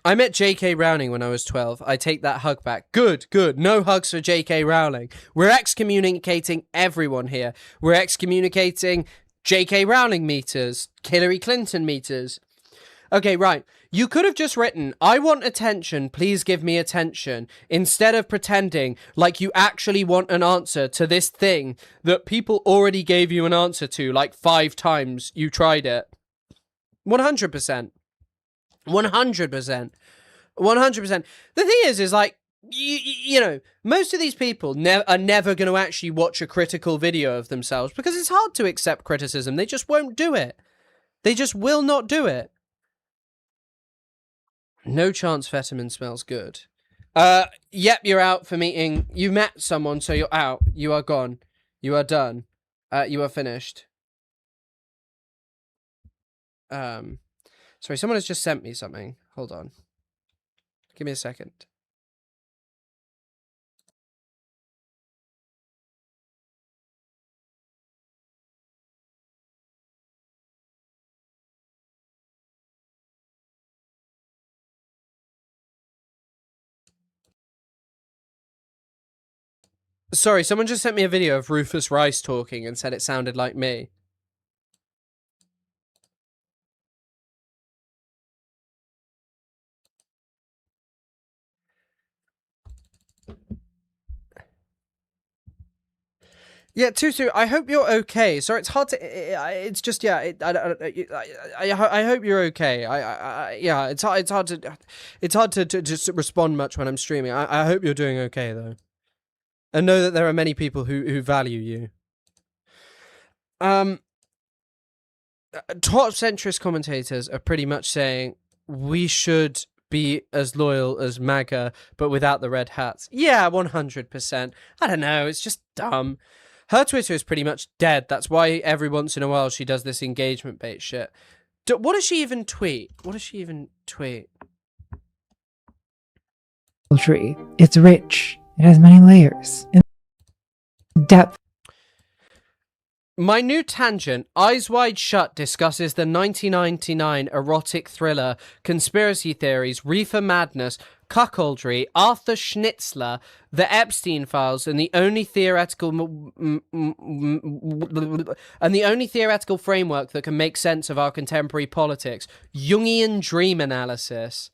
I met J.K. Rowling when I was 12. I take that hug back. Good. No hugs for J.K. Rowling. We're excommunicating everyone here. We're excommunicating J.K. Rowling meters, Hillary Clinton meters. Okay, right. You could have just written, I want attention, please give me attention, instead of pretending like you actually want an answer to this thing that people already gave you an answer to like 5 times you tried it. 100%. 100%. 100%. The thing is like, you know, most of these people are never going to actually watch a critical video of themselves because it's hard to accept criticism. They just won't do it. They just will not do it. No chance Fetterman smells good. Yep, you're out for meeting. You met someone, so you're out. You are gone. You are done. You are finished. Sorry, someone has just sent me something. Hold on. Give me a second. Sorry, someone just sent me a video of Rufus Rice talking and said it sounded like me. Yeah, Tutu, I hope you're okay. Sorry, it's hard to. It's just yeah. I hope you're okay. Yeah. It's hard. It's hard to just respond much when I'm streaming. I hope you're doing okay though, and know that there are many people who value you. Top centrist commentators are pretty much saying we should be as loyal as MAGA, but without the red hats. Yeah, 100%. I don't know. It's just dumb. Her Twitter is pretty much dead. That's why every once in a while she does this engagement bait shit. What does she even tweet? Tree. It's rich. It has many layers. And depth. My new tangent, Eyes Wide Shut, discusses the 1999 erotic thriller, conspiracy theories, reefer madness, cuckoldry, Arthur Schnitzler, the Epstein files, and the only theoretical framework that can make sense of our contemporary politics, Jungian dream analysis.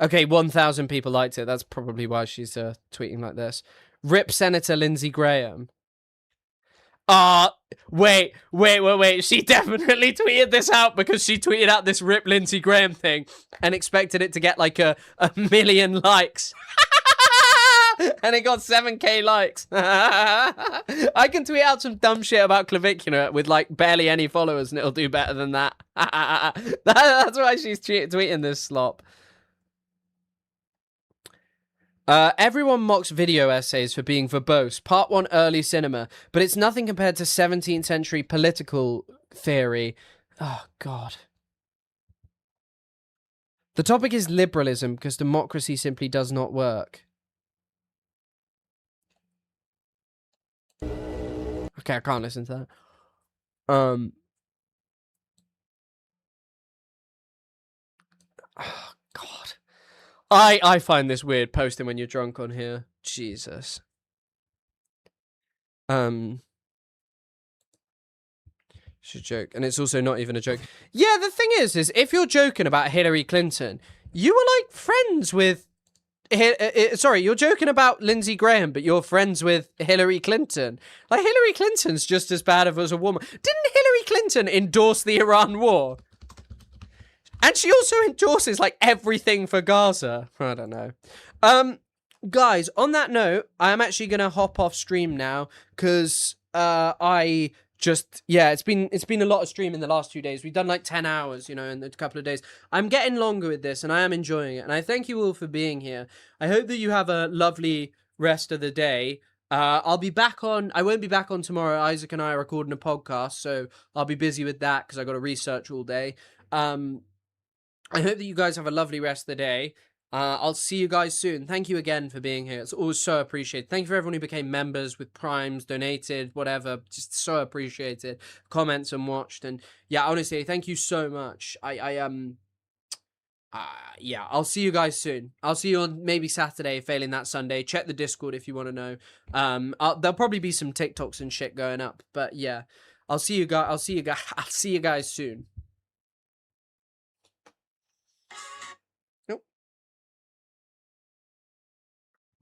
Okay, 1,000 people liked it. That's probably why she's tweeting like this. Rip Senator Lindsey Graham. Wait. She definitely tweeted this out because she tweeted out this Rip Lindsey Graham thing and expected it to get like a million likes. And it got 7k likes. I can tweet out some dumb shit about clavicular with like barely any followers and it'll do better than that. That's why she's tweeting this slop. Everyone mocks video essays for being verbose. Part 1, early cinema. But it's nothing compared to 17th century political theory. Oh, God. The topic is liberalism because democracy simply does not work. Okay, I can't listen to that. Oh, God. I find this weird posting when you're drunk on here. Jesus. It's a joke. And it's also not even a joke. Yeah, the thing is if you're joking about Hillary Clinton, you were like friends with... Sorry, you're joking about Lindsey Graham, but you're friends with Hillary Clinton. Like, Hillary Clinton's just as bad as a woman. Didn't Hillary Clinton endorse the Iran war? And she also endorses, like, everything for Gaza. I don't know. Guys, on that note, I am actually going to hop off stream now, because I just, yeah, it's been a lot of stream in the last 2 days. We've done, like, 10 hours, you know, in a couple of days. I'm getting longer with this, and I am enjoying it, and I thank you all for being here. I hope that you have a lovely rest of the day. I'll be back on, I won't be back on tomorrow. Isaac and I are recording a podcast, so I'll be busy with that, because I got to research all day. I hope that you guys have a lovely rest of the day. I'll see you guys soon. Thank you again for being here. It's always so appreciated. Thank you for everyone who became members with primes, donated, whatever. Just so appreciated. Comments and watched. And yeah, honestly, thank you so much. Yeah, I'll see you guys soon. I'll see you on maybe Saturday, failing that Sunday. Check the Discord if you want to know. There'll probably be some TikToks and shit going up. But yeah, I'll see you guys soon.